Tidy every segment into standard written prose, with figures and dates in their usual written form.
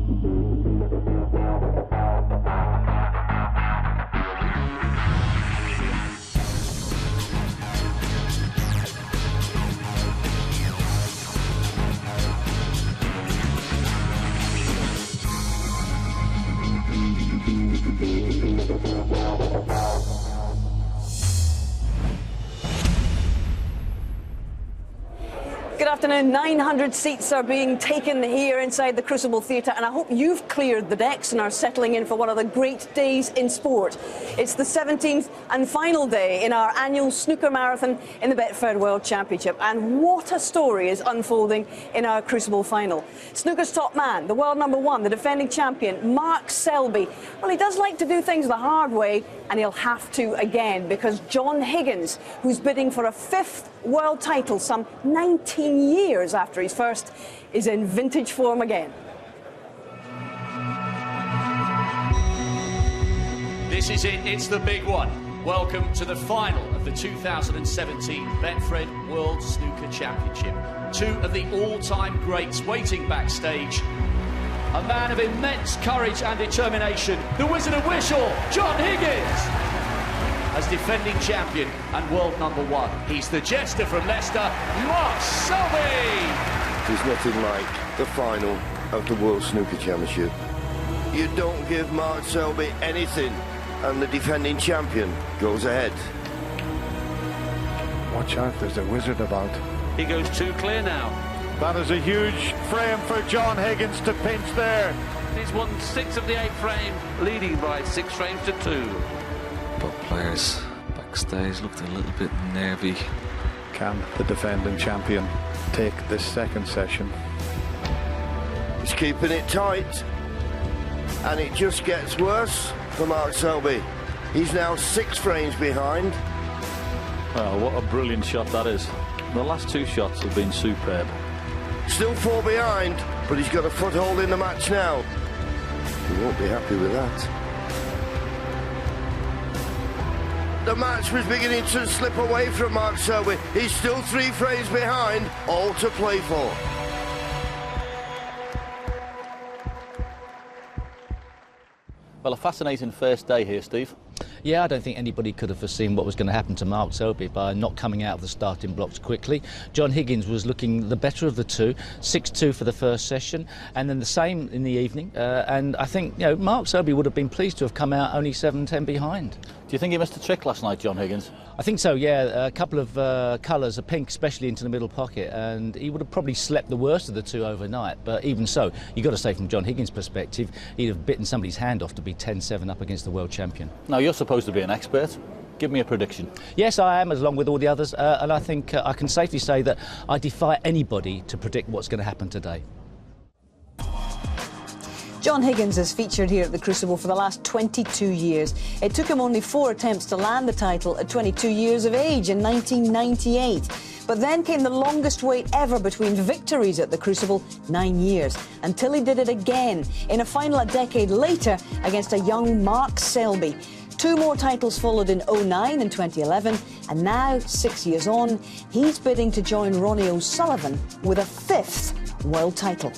Good afternoon. 900 seats are being taken here inside the Crucible Theatre, and I hope you've cleared the decks and are settling in for one of the great days in sport. It's the 17th and final day in our annual snooker marathon in the Betfred World Championship, and what a story is unfolding in our Crucible final. Snooker's top man, the world #1, the defending champion, Mark Selby. Well, he does like to do things the hard way, and he'll have to again, because John Higgins, who's bidding for a 5th world title some 19 years after his first, is in vintage form again. This is it, it's the big one. Welcome to the final of the 2017 Betfred World Snooker Championship. Two of the all-time greats waiting backstage. A man of immense courage and determination, the Wizard of Wishaw, John Higgins. As defending champion and world #1, he's the jester from Leicester, Mark Selby. There's nothing like the final of the World Snooker Championship. You don't give Mark Selby anything, and the defending champion goes ahead. Watch out, there's a wizard about. He goes too clear now. That is a huge frame for John Higgins to pinch there. He's won 6 of the 8 frames, leading by 6 frames to 2. Both players backstage looked a little bit nervy. Can the defending champion take this second session? He's keeping it tight, and it just gets worse for Mark Selby. He's now 6 frames behind. Oh, what a brilliant shot that is. The last 2 shots have been superb. Still 4 behind, but he's got a foothold in the match now. He won't be happy with that. The match was beginning to slip away from Mark Selby. He's still 3 frames behind, all to play for. Well, a fascinating first day here, Steve. Yeah, I don't think anybody could have foreseen what was going to happen to Mark Selby by not coming out of the starting blocks quickly. John Higgins was looking the better of the two, 6-2 for the first session, and then the same in the evening. And I think, you know, Mark Selby would have been pleased to have come out only 7-10 behind. Do you think he missed a trick last night, John Higgins? I think so, yeah. A couple of colours, a pink especially into the middle pocket, and he would have probably slept the worst of the two overnight. But even so, you've got to say from John Higgins' perspective, he'd have bitten somebody's hand off to be 10-7 up against the world champion. Now, you're supposed to be an expert. Give me a prediction. Yes, I am, along with all the others, and I think I can safely say that I defy anybody to predict what's going to happen today. John Higgins has featured here at the Crucible for the last 22 years. It took him only 4 attempts to land the title at 22 years of age in 1998. But then came the longest wait ever between victories at the Crucible, 9 years, until he did it again in a final a decade later against a young Mark Selby. 2 more titles followed in 2009 and 2011, and now, 6 years on, he's bidding to join Ronnie O'Sullivan with a 5th world title.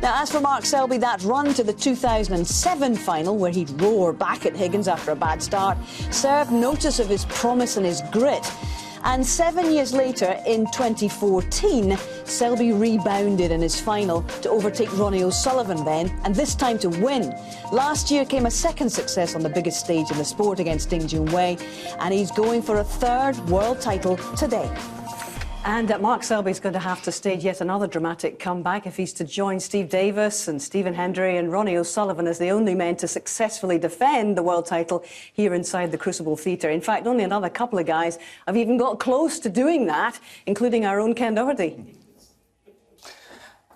Now, as for Mark Selby, that run to the 2007 final, where he'd roar back at Higgins after a bad start, served notice of his promise and his grit. And 7 years later, in 2014, Selby rebounded in his final to overtake Ronnie O'Sullivan then, and this time to win. Last year came a second success on the biggest stage in the sport against Ding Junhui, and he's going for a 3rd world title today. And Mark Selby's going to have to stage yet another dramatic comeback if he's to join Steve Davis and Stephen Hendry and Ronnie O'Sullivan as the only men to successfully defend the world title here inside the Crucible Theatre. In fact, only another couple of guys have even got close to doing that, including our own Ken Doherty.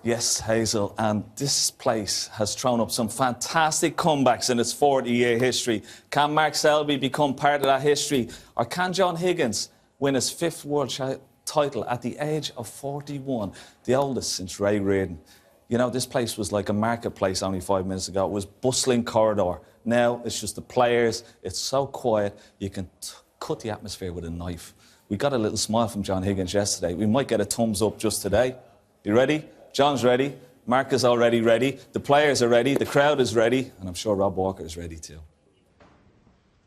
Yes, Hazel, and this place has thrown up some fantastic comebacks in its 40-year history. Can Mark Selby become part of that history, or can John Higgins win his 5th world title at the age of 41, the oldest since Ray Reardon? You know, this place was like a marketplace only 5 minutes ago. It was bustling corridor. Now it's just the players. It's so quiet, you can cut the atmosphere with a knife. We got a little smile from John Higgins yesterday. We might get a thumbs up just today. You ready? John's ready. Mark is already ready. The players are ready. The crowd is ready. And I'm sure Rob Walker is ready too.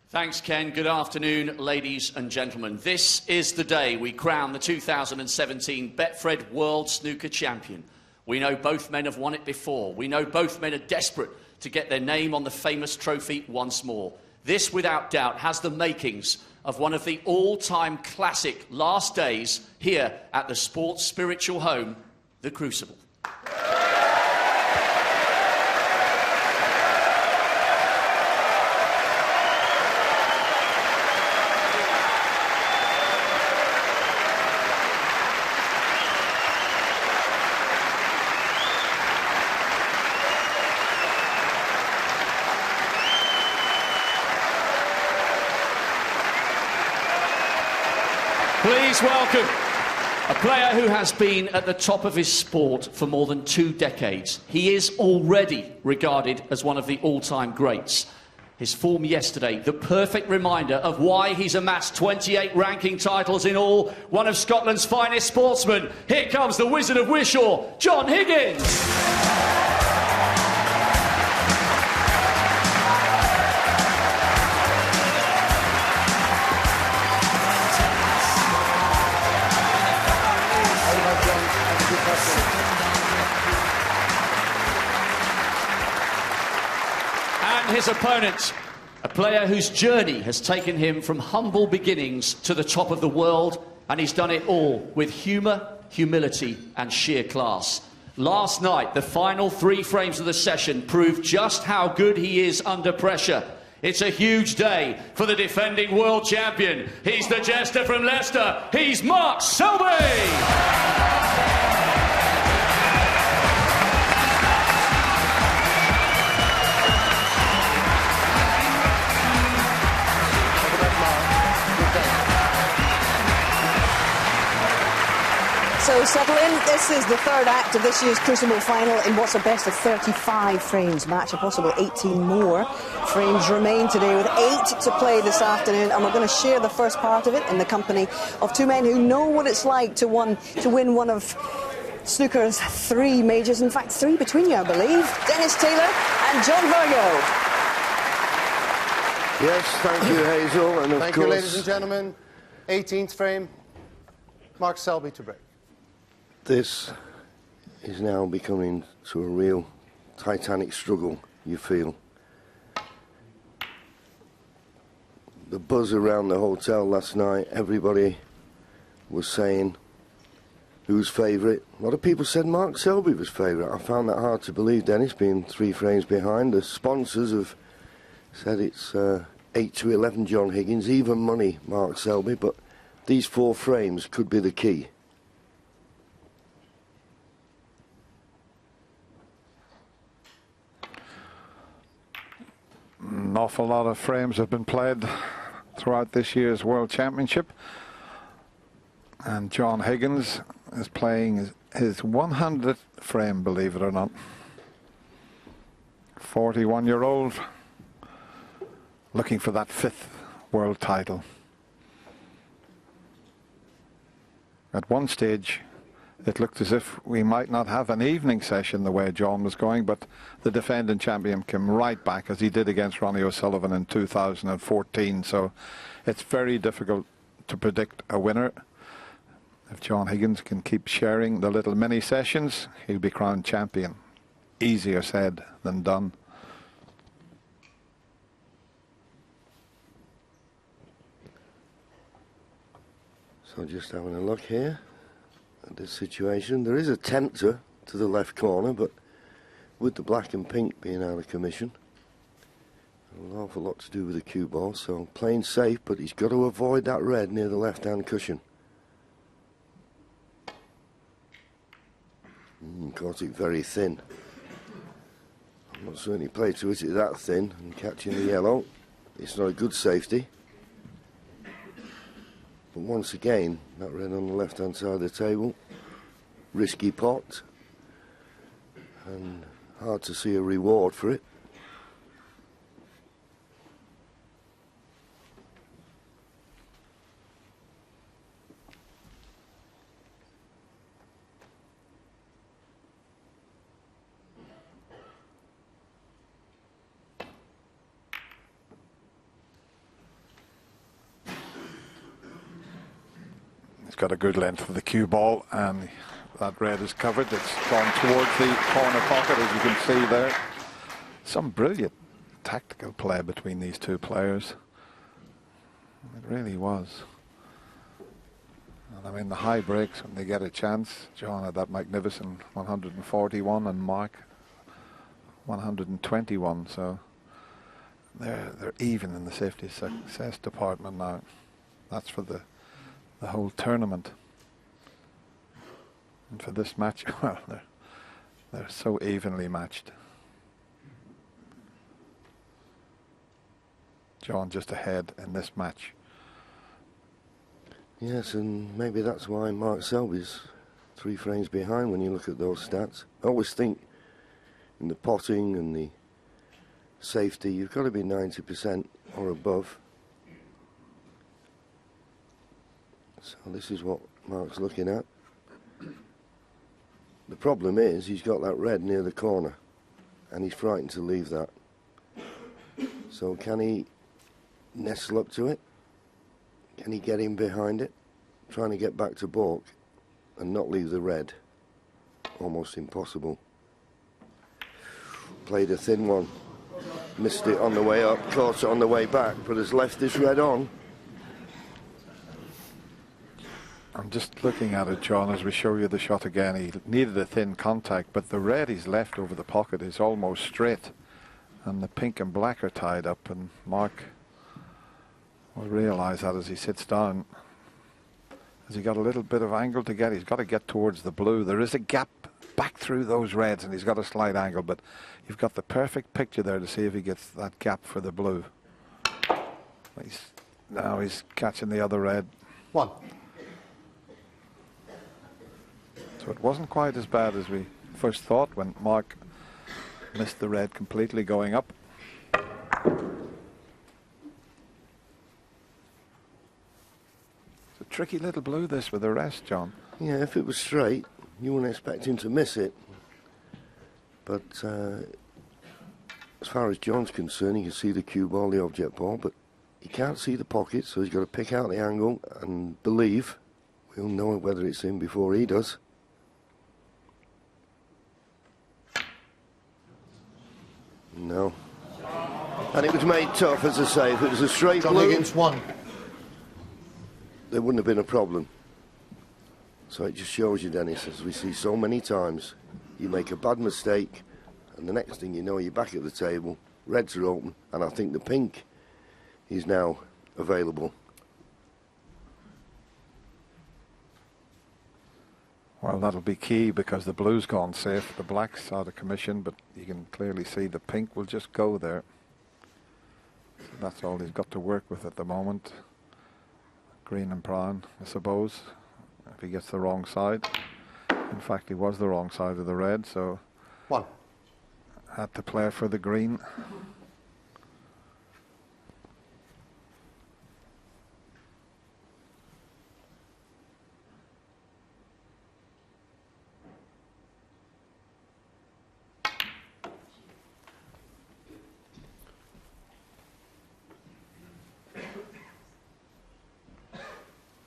Thanks, Ken. Good afternoon, ladies and gentlemen. This is the day we crown the 2017 Betfred World Snooker Champion. We know both men have won it before. We know both men are desperate to get their name on the famous trophy once more. This, without doubt, has the makings of one of the all-time classic last days here at the sport's spiritual home, the Crucible. Please welcome a player who has been at the top of his sport for more than 2 decades. He is already regarded as one of the all-time greats. His form yesterday, the perfect reminder of why he's amassed 28 ranking titles in all, one of Scotland's finest sportsmen. Here comes the Wizard of Wishaw, John Higgins. And his opponent, a player whose journey has taken him from humble beginnings to the top of the world, and he's done it all with humour, humility and sheer class. Last night, the final 3 frames of the session proved just how good he is under pressure. It's a huge day for the defending world champion. He's the jester from Leicester. He's Mark Selby. So settle in. This is the third act of this year's Crucible final in what's a best of 35 frames match. A possible 18 more frames remain today, with 8 to play this afternoon, and we're going to share the first part of it in the company of 2 men who know what it's like to win one of snooker's 3 majors. In fact, 3 between you, I believe. Dennis Taylor and John Virgo. Yes, thank you, Hazel. And of thank course, you, ladies and gentlemen. 18th frame, Mark Selby to break. This is now becoming to a real titanic struggle, you feel. The buzz around the hotel last night, everybody was saying who's favourite. A lot of people said Mark Selby was favourite. I found that hard to believe, Dennis, being 3 frames behind. The sponsors have said it's 8 to 11 John Higgins, even money Mark Selby, but these 4 frames could be the key. An awful lot of frames have been played throughout this year's World Championship, and John Higgins is playing his 100th frame, believe it or not. 41-year-old looking for that 5th world title. At one stage it looked as if we might not have an evening session the way John was going, but the defending champion came right back, as he did against Ronnie O'Sullivan in 2014. So it's very difficult to predict a winner. If John Higgins can keep sharing the little mini sessions, he'll be crowned champion. Easier said than done. So just having a look here at this situation. There is a tempter to the left corner, but with the black and pink being out of commission, an awful lot to do with the cue ball, so playing safe, but he's got to avoid that red near the left-hand cushion. Caught it very thin. I'm not certainly played to hit it that thin and catching the yellow. It's not a good safety. But once again, that red on the left-hand side of the table, risky pot, and hard to see a reward for it. He's got a good length for the cue ball, and that red is covered. It's gone towards the corner pocket, as you can see there. Some brilliant tactical play between these two players. It really was. And I mean, the high breaks, when they get a chance, John had that magnificent 141 and Mark 121, so they're even in the safety success department now. That's for the whole tournament. And for this match, well, they're so evenly matched. John just ahead in this match. Yes, and maybe that's why Mark Selby's 3 frames behind when you look at those stats. I always think in the potting and the safety, you've got to be 90% or above. So this is what Mark's looking at. The problem is he's got that red near the corner and he's frightened to leave that. So can he nestle up to it? Can he get in behind it? Trying to get back to balk and not leave the red. Almost impossible. Played a thin one. Missed it on the way up, caught it on the way back, but has left this red on. I'm just looking at it, John, as we show you the shot again. He needed a thin contact, but the red he's left over the pocket is almost straight. And the pink and black are tied up, and Mark will realise that as he sits down. Has he got a little bit of angle to get? He's got to get towards the blue. There is a gap back through those reds, and he's got a slight angle, but you've got the perfect picture there to see if he gets that gap for the blue. Now he's catching the other red. 1. So it wasn't quite as bad as we first thought when Mark missed the red completely going up. It's a tricky little blue, this, with the rest, John. Yeah, if it was straight, you wouldn't expect him to miss it. But as far as John's concerned, he can see the cue ball, the object ball, but he can't see the pocket, so he's got to pick out the angle and believe. We'll know whether it's in before he does. No. And it was made tough, as I say. If it was a straight John blue, Higgins, 1. there wouldn't have been a problem. So it just shows you, Dennis, as we see so many times, you make a bad mistake, and the next thing you know, you're back at the table, reds are open, and I think the pink is now available. Well, that'll be key because the blue's gone safe. The black's out of commission, but you can clearly see the pink will just go there. So that's all he's got to work with at the moment. Green and brown, I suppose, if he gets the wrong side. In fact, he was the wrong side of the red, so 1. had to play for the green.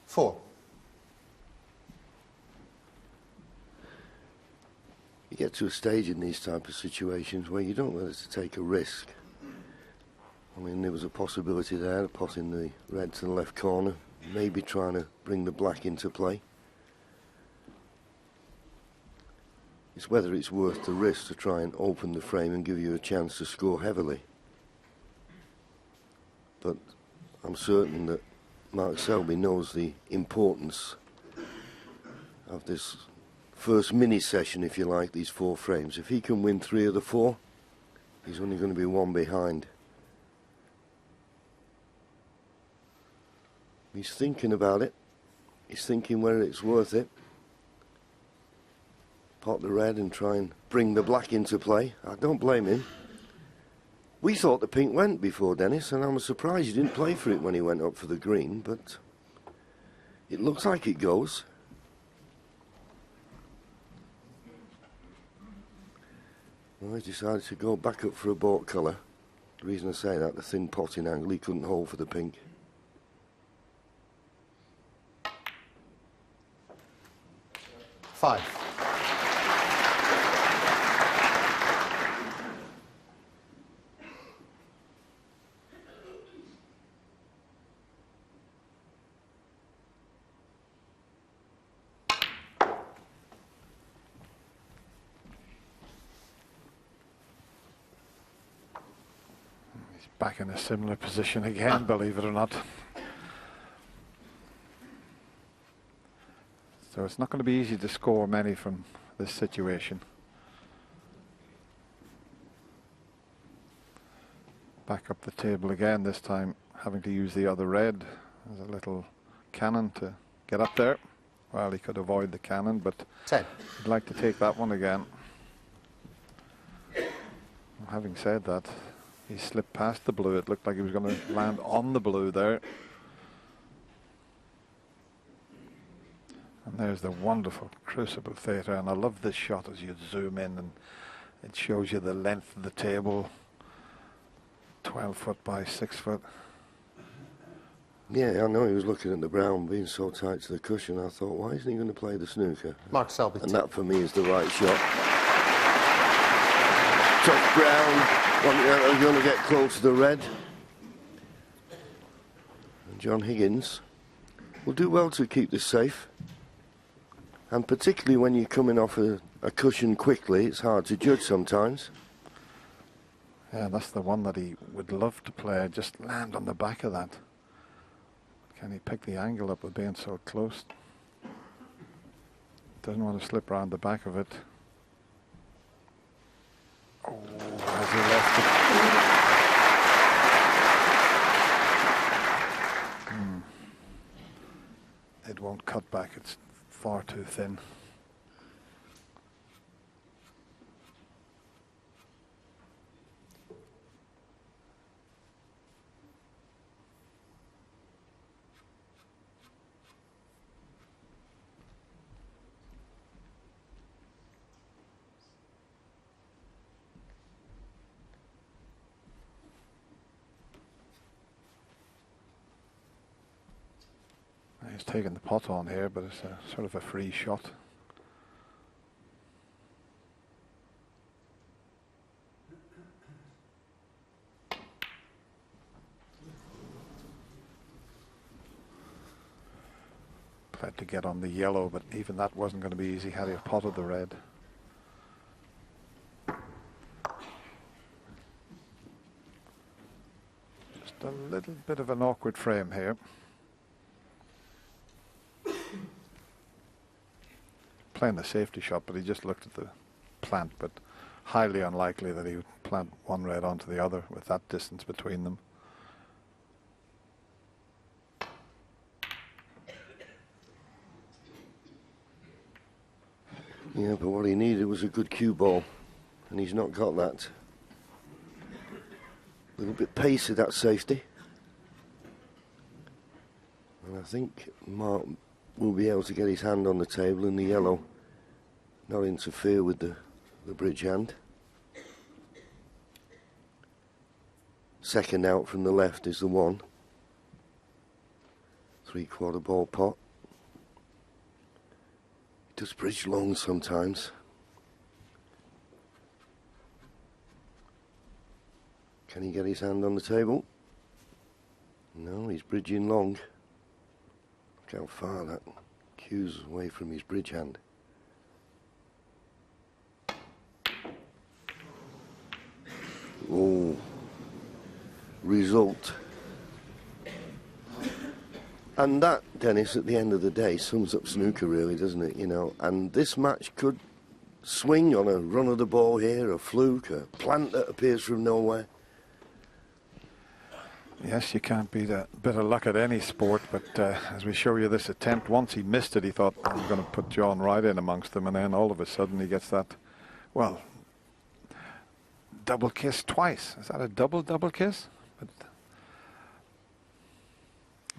Four. You get to a stage in these type of situations where you don't know whether to take a risk. I mean, there was a possibility there, potting the red to the left corner, maybe trying to bring the black into play. It's whether it's worth the risk to try and open the frame and give you a chance to score heavily. But I'm certain that Mark Selby knows the importance of this first mini session, if you like, these 4 frames. If he can win 3 of the 4, he's only going to be 1 behind. He's thinking about it. He's thinking whether it's worth it. Pot the red and try and bring the black into play. I don't blame him. We thought the pink went before, Dennis, and I'm surprised he didn't play for it when he went up for the green, but it looks like it goes. Well, he decided to go back up for a baulk colour. The reason I say that, the thin potting angle, he couldn't hold for the pink. 5. Back in a similar position again, believe it or not. So it's not going to be easy to score many from this situation. Back up the table again, this time having to use the other red as a little cannon to get up there. Well, he could avoid the cannon, but 10. I'd like to take that one again. Having said that, he slipped past the blue. It looked like he was going to land on the blue there. And there's the wonderful Crucible Theatre. And I love this shot as you zoom in and it shows you the length of the table. 12 foot by 6 foot. Yeah, I know he was looking at the brown being so tight to the cushion. I thought, why isn't he going to play the snooker? Mark Selby. And that for me is the right shot. Tough brown. You're going to get close to the red. And John Higgins will do well to keep this safe. And particularly when you're coming off a cushion quickly, it's hard to judge sometimes. Yeah, that's the one that he would love to play. Just land on the back of that. Can he pick the angle up with being so close? Doesn't want to slip around the back of it. Oh, has he left it? It won't cut back. It's far too thin. He's taking the pot on here, but it's a sort of a free shot. Tried to get on the yellow, but even that wasn't going to be easy had he potted the red. Just a little bit of an awkward frame here. Playing the safety shot, but he just looked at the plant, but highly unlikely that he would plant one red onto the other with that distance between them. Yeah, but what he needed was a good cue ball, and he's not got that. A little bit pacey, that safety. And I think Mark will be able to get his hand on the table in the yellow, not interfere with the bridge hand. Second out from the left is the 1. 3/4 ball pot. He does bridge long sometimes. Can he get his hand on the table? No, he's bridging long. Look how far that cue's away from his bridge hand. Oh, result. And that, Dennis, at the end of the day, sums up snooker really, doesn't it? You know, and this match could swing on a run of the ball here, a fluke, a plant that appears from nowhere. Yes, you can't beat a bit of luck at any sport, but as we show you this attempt, once he missed it, he thought, I'm going to put John right in amongst them, and then all of a sudden he gets that, well, double kiss twice. Is that a double kiss? But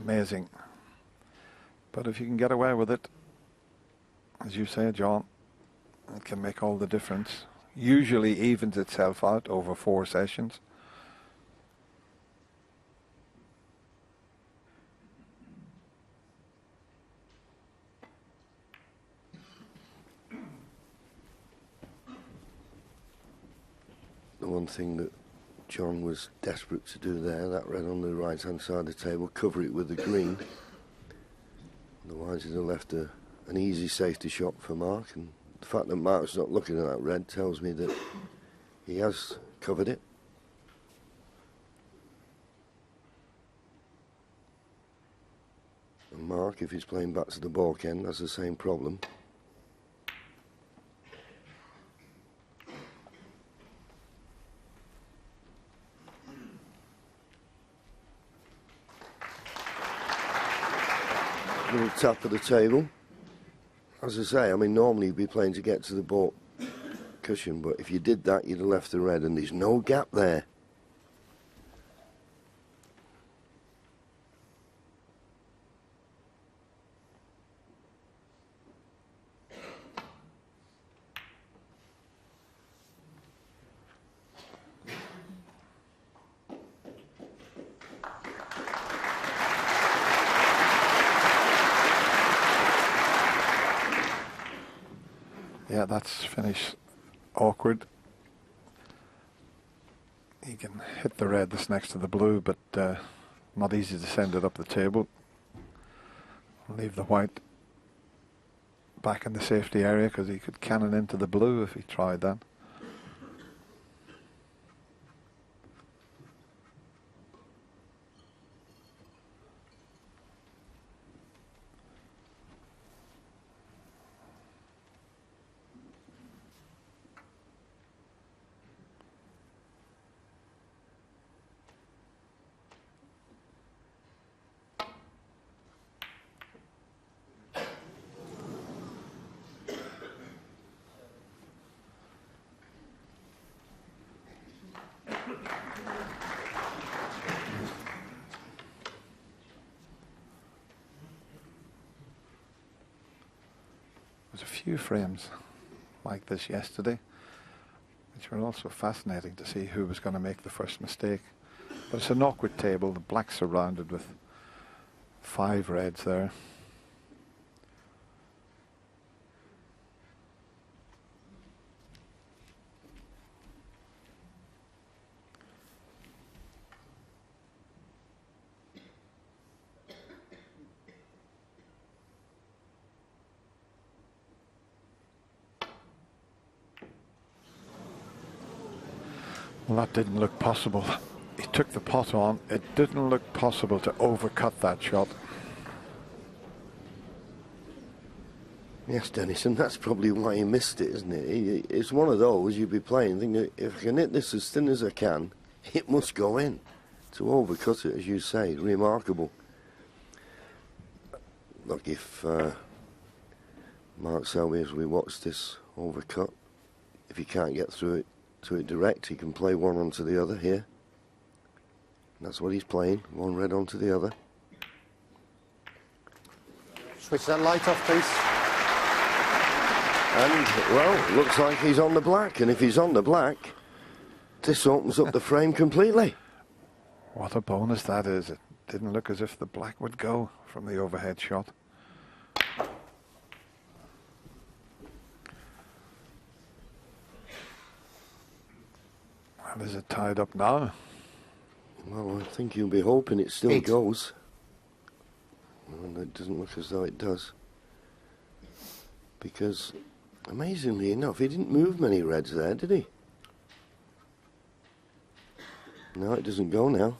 amazing. But if you can get away with it, as you say, John, it can make all the difference. Usually evens itself out over 4 sessions. the one thing that John was desperate to do there, that red on the right-hand side of the table, cover it with the green. Otherwise, he'd have left an easy safety shot for Mark. And the fact that Mark's not looking at that red tells me that he has covered it. And Mark, if he's playing back to the balk end, has the same problem. Little tap of the table. As I say, I mean, normally you'd be playing to get to the balk cushion, but if you did that, you'd have left the red, and there's no gap there. Yeah, that's finished awkward. He can hit the red that's next to the blue, but not easy to send it up the table. Leave the white back in the safety area because he could cannon into the blue if he tried that. There's a few frames like this yesterday, which were also fascinating to see who was going to make the first mistake. But it's an awkward table. The black's surrounded with 5 reds there. Well, that didn't look possible. He took the pot on. It didn't look possible to overcut that shot. Yes, Dennis, and that's probably why he missed it, isn't it? It's one of those you'd be playing, thinking, if I can hit this as thin as I can, it must go in. To overcut it, as you say, remarkable. Look, if Mark Selby, as we watch this overcut, if he can't get through it to it direct, he can play one onto the other here. And that's what he's playing, one red onto the other. Switch that light off, please. And, well, looks like he's on the black, and if he's on the black, this opens up the frame completely. What a bonus that is. It didn't look as if the black would go from the overhead shot. And is it tied up now? Well, I think you'll be hoping it still goes. And it doesn't look as though it does. Because, amazingly enough, he didn't move many reds there, did he? No, it doesn't go now.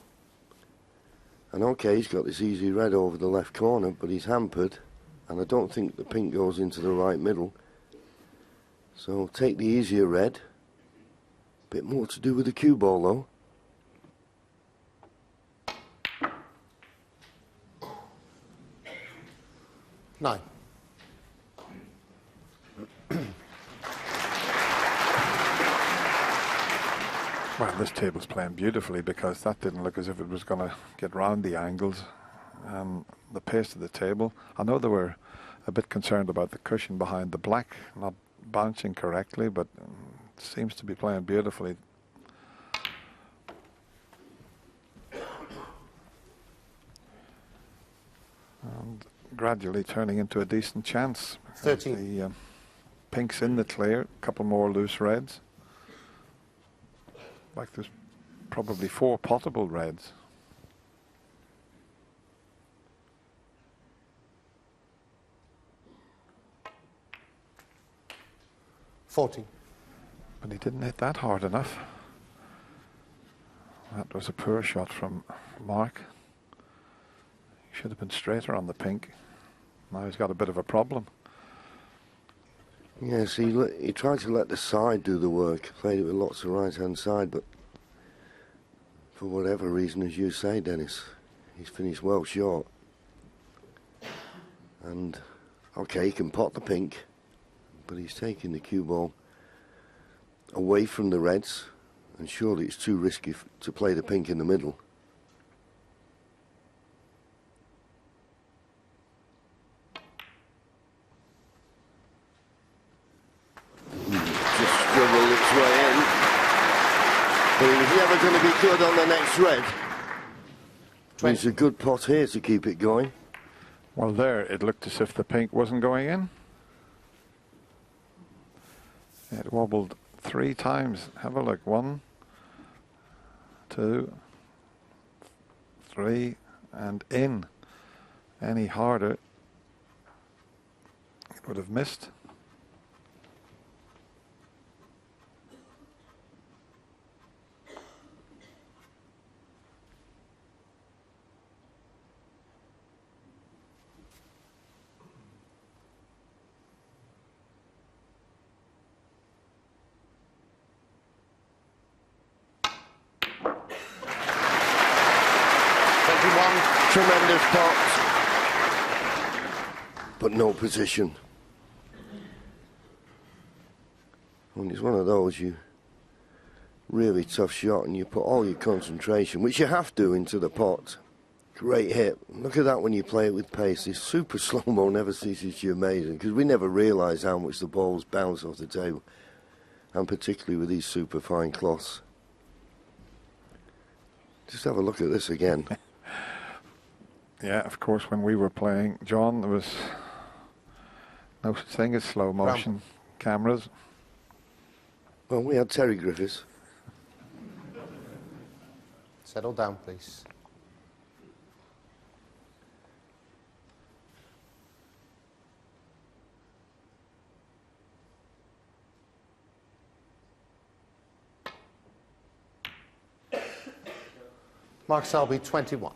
And okay, he's got this easy red over the left corner, but he's hampered. And I don't think the pink goes into the right middle. So take the easier red. Bit more to do with the cue ball, though. Nine. Well, this table's playing beautifully because that didn't look as if it was going to get round the angles. The pace of the table. I know they were a bit concerned about the cushion behind the black not bouncing correctly, but it seems to be playing beautifully. And gradually turning into a decent chance. 13. The pink's in the clear, a couple more loose reds. Like there's probably 4 potable reds. $40. But he didn't hit that hard enough. That was a poor shot from Mark. He should have been straighter on the pink. Now he's got a bit of a problem. Yes, he tried to let the side do the work. Played it with lots of right-hand side, but for whatever reason, as you say, Dennis, he's finished well short. And, okay, he can pot the pink, but he's taking the cue ball away from the reds, and surely it's too risky to play the pink in the middle. Just struggled its way in. But he was never going to be good on the next red. It's a good pot here to keep it going. Well, there, it looked as if the pink wasn't going in. It wobbled 3 times. Have a look. 1, 2, 3, and in. Any harder, it would have missed. Tremendous pot, but no position. When it's one of those, you really tough shot and you put all your concentration, which you have to, into the pot. Great hit. Look at that when you play it with pace. This super slow-mo never ceases to be amazing, because we never realise how much the balls bounce off the table, and particularly with these super fine cloths. Just have a look at this again. Yeah, of course, when we were playing, John, there was no such thing as slow motion cameras. Well, we had Terry Griffiths. Settle down, please. Mark Selby, 21.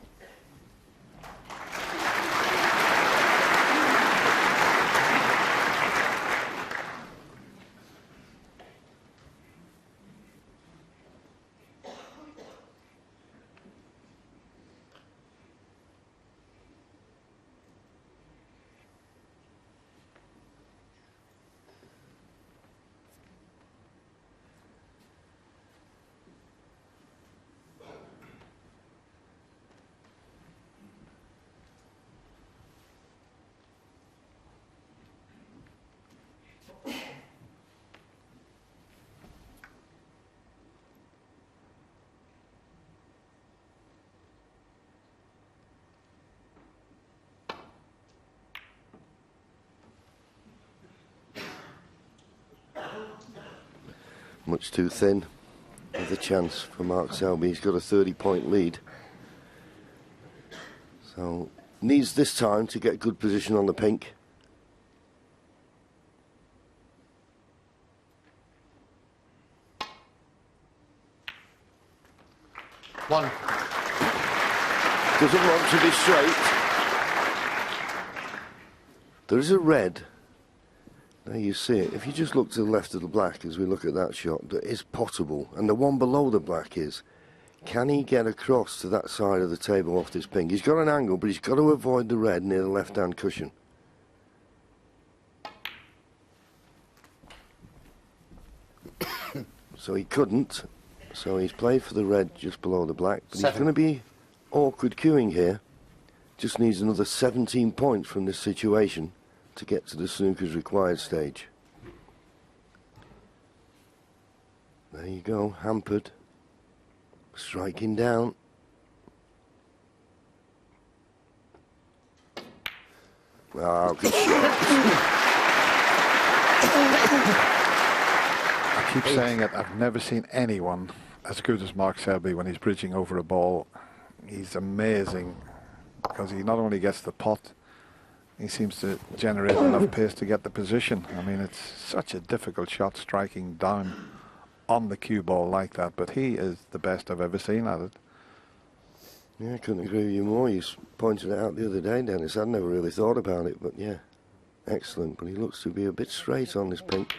Much too thin with a chance for Mark Selby. He's got a 30-point lead. So needs this time to get good position on the pink. One. Doesn't want to be straight. There is a red. There you see it. If you just look to the left of the black as we look at that shot, that is potable. And the one below the black is, can he get across to that side of the table off this pink? He's got an angle, but he's got to avoid the red near the left-hand cushion. So he couldn't. So he's played for the red just below the black. But he's going to be awkward queuing here. Just needs another 17 points from this situation to get to the snooker's required stage. There you go, hampered. Striking down. Oh, good shot. I keep saying it, I've never seen anyone as good as Mark Selby when he's bridging over a ball. He's amazing because he not only gets the pot, he seems to generate enough pace to get the position. I mean, it's such a difficult shot striking down on the cue ball like that, but he is the best I've ever seen at it. Yeah, I couldn't agree with you more. You pointed it out the other day, Dennis. I'd never really thought about it, but yeah, excellent. But he looks to be a bit straight on this pink.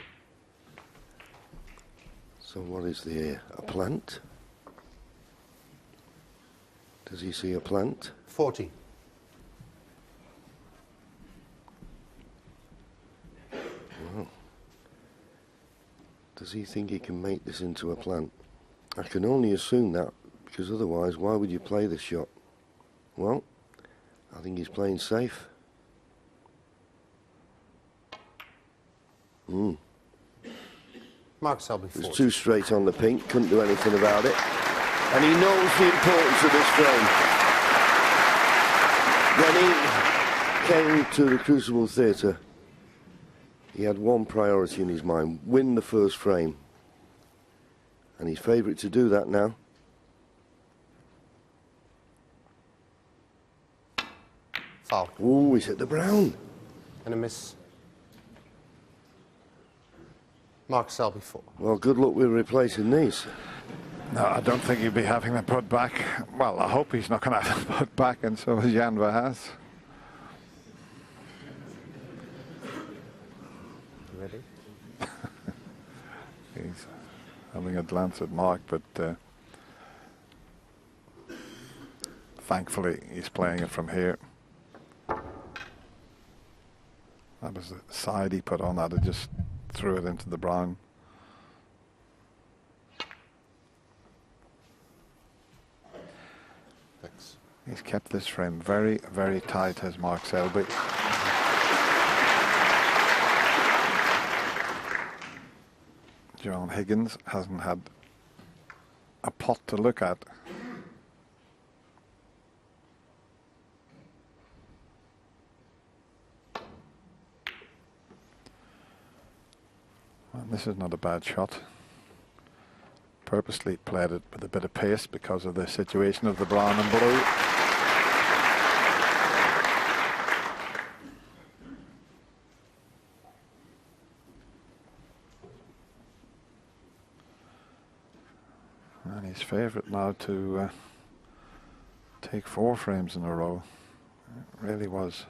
So what is there? A plant? Does he see a plant? 40. Well, does he think he can make this into a plant? I can only assume that, because otherwise, why would you play this shot? Well, I think he's playing safe. Mark Selby, It was 40. too straight on the pink, couldn't do anything about it. And he knows the importance of this frame. When he came to the Crucible Theatre, he had one priority in his mind: win the first frame. And he's favourite to do that now. Foul. Ooh, he's hit the brown. And a miss. Mark Selby, 4. Well, good luck with replacing these. No, I don't think he'll be having them put back. Well, I hope he's not going to have them put back, and so is Jan Verhaas. Ready? He's having a glance at Mark, but thankfully he's playing it from here. That was the side he put on that. He just threw it into the brown. Thanks. He's kept this frame very, very tight, has Mark Selby. John Higgins hasn't had a pot to look at. Well, this is not a bad shot. Purposely played it with a bit of pace because of the situation of the brown and blue. And he's favourite now to take 4 frames in a row. It really was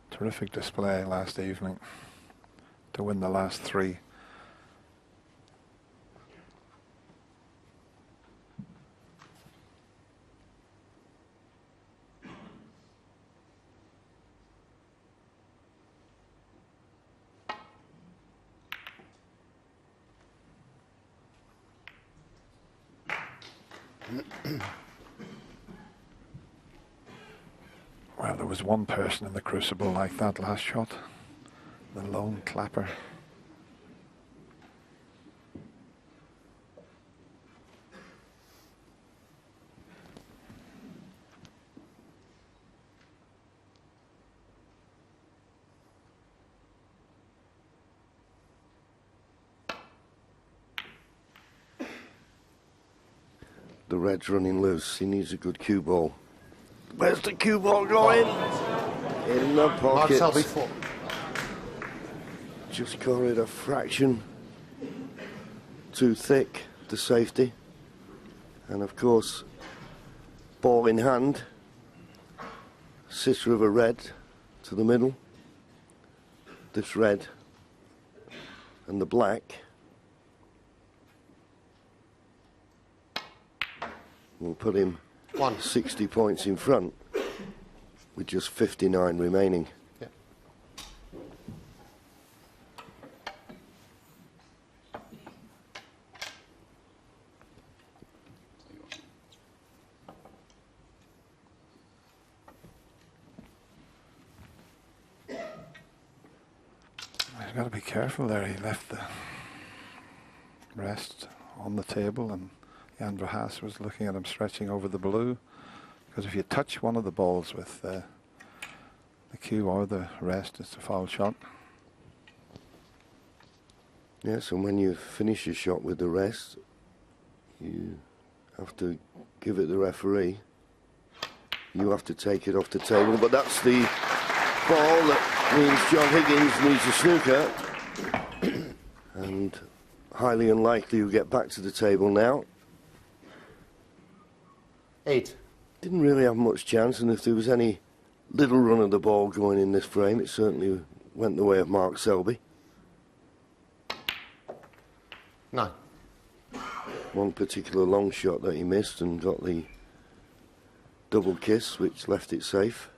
a terrific display last evening to win the last 3. Well, there was one person in the Crucible like that last shot, the lone clapper. The red's running loose. He needs a good cue ball. Where's the cue ball going? In the Mark pocket. Selby, 4. Just got it a fraction too thick to safety. And of course, ball in hand. Sister of a red to the middle. This red and the black will put him 60 points in front with just 59 remaining. Yeah. He's got to be careful there. He left the rest on the table, and Jan Verhaas was looking at him stretching over the blue. Because if you touch one of the balls with the cue or the rest, it's a foul shot. Yes, and when you finish your shot with the rest, You have to give it the referee. You have to take it off the table, but that's the ball that means John Higgins needs a snooker. And highly unlikely he'll get back to the table now. 8. Didn't really have much chance, and if there was any little run of the ball going in this frame, it certainly went the way of Mark Selby. 9. One particular long shot that he missed and got the double kiss, which left it safe.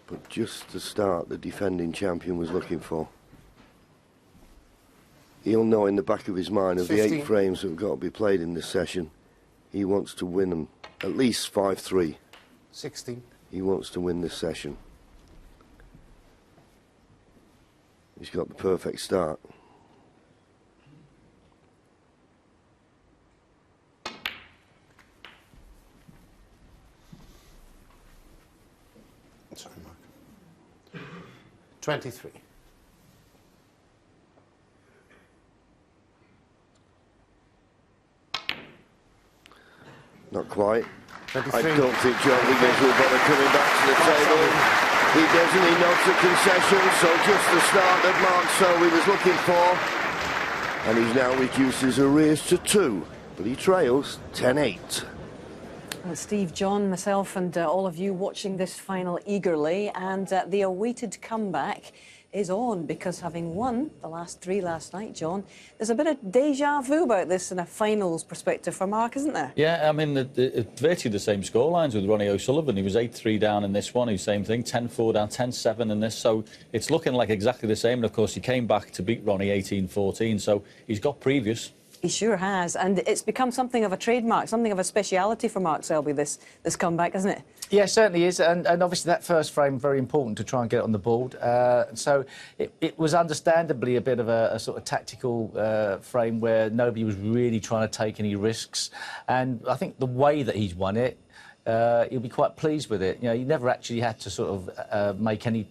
But just the start the defending champion was looking for. He'll know in the back of his mind of 15. the 8 frames that have got to be played in this session, he wants to win them at least 5-3. 16. He wants to win this session. He's got the perfect start. Sorry, Mark. 23. Not quite. 23. I don't think John Higgins will bother coming back to the table. He doesn't, he nods a concession, so just the start that Mark Selby was looking for. And he's now reduced his arrears to 2, but he trails 10-8. Well, Steve, John, myself and all of you watching this final eagerly, and the awaited comeback is on, because having won the last 3 last night, John, there's a bit of deja vu about this in a finals perspective for Mark, isn't there? Yeah, I mean, virtually the same scorelines with Ronnie O'Sullivan. He was 8-3 down in this one. He was same thing, 10-4 down, 10-7 in this. So it's looking like exactly the same. And, of course, he came back to beat Ronnie 18-14. So he's got previous. He sure has, and it's become something of a trademark, something of a speciality for Mark Selby, this comeback, isn't it? Yeah, it certainly is, and obviously that first frame, very important to try and get it on the board. So it was understandably a bit of a sort of tactical frame where nobody was really trying to take any risks, and I think the way that he's won it, he'll be quite pleased with it. You know, he never actually had to sort of make any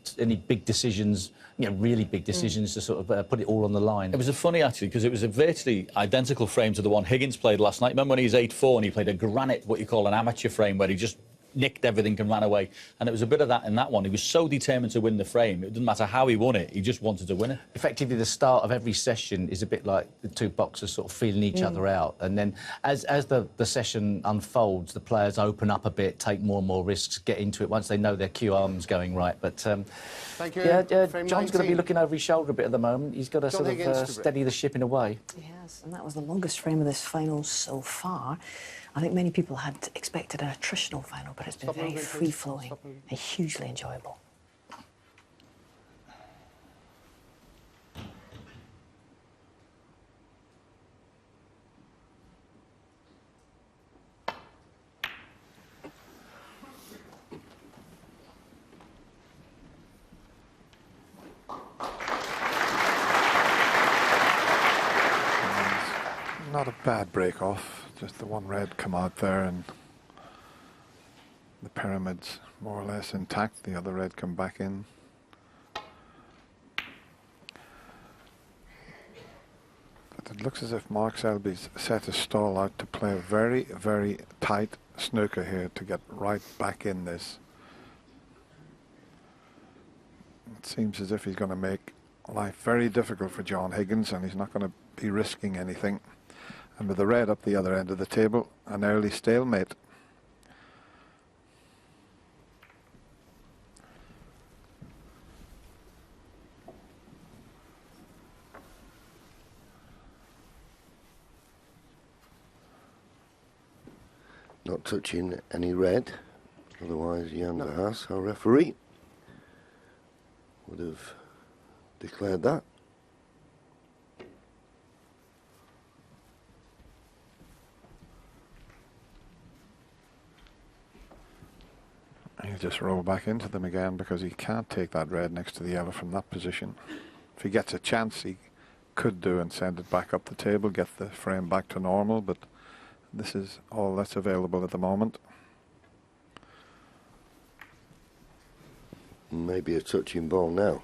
big decisions, you know, really big decisions to sort of put it all on the line. It was funny, actually, because it was a virtually identical frame to the one Higgins played last night. Remember when he was 8-4 and he played a granite, what you call an amateur frame, where he just nicked everything and ran away? And it was a bit of that in that one. He was so determined to win the frame. It didn't matter how he won it. He just wanted to win it. Effectively, the start of every session is a bit like the two boxers sort of feeling each other out. And then as the session unfolds, the players open up a bit, take more and more risks, get into it once they know their cue arm's going right. But Thank you. yeah, Frame John's going to be looking over his shoulder a bit at the moment. He's got to John sort of steady the ship in a way. He has, and that was the longest frame of this final so far. I think many people had expected an attritional final, but it's been very free-flowing and hugely enjoyable. Not a bad break off. Just the one red come out there, and the pyramid's more or less intact. The other red come back in. But it looks as if Mark Selby's set his stall out to play a very, very tight snooker here to get right back in this. It seems as if he's going to make life very difficult for John Higgins, and he's not going to be risking anything. And with the red up the other end of the table, an early stalemate. Not touching any red, otherwise Jan de Haas, our referee, would have declared that. He'll just roll back into them again because he can't take that red next to the yellow from that position. If he gets a chance, he could do and send it back up the table, get the frame back to normal, but this is all that's available at the moment. Maybe a touching ball now.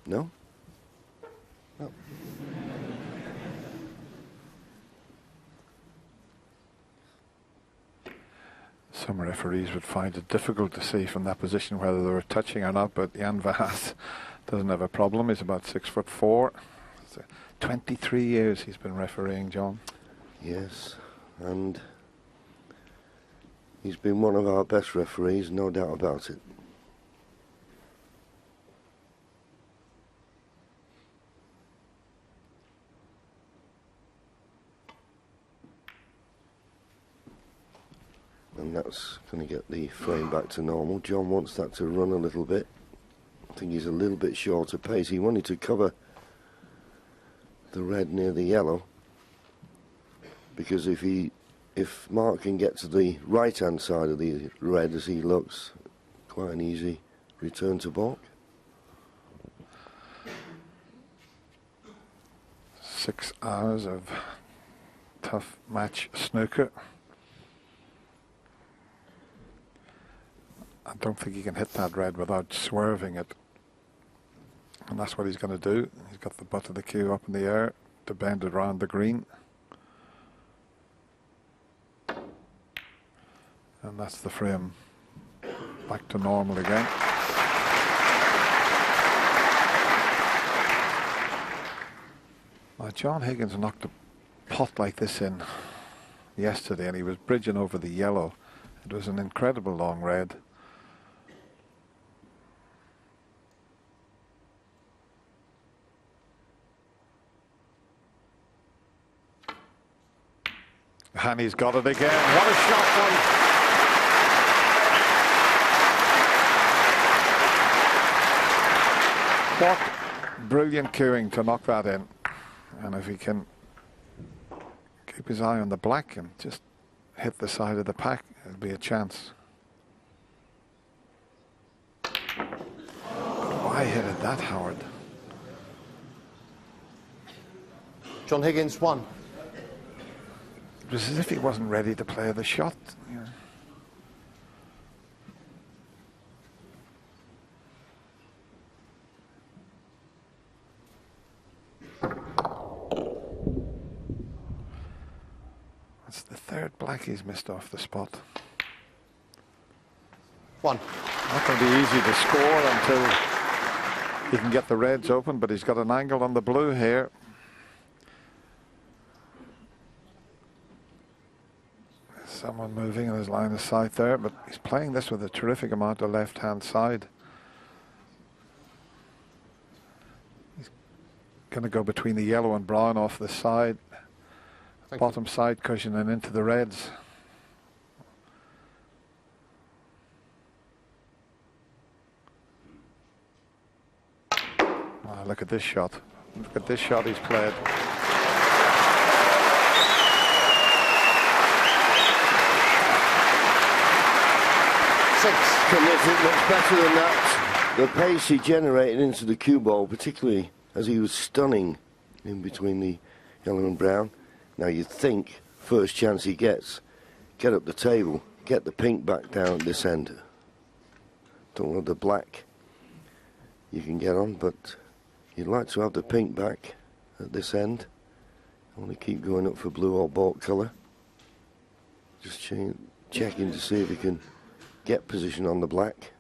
No? No. Some referees would find it difficult to see from that position whether they were touching or not, but Jan Vaas doesn't have a problem. He's about 6'4". 23 years he's been refereeing, John. Yes, and he's been one of our best referees, no doubt about it. And that's going to get the frame back to normal. John wants that to run a little bit. I think he's a little bit short of pace. He wanted to cover the red near the yellow, because if Mark can get to the right hand side of the red as he looks, quite an easy return to balk. 6 hours of tough match snooker. I don't think he can hit that red without swerving it. And that's what he's going to do. He's got the butt of the cue up in the air to bend it around the green. And that's the frame back to normal again. Now, John Higgins knocked a pot like this in yesterday, and he was bridging over the yellow. It was an incredible long red. And he's got it again. What a shot, White. What brilliant cueing to knock that in. And if he can keep his eye on the black and just hit the side of the pack, it'll be a chance. Why hit it that, Howard? John Higgins, 1. It was as if he wasn't ready to play the shot. You know. That's the third black he's missed off the spot. 1. Not going to be easy to score until he can get the reds open, but he's got an angle on the blue here. Someone moving in his line of sight there, but he's playing this with a terrific amount of left-hand side. He's going to go between the yellow and brown off the side, bottom side cushion, and into the reds. Oh, look at this shot. Look at this shot he's played. Terrific, much better than that. The pace he generated into the cue ball, particularly as he was stunning in between the yellow and brown. Now you'd think, first chance he gets, get up the table, get the pink back down at this end. Don't know the black you can get on, but you'd like to have the pink back at this end. I want to keep going up for blue or balk colour. Just checking to see if he can get position on the black.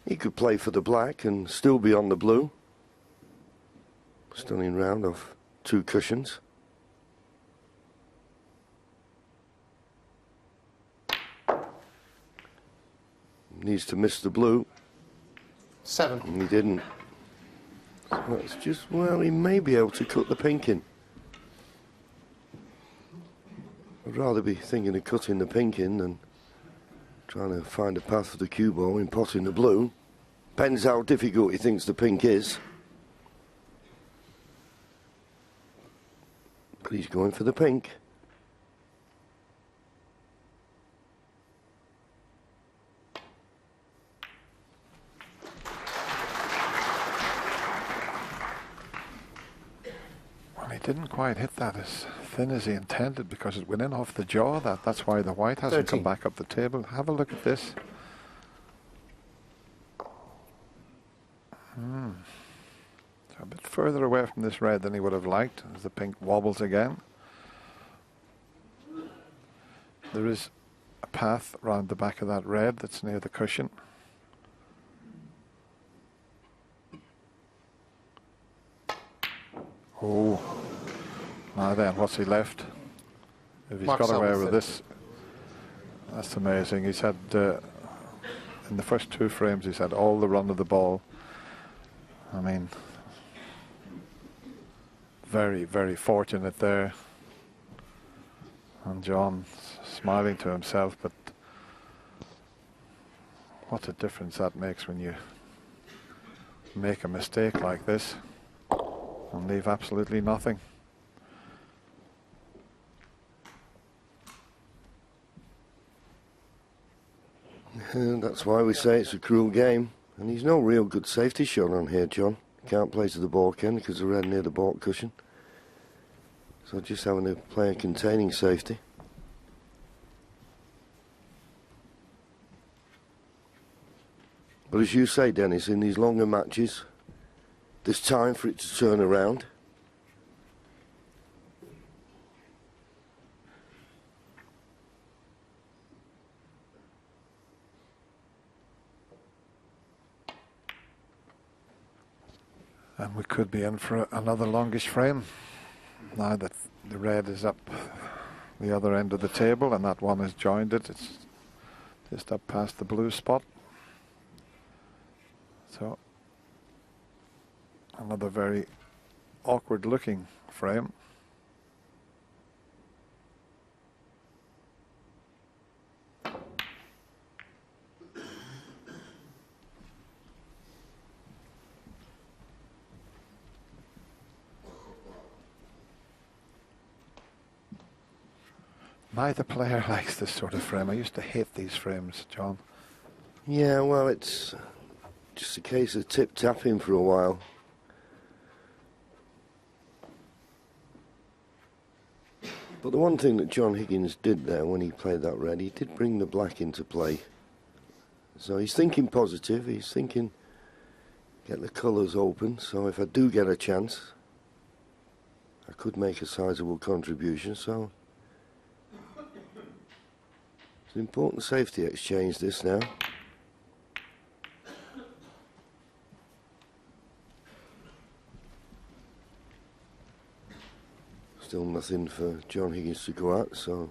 He could play for the black and still be on the blue. Stunning round off 2 cushions. Needs to miss the blue. 7. And he didn't. So that's just, well, he may be able to cut the pink in. I'd rather be thinking of cutting the pink in than trying to find a path for the cue ball in potting the blue. Depends how difficult he thinks the pink is. But he's going for the pink. Well, he didn't quite hit that as thin as he intended because it went in off the jaw. That's why the white hasn't 13. come back up the table. Have a look at this. So a bit further away from this red than he would have liked as the pink wobbles again. There is a path round the back of that red that's near the cushion. Oh, now then, what's he left? If he's got away with this, that's amazing. He's had, in the first 2 frames, he's had all the run of the ball. I mean, very, very fortunate there. And John smiling to himself, but what a difference that makes when you make a mistake like this and leave absolutely nothing. That's why we say it's a cruel game. And he's no real good safety shot on here, John. Can't play to the baulk end because the red near the baulk cushion. So just having to play a containing safety. But as you say, Dennis, in these longer matches, there's time for it to turn around. And we could be in for another longish frame now that the red is up the other end of the table and that one has joined it. It's just up past the blue spot. So another very awkward looking frame. Neither player likes this sort of frame. I used to hate these frames, John. Yeah, well, it's just a case of tip-tapping for a while. But the one thing that John Higgins did there when he played that red, he did bring the black into play. So he's thinking positive, he's thinking get the colours open, so if I do get a chance, I could make a sizable contribution, so it's an important safety exchange this now. Still nothing for John Higgins to go at, so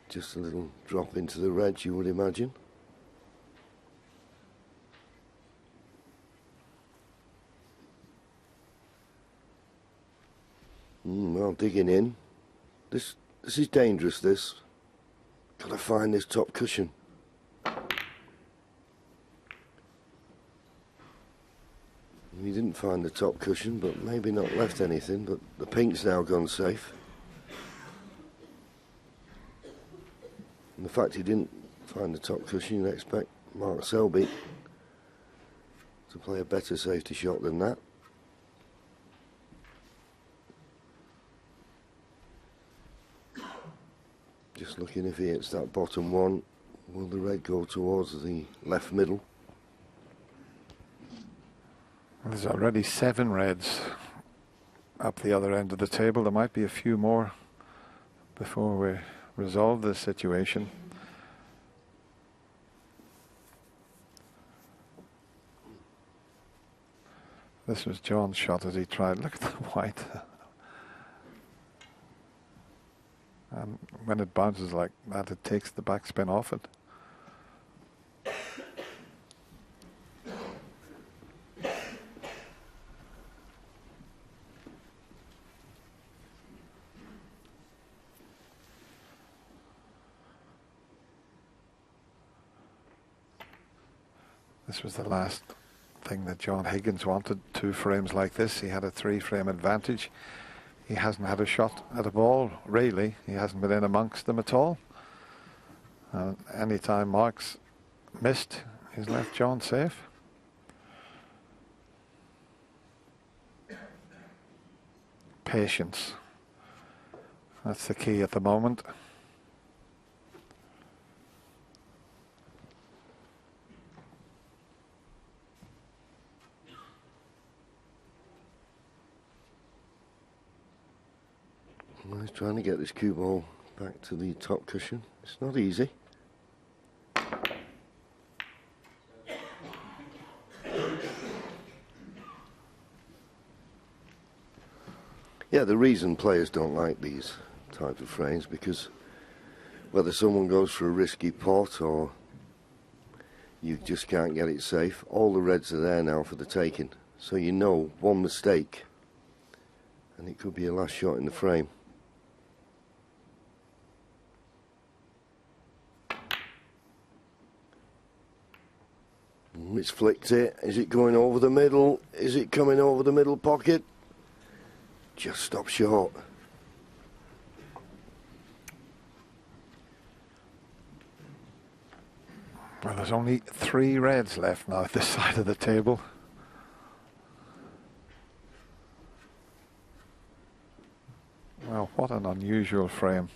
just a little drop into the red, you would imagine. Well, digging in. This is dangerous, this. Gotta find this top cushion. He didn't find the top cushion, but maybe not left anything, but the pink's now gone safe. And the fact he didn't find the top cushion, you'd expect Mark Selby to play a better safety shot than that. Just looking if he hits that bottom one, will the red go towards the left middle? There's already 7 reds up the other end of the table. There might be a few more before we resolve this situation. This was John's shot as he tried. Look at the white. And when it bounces like that, it takes the backspin off it. This was the last thing that John Higgins wanted, 2 frames like this. He had a 3-frame advantage. He hasn't had a shot at a ball, really. He hasn't been in amongst them at all. Any time Mark's missed, he's left John safe. Patience. That's the key at the moment. Well, he's trying to get this cue ball back to the top cushion. It's not easy. Yeah, the reason players don't like these type of frames, because whether someone goes for a risky pot or you just can't get it safe, all the reds are there now for the taking. So you know one mistake and it could be your last shot in the frame. It's flicked it. Is it going over the middle? Is it coming over the middle pocket? Just stop short. Well, there's only 3 reds left now at this side of the table. Well, what an unusual frame.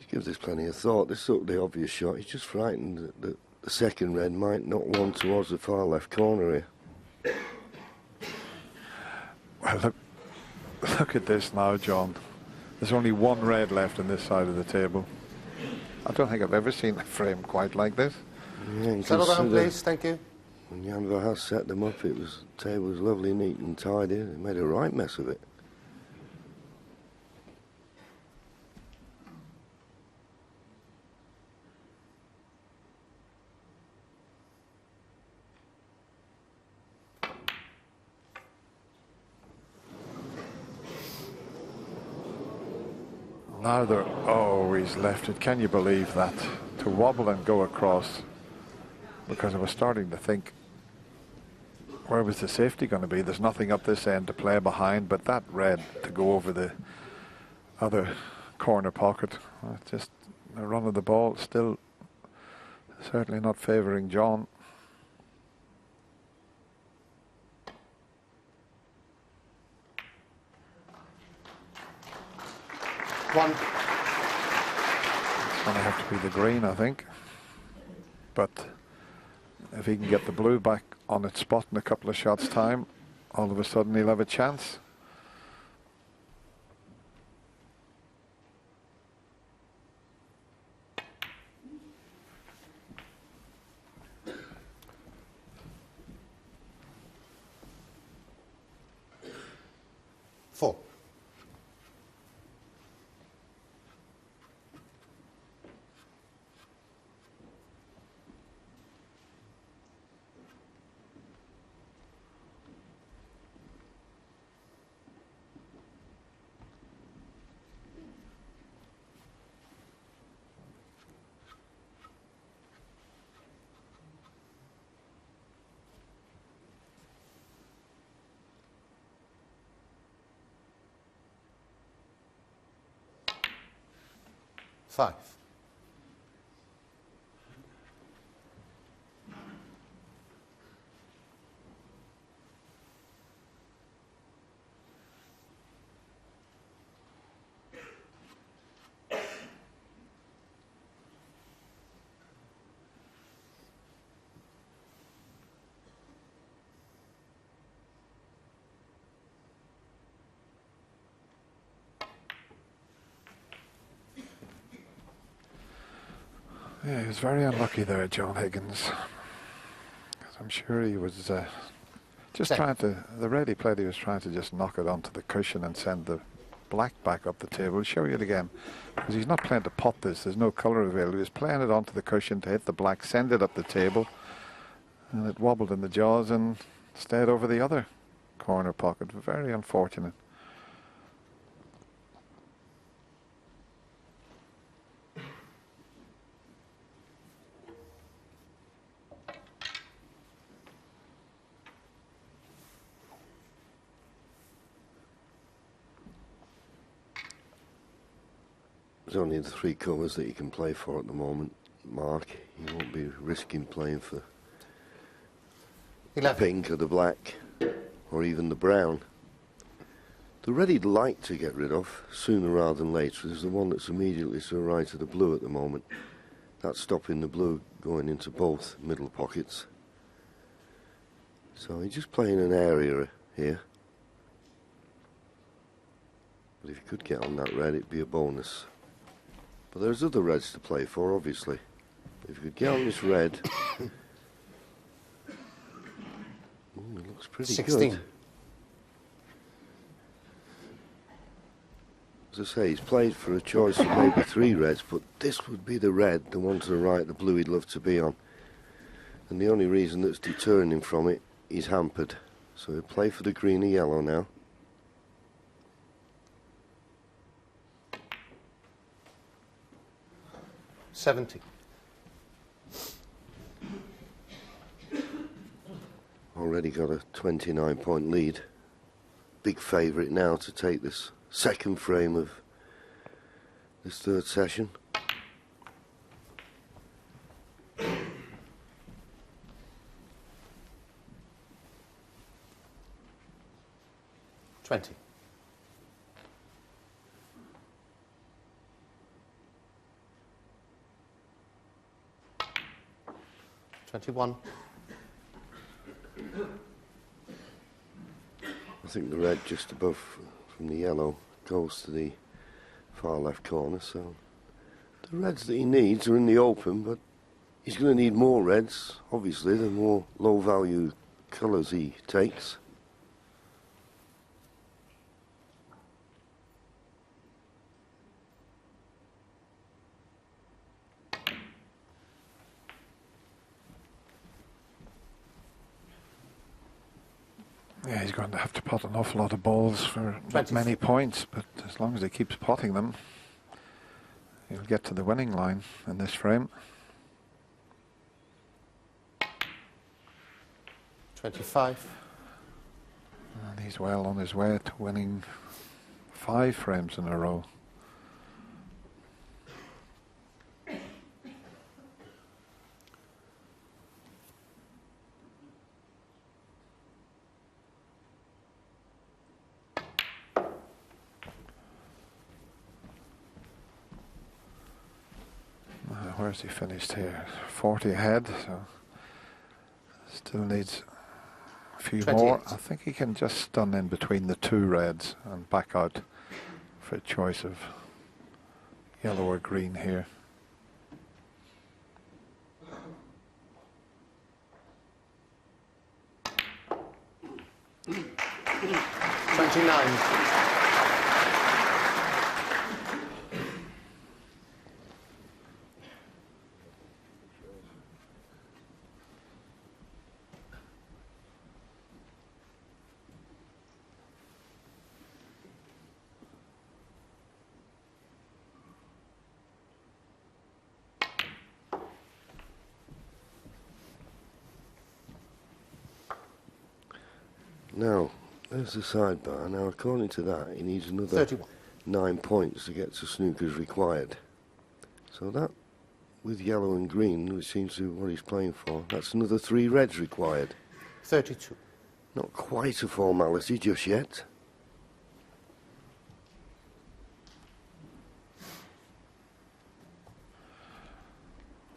Gives this plenty of thought. This is the obvious shot. He's just frightened that the second red might not one towards the far left corner here. Well, look at this now, John. There's only 1 red left on this side of the table. I don't think I've ever seen a frame quite like this. Yeah, settle down, please. Thank you. When Janva has set them up, the table was lovely, neat and tidy. It made a right mess of it. Now they're, oh, he's left it. Can you believe that? To wobble and go across. Because I was starting to think, where was the safety going to be? There's nothing up this end to play behind, but that red to go over the other corner pocket. Just the run of the ball still certainly not favouring John. One. It's going to have to be the green, I think. But if he can get the blue back on its spot in a couple of shots' time, all of a sudden he'll have a chance. Four. Five. Yeah, he was very unlucky there, John Higgins. I'm sure he was just trying to, the red he played, he was trying to just knock it onto the cushion and send the black back up the table. I'll show you it again, because he's not playing to pot this, there's no colour available. He was playing it onto the cushion to hit the black, send it up the table, and it wobbled in the jaws and stayed over the other corner pocket. Very unfortunate. There's only the 3 colours that you can play for at the moment, Mark. You won't be risking playing for 11. pink or the black or even the brown. The red he'd like to get rid of sooner rather than later is the one that's immediately to the right of the blue at the moment. That's stopping the blue going into both middle pockets. So he's just playing an area here. But if he could get on that red, it'd be a bonus. But there's other reds to play for, obviously. If you could get on this red... Ooh, it looks pretty 16. good. As I say, he's played for a choice of maybe 3 reds, but this would be the red, the one to the right, the blue he'd love to be on. And the only reason that's deterring him from it, he's hampered. So he'll play for the green and yellow now. $70. Already got a 29-point lead. Big favourite now to take this second frame of this third session. $20. $21. I think the red just above from the yellow goes to the far left corner, so the reds that he needs are in the open, but he's going to need more reds, obviously, the more low value colours he takes. Yeah, he's going to have to pot an awful lot of balls for not many points, but as long as he keeps potting them, he'll get to the winning line in this frame. 25. And he's well on his way to winning 5 frames in a row. Where's he finished here? 40 ahead, so still needs a few 28. more. I think he can just stun in between the 2 reds and back out for a choice of yellow or green here. $29. Now, there's the sidebar. Now, according to that, he needs another 31. 9 points to get to snooker's required. So that, with yellow and green, which seems to be what he's playing for, that's another 3 reds required. 32. Not quite a formality just yet.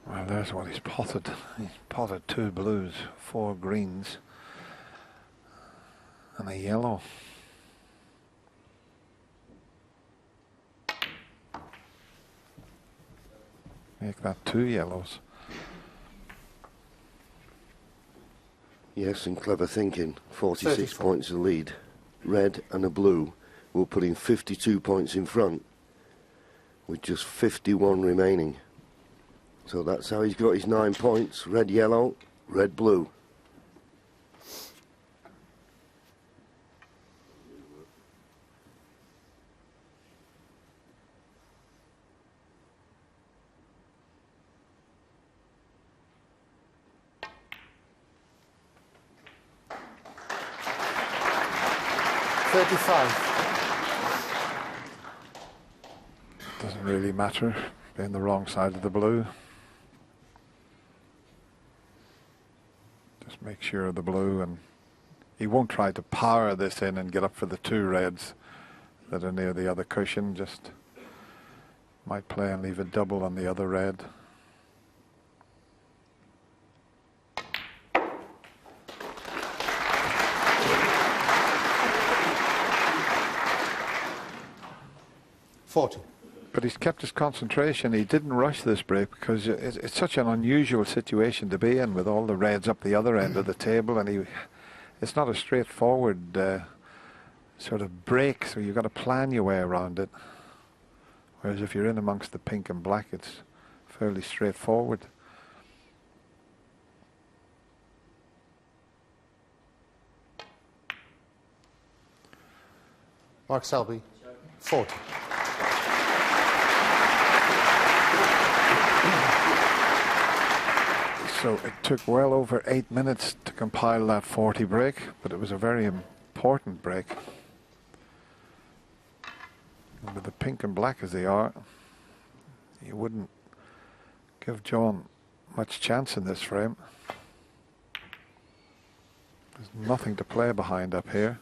Well, there's what he's potted. He's potted 2 blues, 4 greens, and a yellow. Make that 2 yellows. Yes, and clever thinking. 46 34. points of lead. Red and a blue will put him 52 points in front with just 51 remaining. So that's how he's got his 9 points. Red, yellow, red, blue. Doesn't really matter, being the wrong side of the blue. Just make sure of the blue, and he won't try to power this in and get up for the 2 reds that are near the other cushion. Just might play and leave a double on the other red. But he's kept his concentration. He didn't rush this break because it's such an unusual situation to be in with all the reds up the other end of the table, and it's not a straightforward sort of break, so you've got to plan your way around it. Whereas if you're in amongst the pink and black, it's fairly straightforward. Mark Selby, 40. So it took well over 8 minutes to compile that 40 break, but it was a very important break. And with the pink and black as they are, you wouldn't give John much chance in this frame. There's nothing to play behind up here.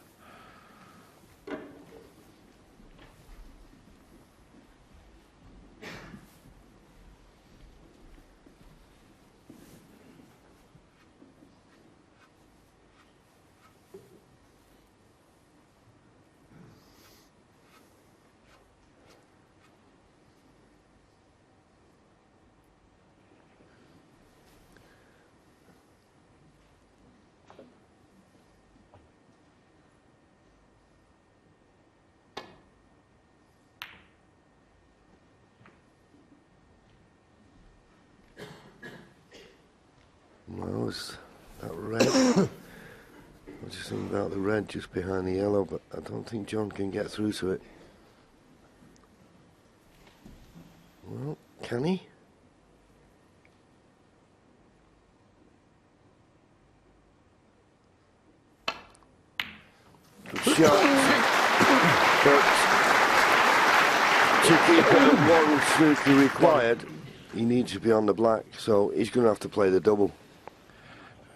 Well, it's that red. What do you think about the red just behind the yellow? But I don't think John can get through to it. Well, can he? Good shot. But to keep it at one snooker required, he needs to be on the black, so he's going to have to play the double.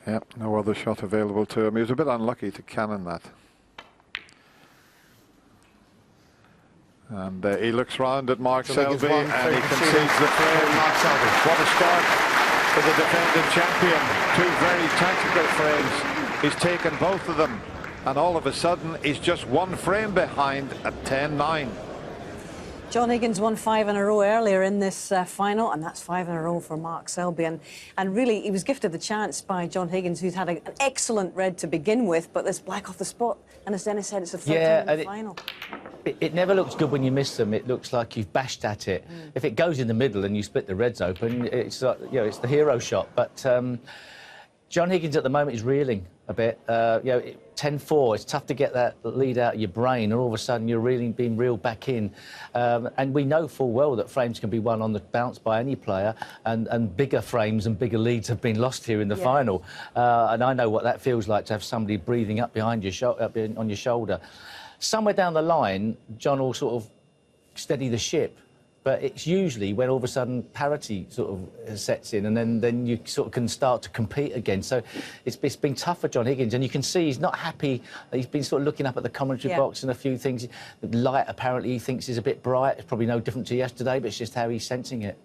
Yeah, no other shot available to him. He was a bit unlucky to cannon that. And he looks round at Mark Selby and he concedes the frame. What a start for the defending champion. 2 very tactical frames. He's taken both of them, and all of a sudden he's just 1 frame behind at 10-9. John Higgins won 5 in a row earlier in this final, and that's 5 in a row for Mark Selby. And really, he was gifted the chance by John Higgins, who's had an excellent red to begin with, but this black off the spot. And as Dennis said, it's the 3rd time in the final. It never looks good when you miss them. It looks like you've bashed at it. If it goes in the middle and you split the reds open, it's like, you know, it's the hero shot. But John Higgins at the moment is reeling a bit. 10-4, it's tough to get that lead out of your brain, and all of a sudden you're really being reeled back in. And we know full well that frames can be won on the bounce by any player, and bigger frames and bigger leads have been lost here in the final. And I know what that feels like, to have somebody breathing up behind your on your shoulder. Somewhere down the line, John will sort of steady the ship. But it's usually when all of a sudden parity sort of sets in, and then you sort of can start to compete again. So it's been tough for John Higgins, and you can see he's not happy. He's been sort of looking up at the commentary box and a few things. The light apparently he thinks is a bit bright. It's probably no different to yesterday, but it's just how he's sensing it.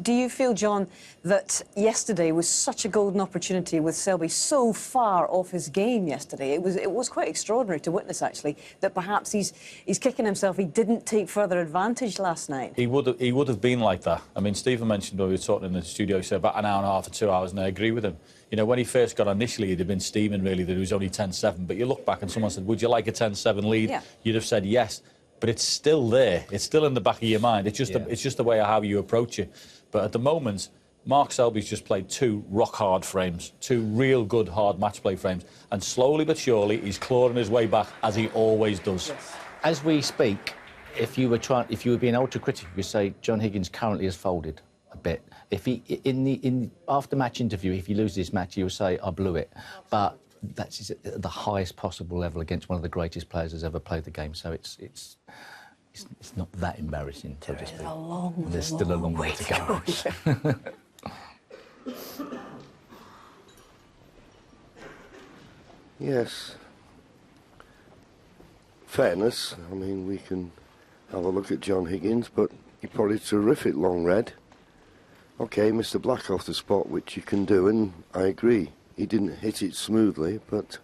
Do you feel, John, that yesterday was such a golden opportunity with Selby so far off his game yesterday? It was quite extraordinary to witness, actually, that perhaps he's kicking himself. He didn't take further advantage last night. He would have been like that. I mean, Stephen mentioned when we were talking in the studio, he said about an hour and a half or 2 hours, and I agree with him. You know, when he first got initially, he'd have been steaming, really, that he was only 10-7. But you look back and someone said, would you like a 10-7 lead? Yeah. You'd have said yes. But it's still there. It's still in the back of your mind. It's just the way of how you approach it. But at the moment, Mark Selby's just played 2 rock-hard frames, 2 real good, hard match-play frames. And slowly but surely, he's clawing his way back, as he always does. Yes. As we speak, if you were being ultra-critical, you could say John Higgins currently has folded a bit. If he, in the after-match interview, if he loses this match, he will say, I blew it. But that's at the highest possible level against one of the greatest players who's ever played the game. So it's It's not that embarrassing, so to speak. There's still a long way to go. Yes. Fairness, I mean, we can have a look at John Higgins, but he probably a terrific long red. Okay, Mr. Black off the spot, which you can do, and I agree. He didn't hit it smoothly, but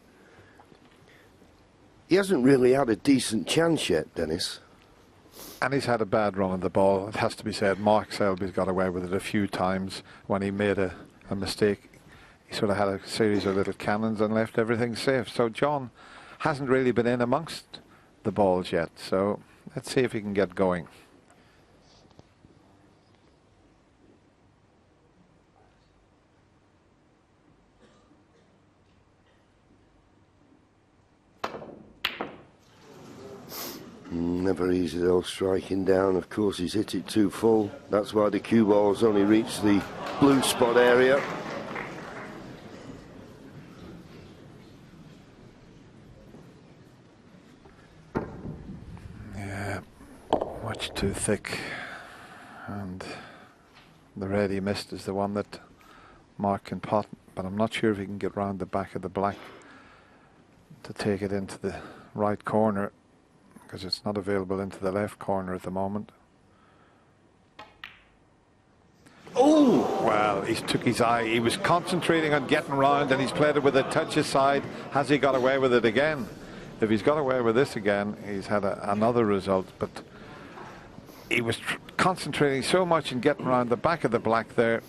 he hasn't really had a decent chance yet, Dennis. And he's had a bad run on the ball, it has to be said. Mark Selby's got away with it a few times when he made a mistake. He sort of had a series of little cannons and left everything safe. So John hasn't really been in amongst the balls yet. So let's see if he can get going. Never easy though, striking down. Of course, he's hit it too full. That's why the cue ball's only reached the blue spot area. Yeah, much too thick. And the red he missed is the one that Mark can pot, but I'm not sure if he can get round the back of the black to take it into the right corner, because it's not available into the left corner at the moment. Oh! Well, he took his eye. He was concentrating on getting round, and he's played it with a touch aside. Has he got away with it again? If he's got away with this again, he's had another result, but he was concentrating so much in getting around the back of the black there.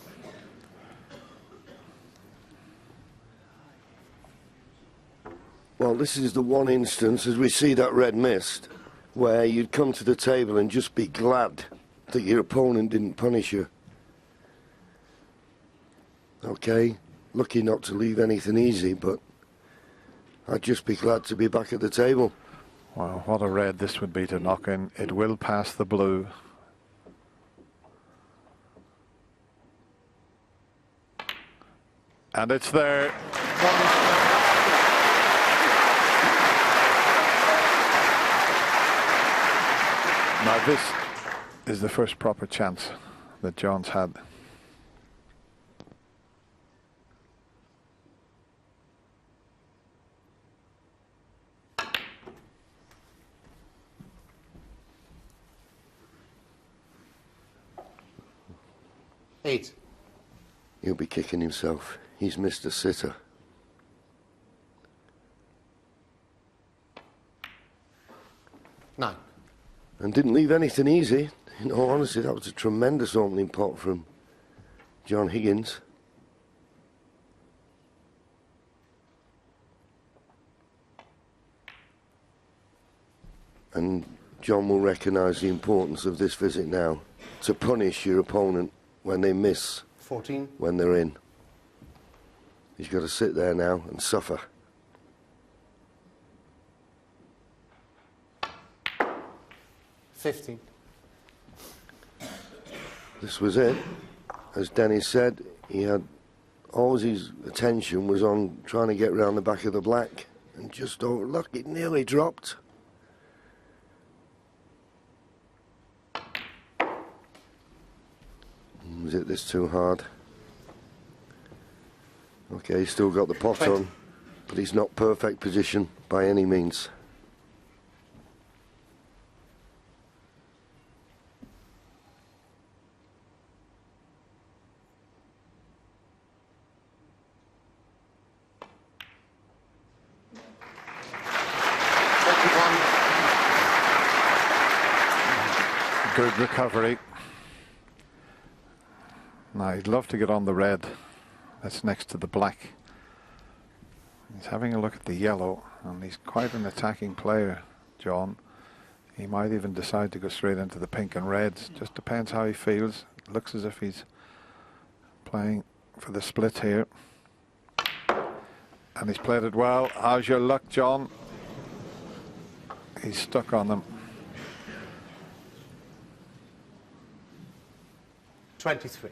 Well, this is the one instance, as we see that red missed, where you'd come to the table and just be glad that your opponent didn't punish you. Okay, lucky not to leave anything easy, but I'd just be glad to be back at the table. Wow, what a red this would be to knock in. It will pass the blue. And it's there. Now this is the first proper chance that John's had. Eight. He'll be kicking himself. He's missed a sitter. Nine. And didn't leave anything easy. In all honesty, that was a tremendous opening pot from John Higgins. And John will recognise the importance of this visit now, to punish your opponent when they miss 14. when they're in. He's got to sit there now and suffer. 15. This was it. As Dennis said, he had all his attention was on trying to get round the back of the black, and just look, it nearly dropped. Was it this too hard? Okay, he's still got the pot on, but he's not perfect position by any means. Good recovery. Now he'd love to get on the red that's next to the black. He's having a look at the yellow, and he's quite an attacking player, John. He might even decide to go straight into the pink and reds. Just depends how he feels. It looks as if he's playing for the split here. And he's played it well. How's your luck, John? He's stuck on them. 23.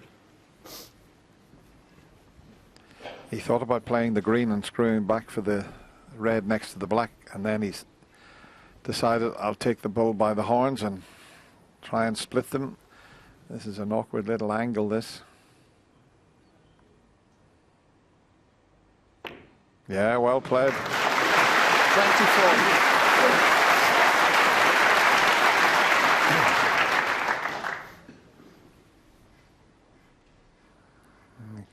He thought about playing the green and screwing back for the red next to the black, and then he's decided I'll take the bull by the horns and try and split them. This is an awkward little angle, this. Yeah, well played. 24.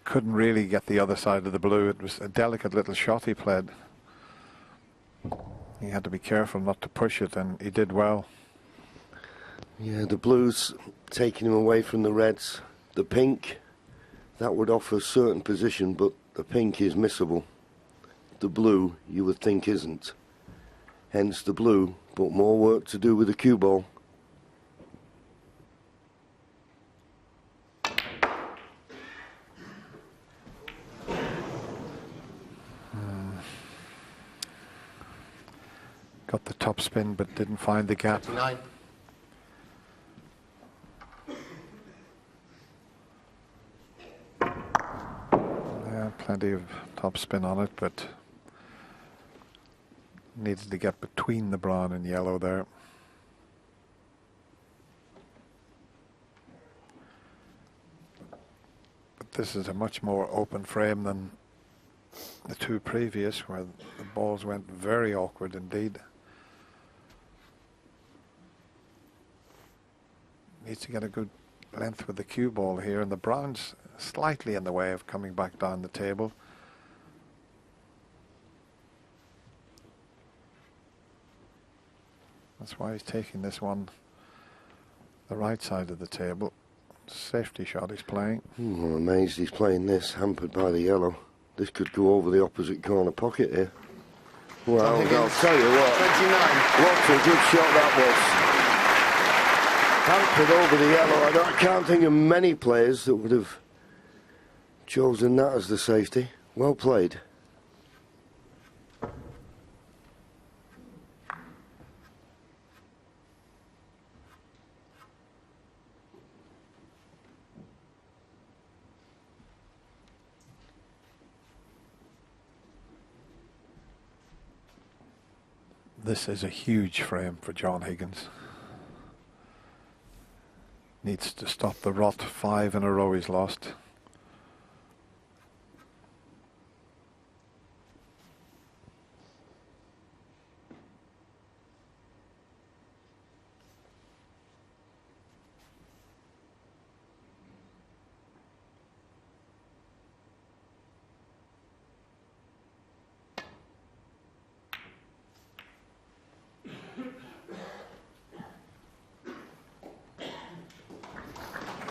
Couldn't really get the other side of the blue. It was a delicate little shot he played. He had to be careful not to push it, and he did well. Yeah, the blues taking him away from the reds. The pink, that would offer a certain position, but the pink is missable. The blue, you would think, isn't. Hence the blue, but more work to do with the cue ball. Got the top spin, but didn't find the gap. 29. Yeah, plenty of top spin on it, but needed to get between the brown and yellow there. But this is a much more open frame than the two previous, where the balls went very awkward indeed. Needs to get a good length with the cue ball here, and the brown's slightly in the way of coming back down the table. That's why he's taking this one the right side of the table. Safety shot he's playing. I'm amazed he's playing this, hampered by the yellow. This could go over the opposite corner pocket here. Well, I'll tell you what. 29. What a good shot that was. Hampered over the yellow. I can't think of many players that would have chosen that as the safety. Well played. This is a huge frame for John Higgins. Needs to stop the rot. 5 in a row he's lost.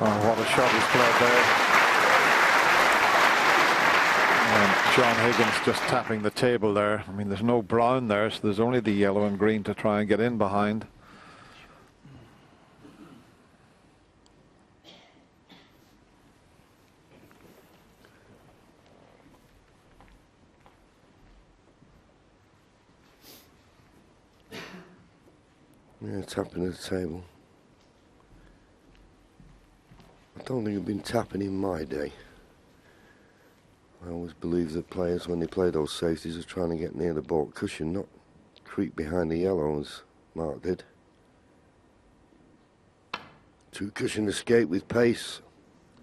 Oh, what a shot he's played there. And John Higgins just tapping the table there. I mean, there's no brown there, so there's only the yellow and green to try and get in behind. Yeah, tapping at the table. I don't think I've been tapping in my day. I always believe that players, when they play those safeties, are trying to get near the baulk cushion, not creep behind the yellow as Mark did. Two cushion escape with pace.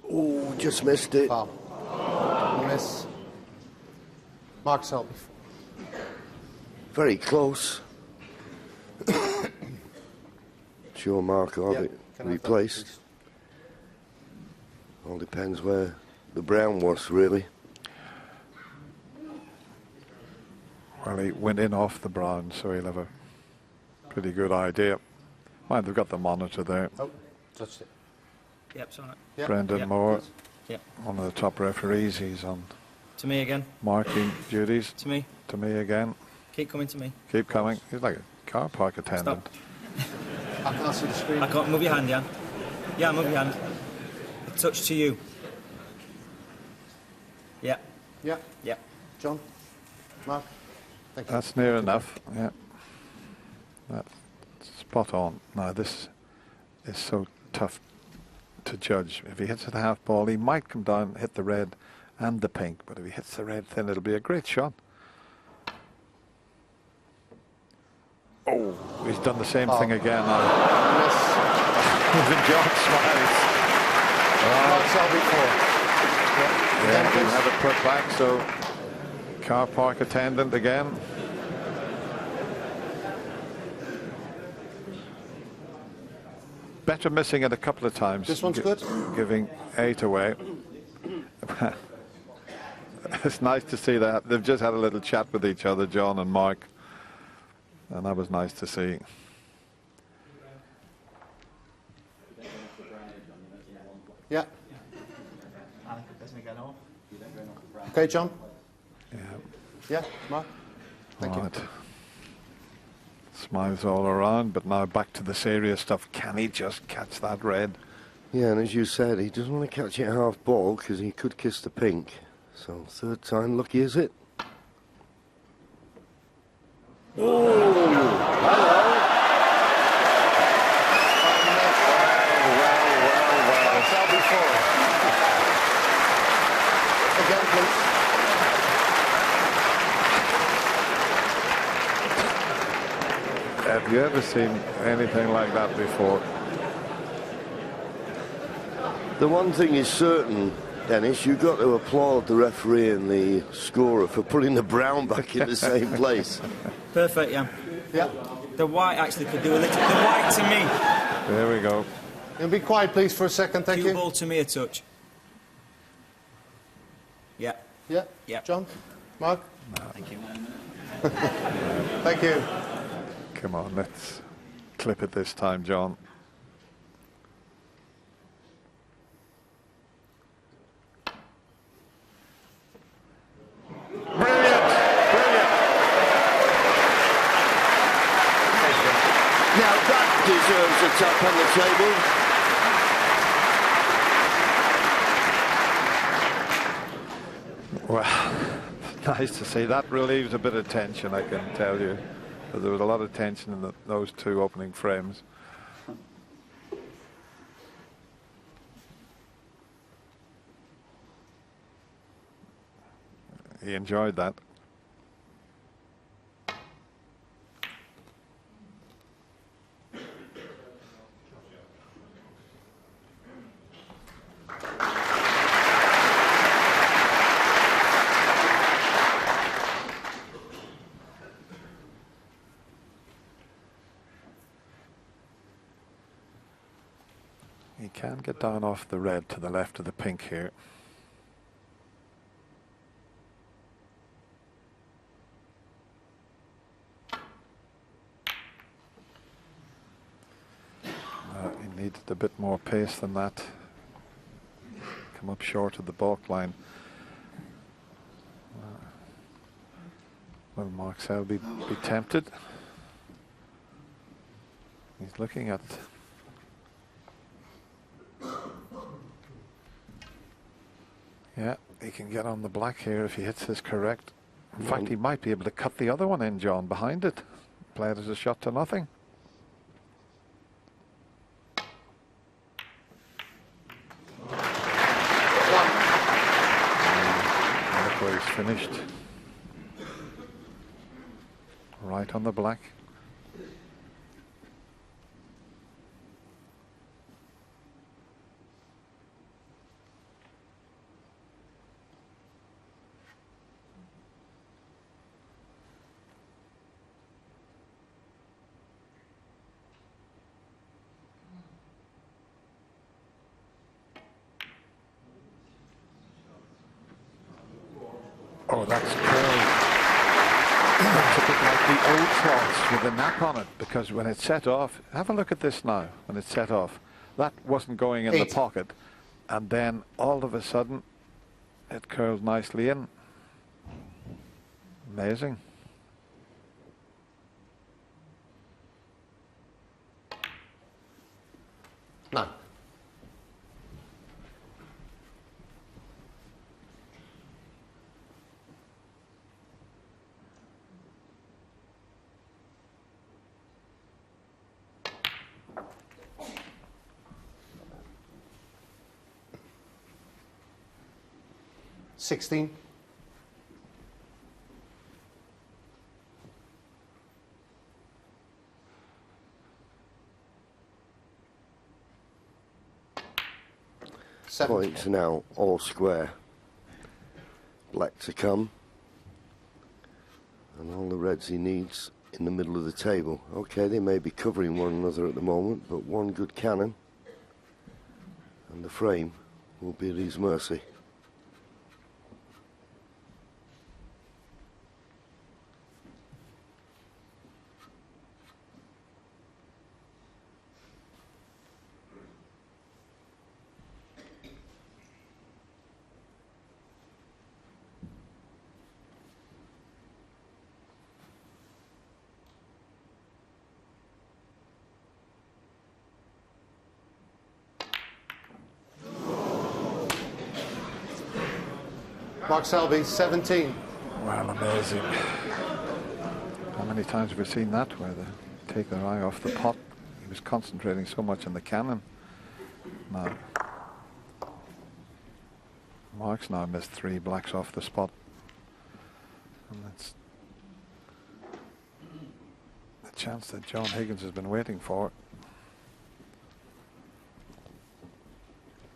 Oh, just missed it. Foul. Miss. Mark Selby. Very close. Sure, Mark will have it replaced. All depends where the brown was, really. Well, he went in off the brown, so he'll have a pretty good idea. Mind, they've got the monitor there. Oh, touched it. Yep, it's on it. Yep. Brendan Yep. Moore, Yep. one of the top referees. He's on To me again. marking duties. To me. To me again. Keep coming to me. Keep coming. He's like a car park attendant. Stop. I can't see the screen. I can't move your hand, Jan. Yeah, move your hand. A touch to you. Yeah. Yeah. Yeah. John. Mark. Thank you. That's near enough. Yeah. That's spot on. Now this is so tough to judge. If he hits at a half ball, he might come down, hit the red and the pink. But if he hits the red thin, it'll be a great shot. Oh, he's done the same thing again now. Even John smiles. Mark Selby 4. Yeah, he had it put back, so car park attendant again. Better missing it a couple of times. This one's good. Giving 8 away. It's nice to see that. They've just had a little chat with each other, John and Mark. And that was nice to see. Yeah. Okay, John. Yeah. Yeah, Mark. Thank you. Smiles all around, but now back to the serious stuff. Can he just catch that red? Yeah, and as you said, he doesn't want to catch it half ball because he could kiss the pink. So third time lucky, is it? Oh, hello. Well. Selby 4. Again, please. Have you ever seen anything like that before? The one thing is certain, Dennis, you've got to applaud the referee and the scorer for putting the brown back in the same place. Perfect, yeah. Yeah. The white actually could do a little. The white to me. There we go. And be quiet, please, for a second. Thank Cue you. ball to me a touch. Yeah. Yeah. Yeah. John? Mark? No. Thank you. Thank you. Come on, let's clip it this time, John. Brilliant! Brilliant! Now that deserves a tap on the table. Well, nice to see. That relieves a bit of tension, I can tell you. Because there was a lot of tension in those two opening frames. He enjoyed that. He can get down off the red to the left of the pink here. He needed a bit more pace than that. Come up short of the balk line. Will Mark Selby be tempted? He's looking at... Yeah, he can get on the black here if he hits this correct. In fact, he might be able to cut the other one in, John, behind it. Play it as a shot to nothing. Look where he's finished. Right on the black. Oh, that's curled. That's a bit like the old cloths with a nap on it, because when it set off, have a look at this now, when it set off, that wasn't going in the pocket, and then all of a sudden it curled nicely in. Amazing. No. $16. points now, all square. Black to come. And all the reds he needs in the middle of the table. Okay, they may be covering one another at the moment, but one good cannon and the frame will be at his mercy. Mark Selby, 17. Well, amazing. How many times have we seen that where they take their eye off the pot? He was concentrating so much on the cannon. Now, Mark's now missed 3 blacks off the spot. And that's the chance that John Higgins has been waiting for.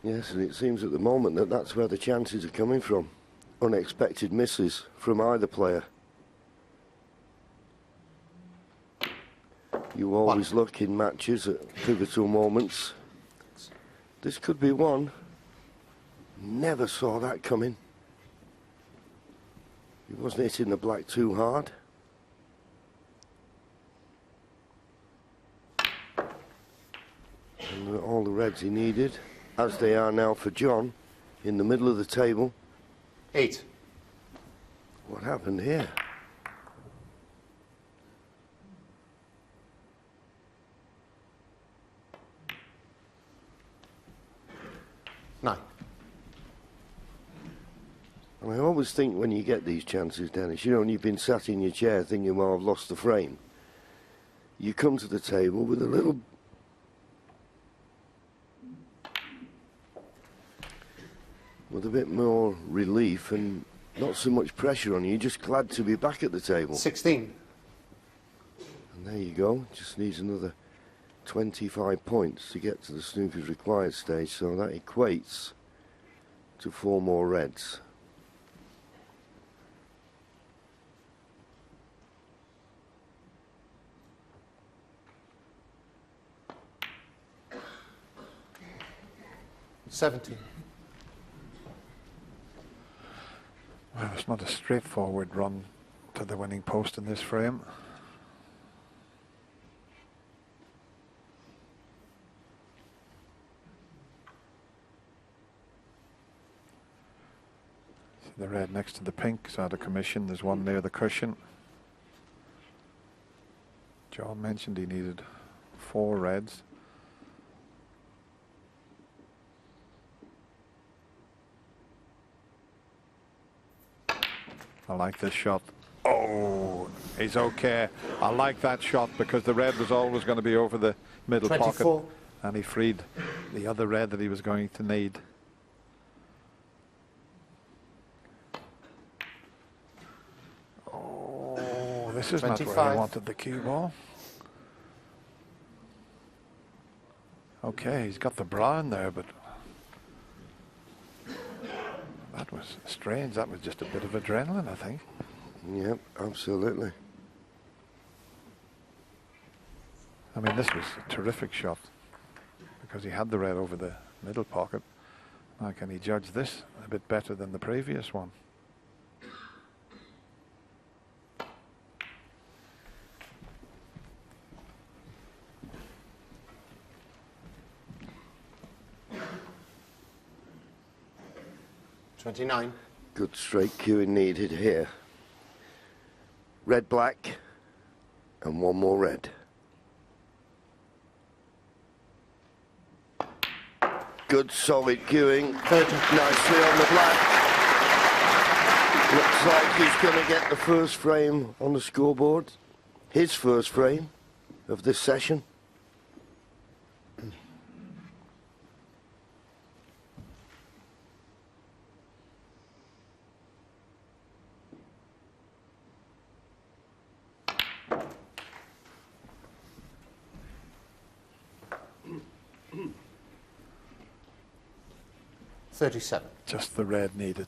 Yes, and it seems at the moment that that's where the chances are coming from. Unexpected misses from either player. You always look in matches at pivotal moments. This could be one. Never saw that coming. He wasn't hitting the black too hard. And all the reds he needed, as they are now for John, in the middle of the table. 8. What happened here? Nine. And I always think when you get these chances, Dennis, you know, when you've been sat in your chair thinking, well, I've lost the frame, you come to the table with a bit more relief and not so much pressure on you. You're just glad to be back at the table. 16. And there you go. Just needs another 25 points to get to the snooker's required stage, so that equates to 4 more reds. $17. Well, it's not a straightforward run to the winning post in this frame. See the red next to the pink is out of commission. There's one near the cushion. John mentioned he needed 4 reds. I like this shot. Oh, he's okay. I like that shot because the red was always going to be over the middle 24. pocket. And he freed the other red that he was going to need. Oh, this is 25. not where I wanted the cue ball. Okay, he's got the brown there, but that was strange. That was just a bit of adrenaline, I think. Yep, absolutely. I mean, this was a terrific shot because he had the red over the middle pocket. Now, can he judge this a bit better than the previous one? $29. Good straight cueing needed here. Red, black, and 1 more red. Good solid cueing. 30. Nicely on the black. Looks like he's going to get the first frame on the scoreboard. His first frame of this session. 37. Just the red needed.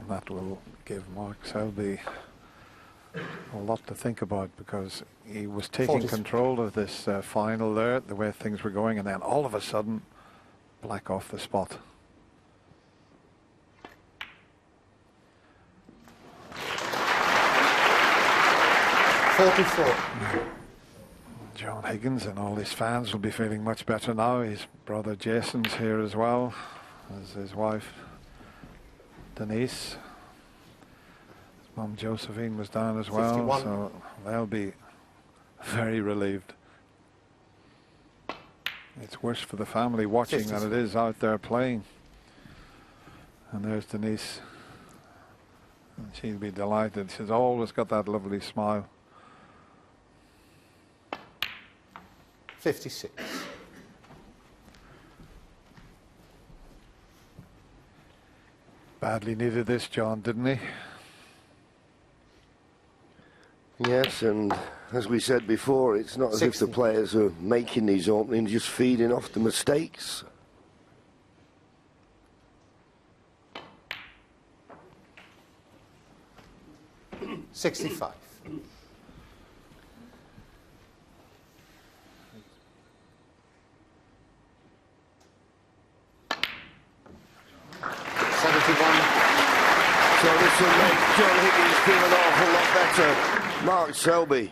That will give Mark Selby a lot to think about, because he was taking control of this final there, the way things were going, and then all of a sudden, black off the spot. John Higgins and all his fans will be feeling much better now. His brother Jason's here as well, as his wife Denise. His mum Josephine was down as well, 51. so they'll be very relieved. It's worse for the family watching 56. than it is out there playing. And there's Denise. And she'll be delighted. She's always got that lovely smile. 56. Badly needed this, John, didn't he? Yes, and as we said before, it's not as if the players are making these openings, just feeding off the mistakes. $65. So this will make John Higgins feel an awful lot better. Mark Selby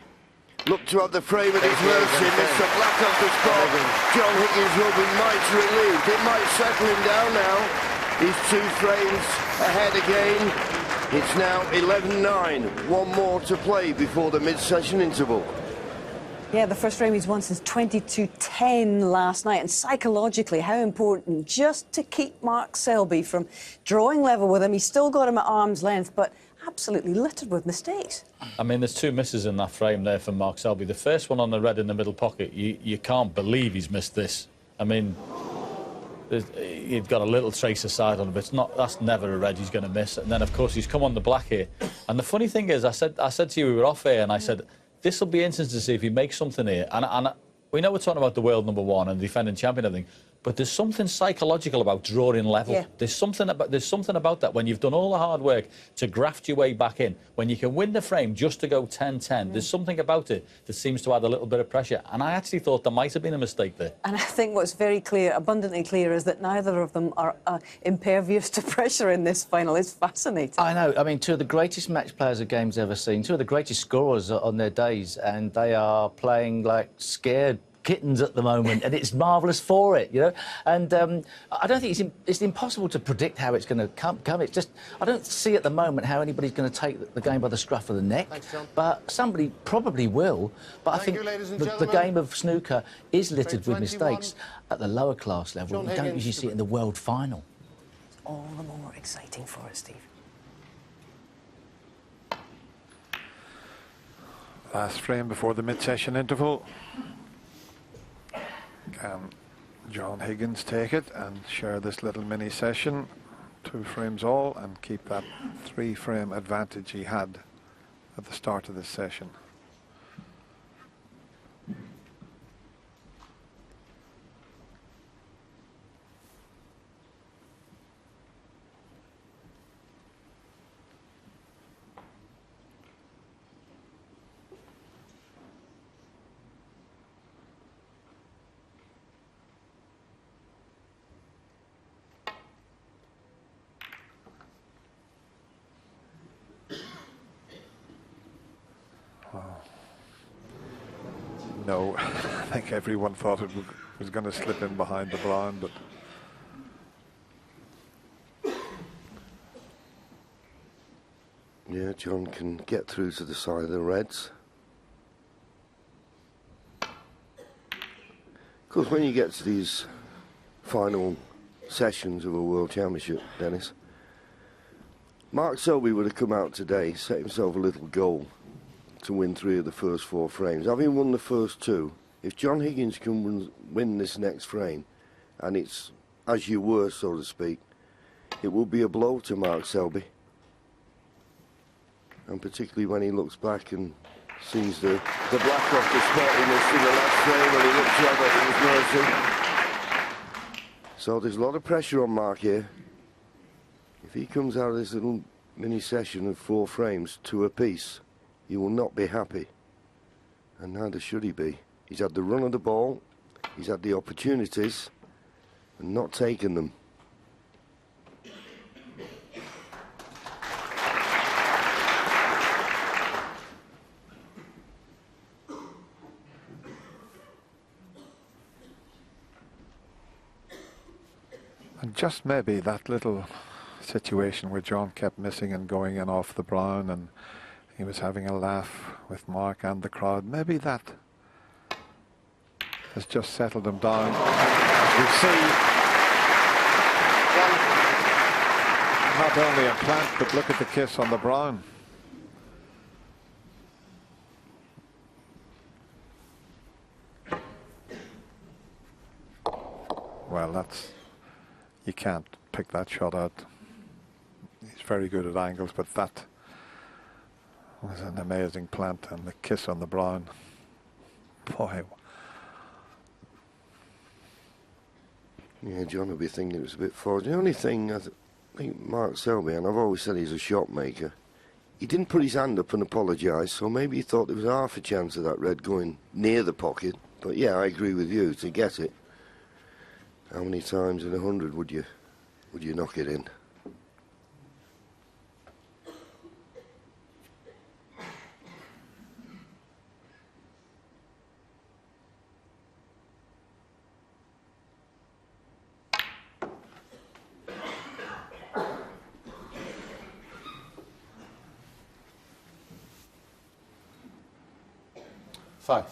looked to have the frame at his mercy, missed the black off the spot. John Higgins will be mighty relieved. It might settle him down now. He's 2 frames ahead again. It's now 11-9. One more to play before the mid-session interval. Yeah, the first frame he's won since 22-10 last night. And psychologically, how important just to keep Mark Selby from drawing level with him. He's still got him at arm's length, but absolutely littered with mistakes. I mean, there's 2 misses in that frame there for Mark Selby. The first one on the red in the middle pocket, you can't believe he's missed this. I mean, he's got a little trace aside on it, but that's never a red he's going to miss. And then, of course, he's come on the black here. And the funny thing is, I said to you, we were off here, and I said, this will be interesting to see if he makes something here. And we know we're talking about the world #1 and defending champion and everything, but there's something psychological about drawing level. Yeah. There's something about that when you've done all the hard work to graft your way back in, when you can win the frame just to go 10-10. There's something about it that seems to add a little bit of pressure. And I actually thought there might have been a mistake there. And I think what's very clear, abundantly clear, is that neither of them are impervious to pressure in this final. It's fascinating. I know. I mean, 2 of the greatest match players the game's ever seen, 2 of the greatest scorers on their days, and they are playing like scared kittens at the moment, and it's marvellous for it, you know. And I don't think it's impossible to predict how it's going to come. It's just, I don't see at the moment how anybody's going to take the game by the scruff of the neck. Thanks, John. But somebody probably will. But I think the game of snooker is littered with mistakes at the lower class level. You don't usually see it in the world final. All the more exciting for us, Steve. Last frame before the mid-session interval. Can John Higgins take it and share this little mini session, 2 frames all, and keep that 3-frame advantage he had at the start of this session? No, I think everyone thought it was going to slip in behind the brown, but yeah, John can get through to the side of the reds. Of course, when you get to these final sessions of a World Championship, Dennis, Mark Selby would have come out today, set himself a little goal to win 3 of the first 4 frames. Having won the first 2, if John Higgins can win this next frame, and it's as you were, so to speak, it will be a blow to Mark Selby. And particularly when he looks back and sees the black off the spot in the last frame when he looks over at his mercy. So there's a lot of pressure on Mark here. If he comes out of this little mini session of 4 frames, 2 apiece, he will not be happy. And neither should he be. He's had the run of the ball, he's had the opportunities, and not taken them. And just maybe that little situation where John kept missing and going in off the brown, and he was having a laugh with Mark and the crowd, maybe that has just settled him down. We see not only a plant, but look at the kiss on the brown. Well, that's, you can't pick that shot out. He's very good at angles, but that was an amazing plant, and the kiss on the brown. Boy. Yeah, John will be thinking it was a bit forward. The only thing, I think Mark Selby, and I've always said he's a shot maker, he didn't put his hand up and apologise, so maybe he thought there was half a chance of that red going near the pocket. But yeah, I agree with you, to get it, how many times in 100 would you knock it in? Five.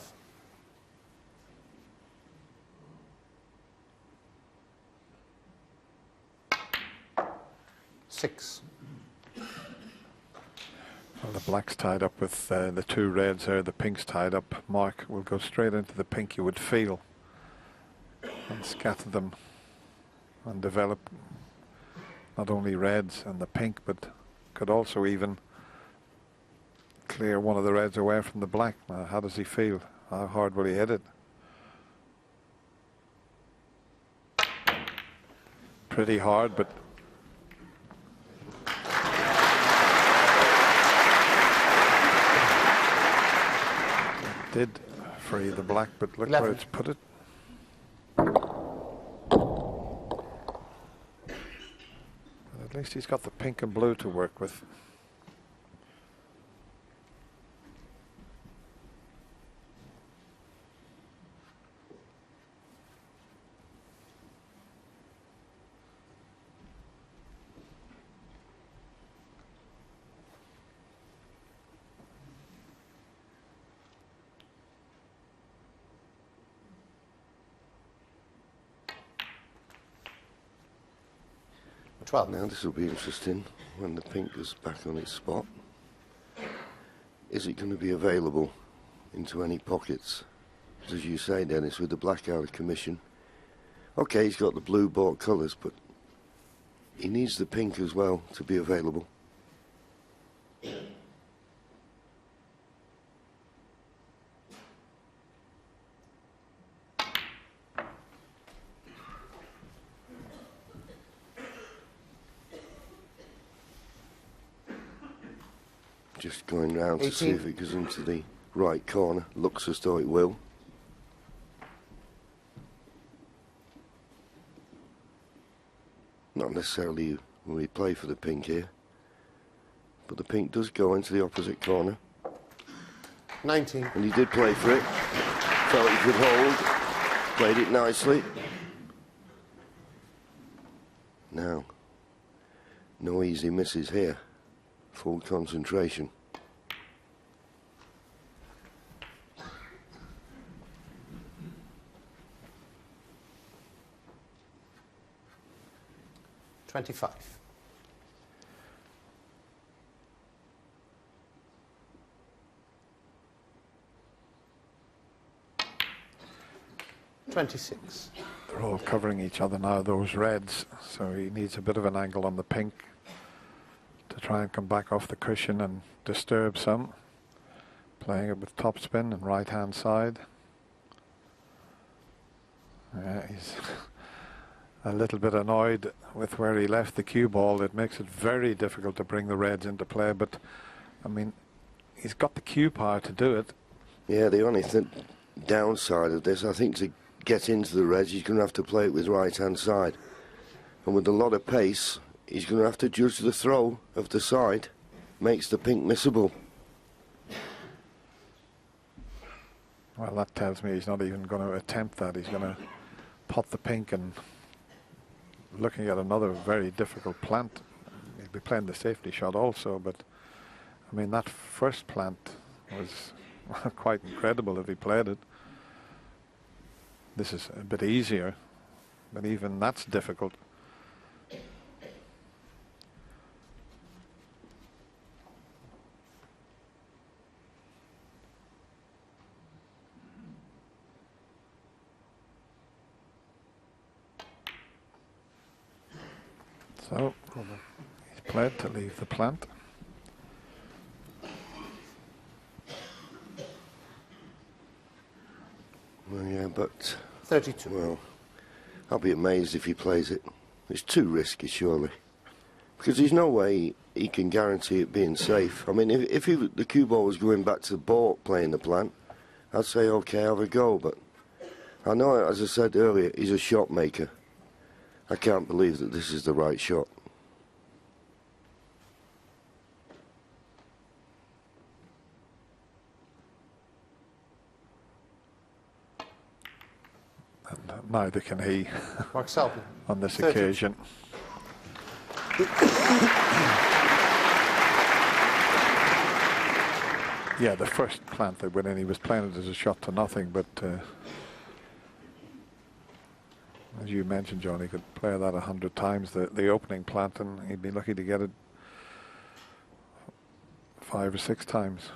Six. Well, the black's tied up with the 2 reds there, the pink's tied up. Mark will go straight into the pink, you would feel, and scatter them and develop not only reds and the pink, but could also even clear one of the reds away from the black. Now, how does he feel? How hard will he hit it? Pretty hard, but it did free the black, but look 11. where it's put it. At least he's got the pink and blue to work with. Now this will be interesting when the pink is back on its spot. Is it going to be available into any pockets? As you say, Dennis, with the black out of commission. Okay, he's got the blue bought colours, but he needs the pink as well to be available. Just going round 18. to see if it goes into the right corner. Looks as though it will. Not necessarily will he play for the pink here, but the pink does go into the opposite corner. 19. And he did play for it. Felt he could hold. Played it nicely. Now, no easy misses here. Full concentration. 26. They're all covering each other now, those reds, so he needs a bit of an angle on the pink to try and come back off the cushion and disturb some. Playing it with topspin and right hand side. Yeah, he's a little bit annoyed with where he left the cue ball. It makes it very difficult to bring the reds into play, but I mean, he's got the cue power to do it. Yeah, the only downside of this, I think, to get into the reds, he's going to have to play it with right hand side. And with a lot of pace, he's going to have to judge the throw of the side. Makes the pink missable. Well, that tells me he's not even going to attempt that. He's going to pot the pink and looking at another very difficult plant. He'll be playing the safety shot also, but I mean, that first plant was quite incredible if he played it. This is a bit easier, but even that's difficult. So, he's played to leave the plant. Well, yeah, but 32. Well, I'll be amazed if he plays it. It's too risky, surely. Because there's no way he can guarantee it being safe. I mean, if the cue ball was going back to the balk playing the plant, I'd say, OK, have a go. But I know, as I said earlier, he's a shot maker. I can't believe that this is the right shot. And neither can he Mark Selby on this 30. occasion. Yeah, the first plant they went in, he was playing it as a shot to nothing, but as you mentioned, John, he could play that 100 times, the opening plant, and he'd be lucky to get it 5 or 6 times.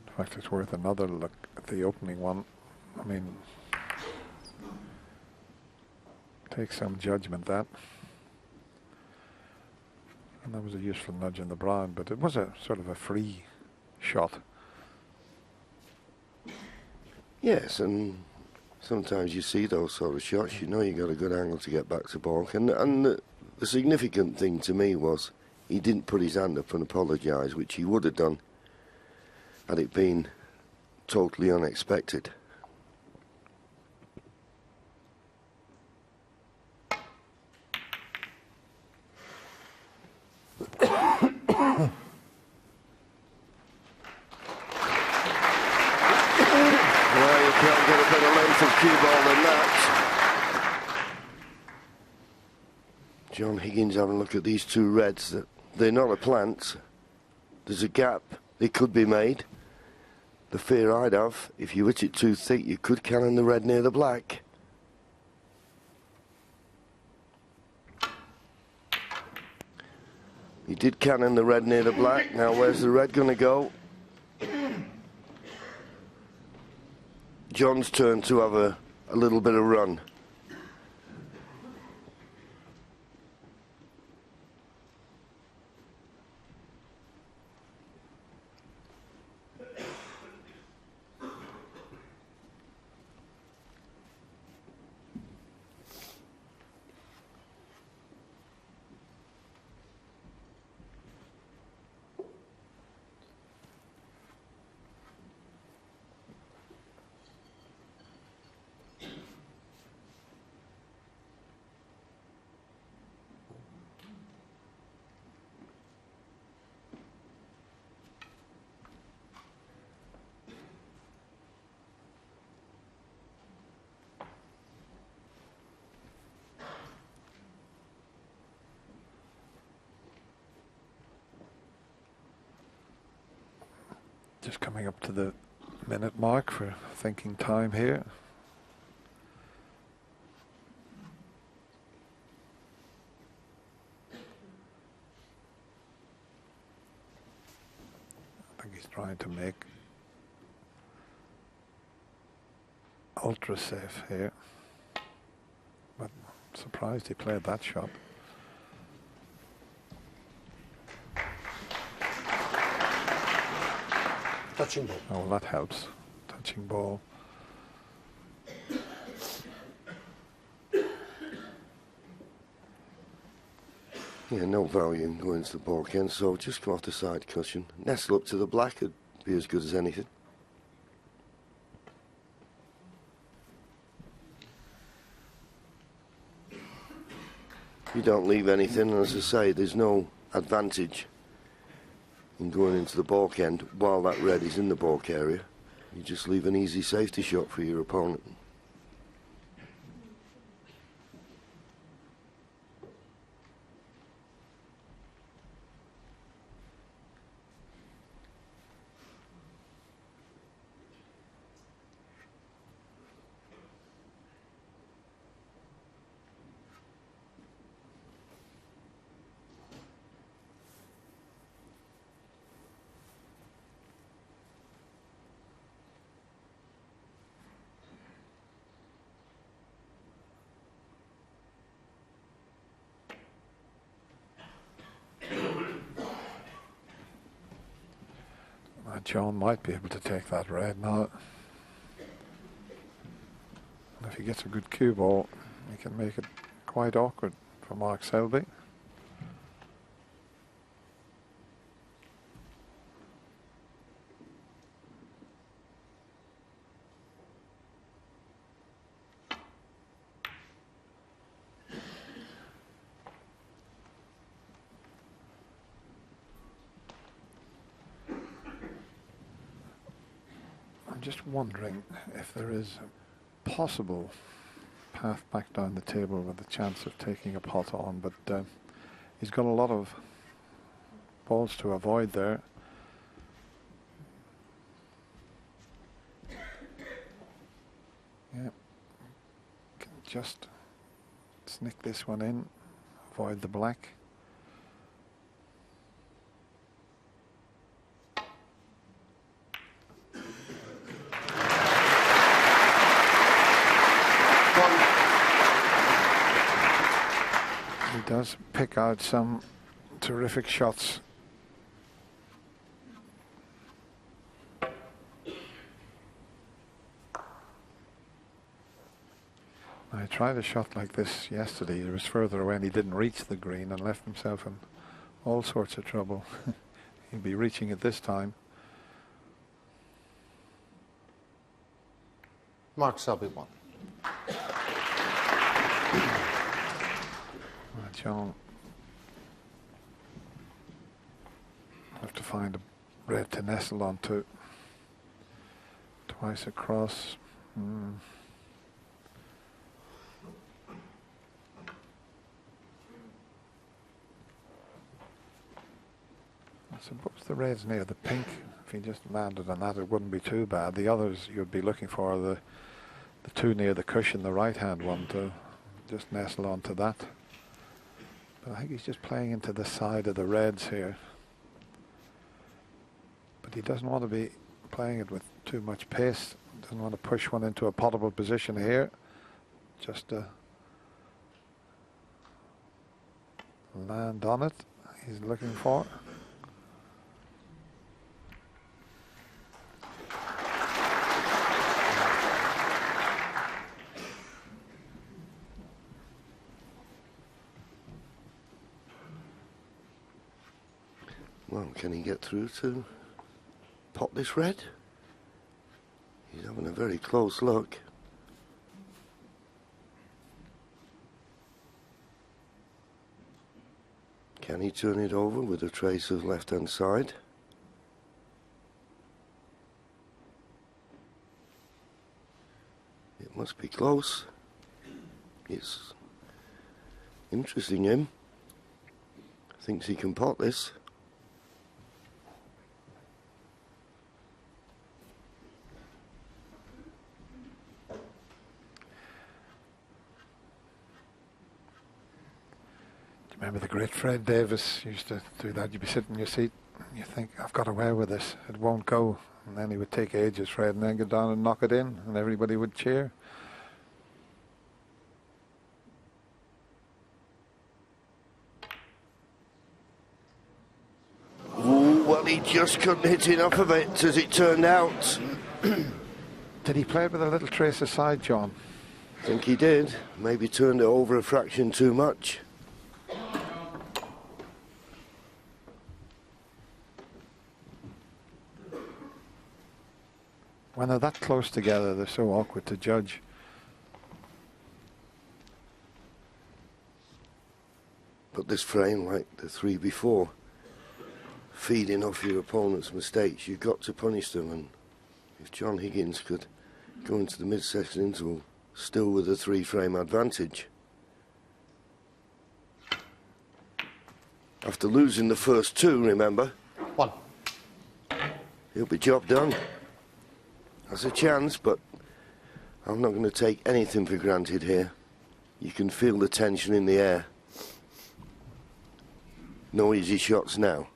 In fact, it's worth another look at the opening one. I mean, takes some judgment, that. And that was a useful nudge in the brown, but it was a sort of a free shot. Yes, and sometimes you see those sort of shots, you know you got a good angle to get back to balk. And the significant thing to me was he didn't put his hand up and apologise, which he would have done had it been totally unexpected. Well, you can't get a better length of cue ball than that. John Higgins having a look at these two reds. They're not a plant. There's a gap. They could be made. The fear I'd have, if you hit it too thick, you could cannon the red near the black. He did cannon the red near the black. Now where's the red going to go? John's turn to have a little bit of run. Just coming up to the minute mark for thinking time here. trying to make. Ultra safe here. But I'm surprised he played that shot. Touching ball. Oh, well, that helps. Touching ball. Yeah, no value in going to the ball, Ken, so just go off the side cushion. Nestle up to the black would be as good as anything. You don't leave anything, and as I say, there's no advantage in going into the balk end while that red is in the balk area. You just leave an easy safety shot for your opponent. John might be able to take that red now. And if he gets a good cue ball, he can make it quite awkward for Mark Selby. Just wondering if there is a possible path back down the table with a chance of taking a pot on, but he's got a lot of balls to avoid there. Yeah, can just sneak this one in, avoid the black. Does pick out some terrific shots. I tried a shot like this yesterday. He was further away and he didn't reach the green and left himself in all sorts of trouble. He'll be reaching it this time. Mark Selby won. John have to find a red to nestle onto. Twice across. I suppose the red's near the pink. If he just landed on that, it wouldn't be too bad. The others you'd be looking for the two near the cushion, the right hand one, to just nestle onto that. But I think he's just playing into the side of the reds here. But he doesn't want to be playing it with too much pace. Doesn't want to push one into a potable position here. Just to land on it, he's looking for. Well, can he get through to pot this red? He's having a very close look. Can he turn it over with a trace of left-hand side? It must be close. It's interesting him. Thinks he can pot this. Remember the great Fred Davis used to do that. You'd be sitting in your seat You think, I've got away with this, it won't go. And then he would take ages, Fred, and then go down and knock it in, and everybody would cheer. Ooh, well, he just couldn't hit enough of it, as it turned out. Did he play it with a little trace aside, John? I think he did. Maybe turned it over a fraction too much. When they're that close together, they're so awkward to judge. But this frame, like the three before, feeding off your opponent's mistakes, you've got to punish them. And if John Higgins could go into the mid-session interval still with a three-frame advantage, after losing the first two, remember, he'll be job done. That's a chance, but I'm not going to take anything for granted here. You can feel the tension in the air. No easy shots now.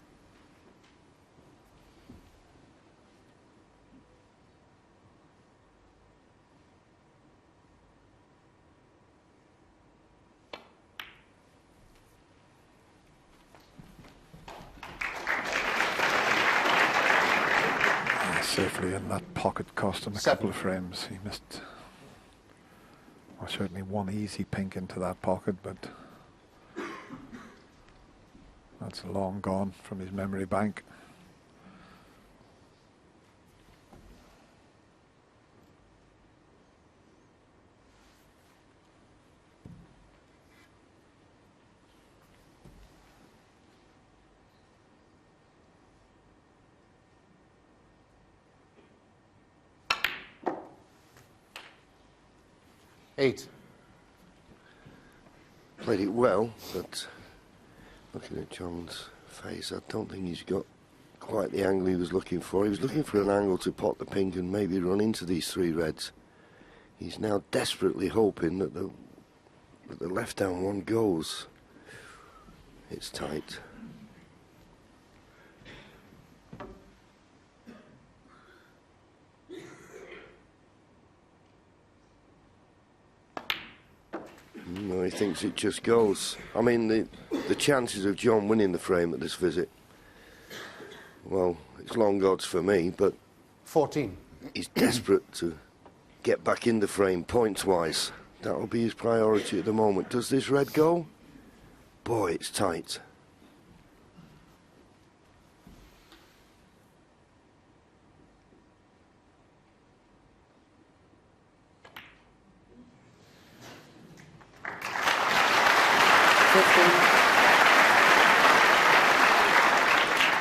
Safely in that pocket, cost him a couple of frames. He missed, well, certainly one easy pink into that pocket, but that's long gone from his memory bank. Eight. Played it well, but looking at John's face, I don't think he's got quite the angle he was looking for. He was looking for an angle to pot the pink and maybe run into these three reds. He's now desperately hoping that the left down one goes. It's tight. No, he thinks it just goes. I mean, the chances of John winning the frame at this visit, well, it's long odds for me, but 14. He's desperate to get back in the frame points-wise. That'll be his priority at the moment. Does this red go? Boy, it's tight.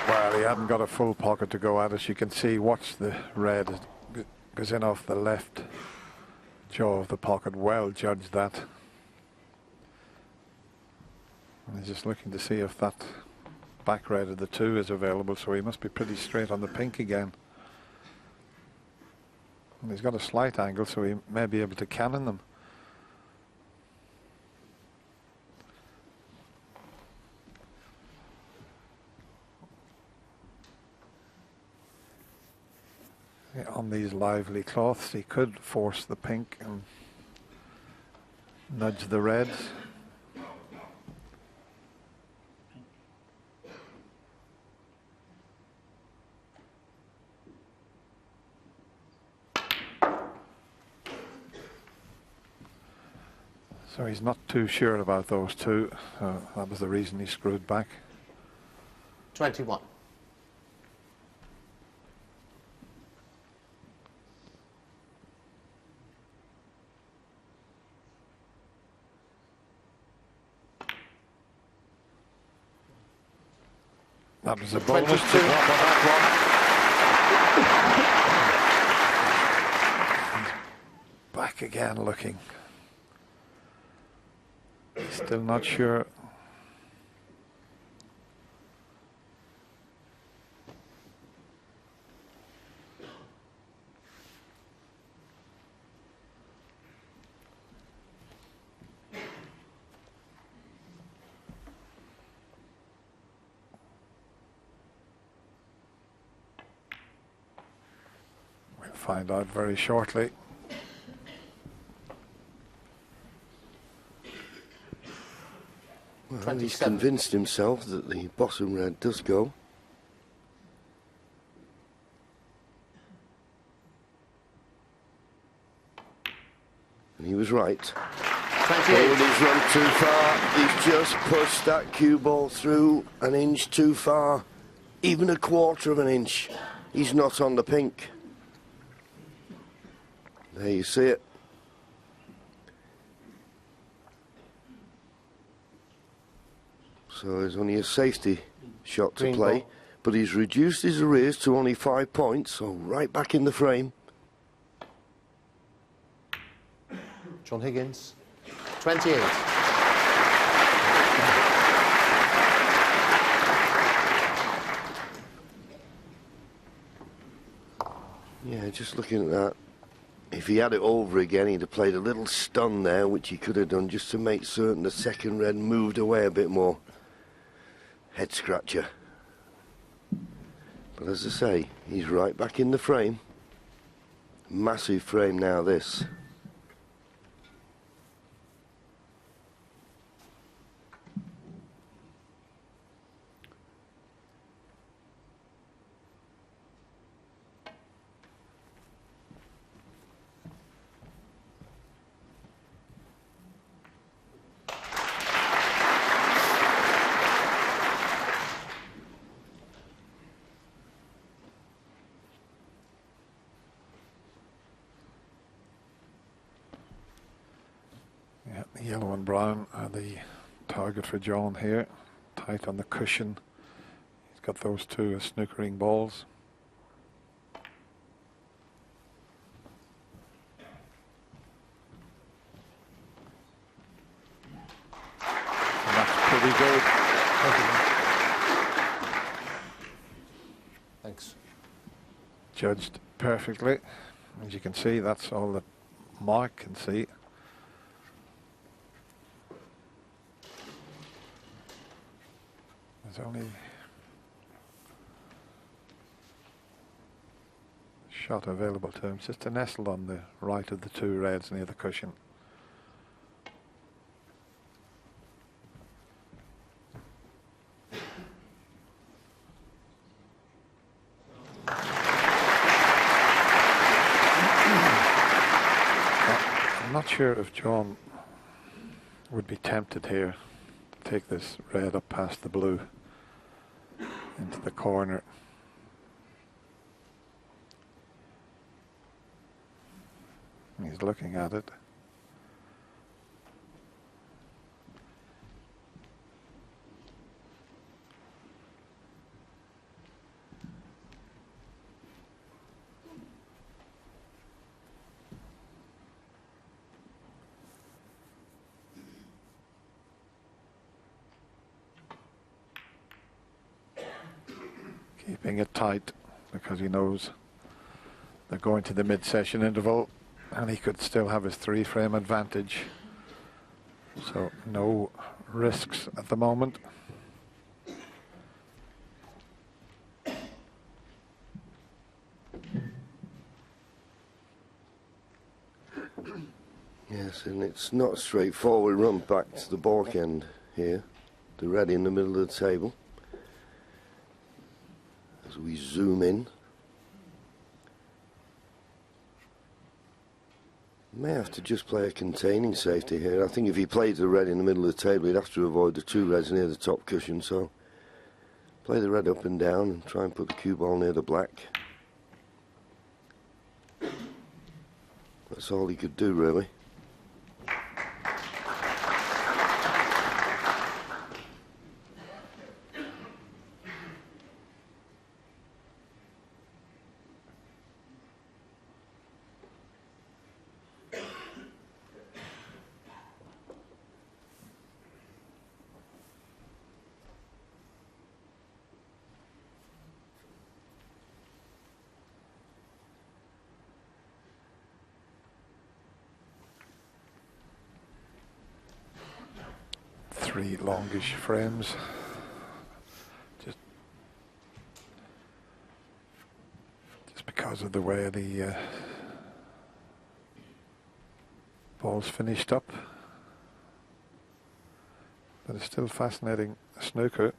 Well, he hadn't got a full pocket to go at, as you can see. Watch the red. It goes in off the left jaw of the pocket. Well judged that. And he's just looking to see if that back red of the two is available, so he must be pretty straight on the pink again. And he's got a slight angle, so he may be able to cannon them. On these lively cloths, he could force the pink and nudge the reds. So he's not too sure about those two. That was the reason he screwed back. 21. That was a bonus to drop on that one. He's back again looking. He's still not sure. find out very shortly. Well, he's convinced himself that the bottom red does go. And he was right. 28. Oh, and he's run too far. He's just pushed that cue ball through an inch too far. Even a quarter of an inch. He's not on the pink. There you see it. So there's only a safety shot to Green play. ball. But he's reduced his arrears to only 5 points. So right back in the frame. John Higgins, 28. Yeah, just looking at that. If he had it over again, he'd have played a little stun there, which he could have done just to make certain the second red moved away a bit more. Head scratcher. But as I say, he's right back in the frame. Massive frame now, this. Yeah, the yellow and brown are the target for John here. Tight on the cushion. He's got those two as snookering balls. And that's pretty good. Thanks. Judged perfectly. As you can see, that's all that Mark can see. There's only shot available to him. It's just a nestle on the right of the two reds near the cushion. I'm not sure if John would be tempted here to take this red up past the blue into the corner. He's looking at it. Keeping it tight because he knows they're going to the mid-session interval and he could still have his three-frame advantage. So no risks at the moment. Yes, and it's not a straightforward run back to the balk end here. The red in the middle of the table. As we zoom in. May have to just play a containing safety here. I think if he played the red in the middle of the table, he'd have to avoid the two reds near the top cushion. So play the red up and down and try and put the cue ball near the black. That's all he could do, really. Three longish frames. Just because because of the way the ball's finished up. But it's still fascinating snooker.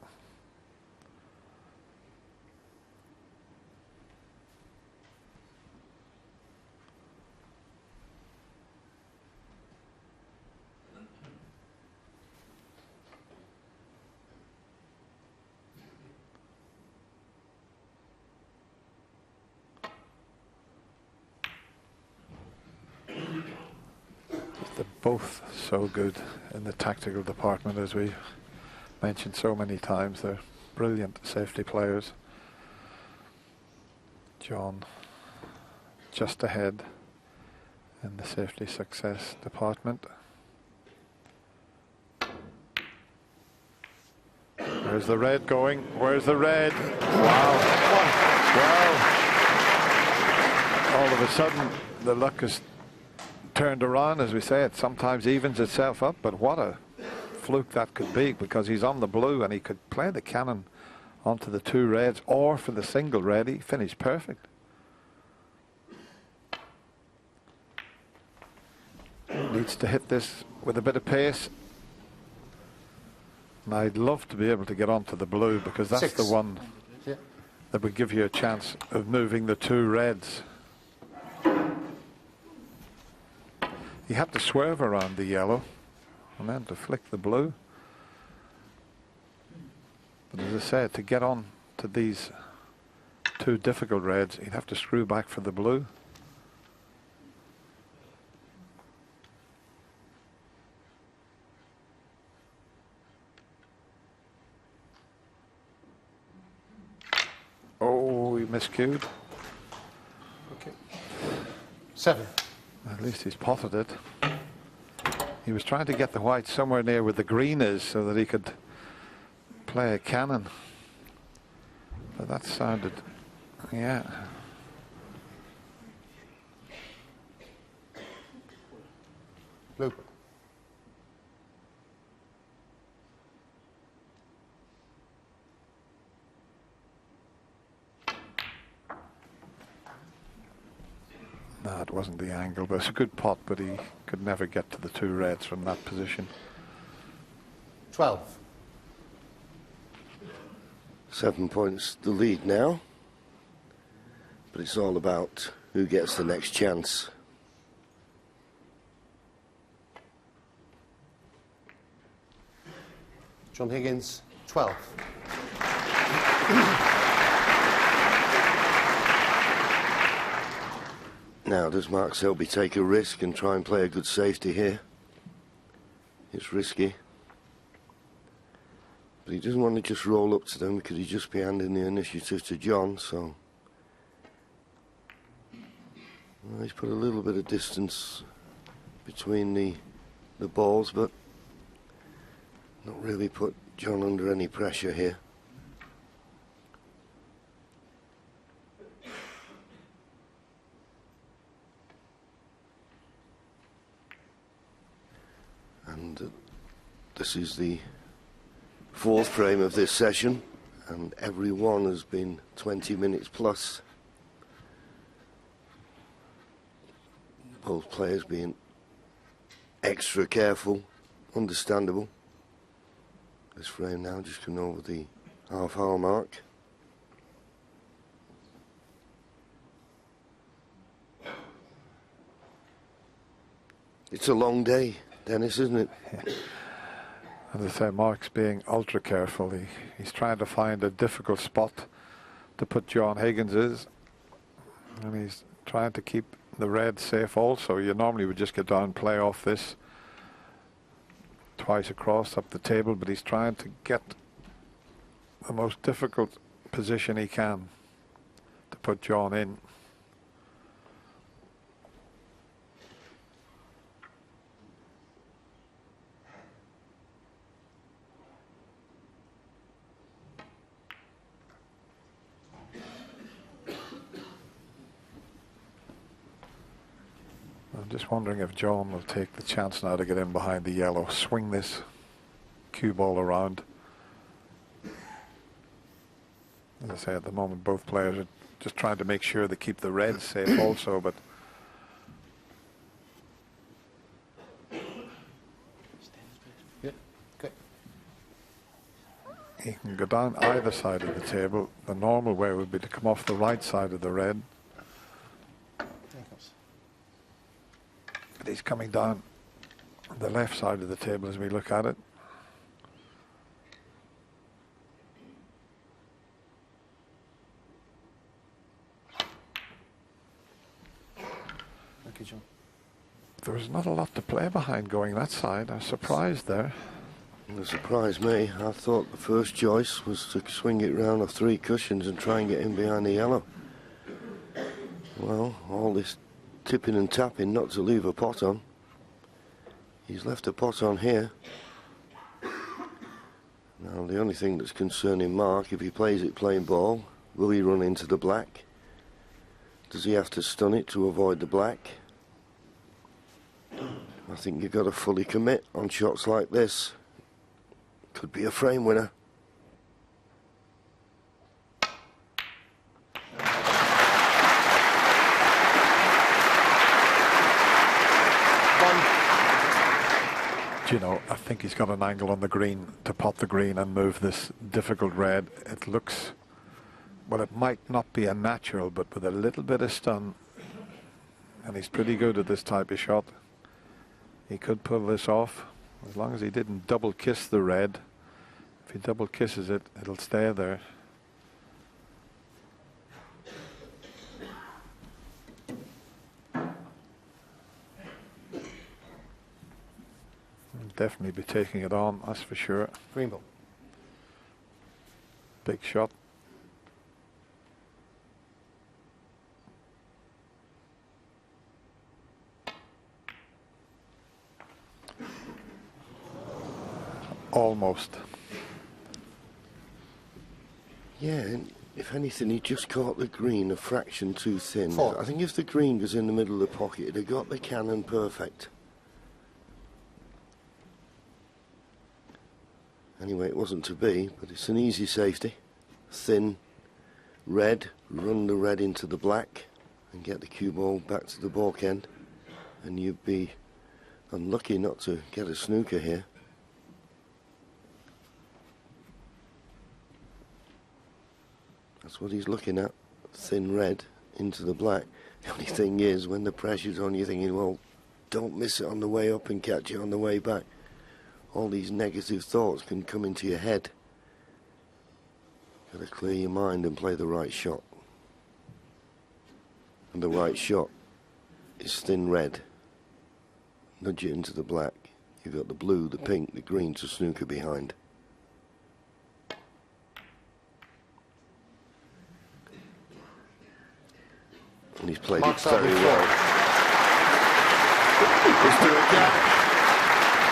They're both so good in the tactical department, as we've mentioned so many times. They're brilliant safety players. John just ahead in the safety success department. Where's the red going? Where's the red? Wow. Wow. All of a sudden, the luck has turned around, as we say. It sometimes evens itself up, but what a fluke that could be, because he's on the blue and he could play the cannon onto the two reds, or for the single red. He finished perfect. Needs to hit this with a bit of pace. And I'd love to be able to get onto the blue, because that's the one that would give you a chance of moving the two reds. You have to swerve around the yellow and then to flick the blue. But as I said, to get on to these two difficult reds, you'd have to screw back for the blue. Oh, he miscued. Okay. 7. At least he's potted it. He was trying to get the white somewhere near where the green is so that he could play a cannon. But that sounded, yeah. Blue. No, it wasn't the angle, but it's a good pot, but he could never get to the two reds from that position. 12. 7 points the lead now, but it's all about who gets the next chance. John Higgins, 12. Now, does Mark Selby take a risk and try and play a good safety here? It's risky. But he doesn't want to just roll up to them, because he'd just be handing the initiative to John, so... Well, he's put a little bit of distance between the balls, but not really put John under any pressure here. And this is the 4th frame of this session, and every one has been 20 minutes plus. Both players being extra careful, understandable. This frame now just coming over the half-hour mark. It's a long day, Dennis, isn't it? Yeah. As I say, Mark's being ultra careful. He's trying to find a difficult spot to put John Higgins', and he's trying to keep the red safe also. You normally would just get down and play off this twice across up the table, but he's trying to get the most difficult position he can to put John in. I'm just wondering if John will take the chance now to get in behind the yellow, swing this cue ball around. As I say, at the moment both players are just trying to make sure they keep the red safe also, but he can go down either side of the table. The normal way would be to come off the right side of the red. But he's coming down the left side of the table as we look at it. Thank you, John. There was not a lot to play behind going that side. I was surprised there. It surprised me. I thought the first choice was to swing it round the 3 cushions and try and get in behind the yellow. Well, all this tipping and tapping not to leave a pot on. He's left a pot on here. Now the only thing that's concerning Mark, if he plays it plain ball, will he run into the black? Does he have to stun it to avoid the black? I think you've got to fully commit on shots like this. Could be a frame winner. Do you know, I think he's got an angle on the green to pot the green and move this difficult red. It looks, well, it might not be a natural, but with a little bit of stun, and he's pretty good at this type of shot. He could pull this off, as long as he didn't double kiss the red. If he double kisses it, it'll stay there. Definitely be taking it on, that's for sure. Green ball. Big shot. Almost. Yeah, and if anything, he just caught the green a fraction too thin. 4. I think if the green goes in the middle of the pocket, it'd have got the cannon perfect. Anyway, it wasn't to be, but it's an easy safety. Thin red, run the red into the black and get the cue ball back to the balk end, and you'd be unlucky not to get a snooker here. That's what he's looking at, thin red into the black. The only thing is, when the pressure's on, you're thinking, well, don't miss it on the way up and catch it on the way back. All these negative thoughts can come into your head. Got to clear your mind and play the right shot. And the right shot is thin red. Nudge it into the black. You've got the blue, the pink, the green to snooker behind. And he's played it very well. Let's do a gap.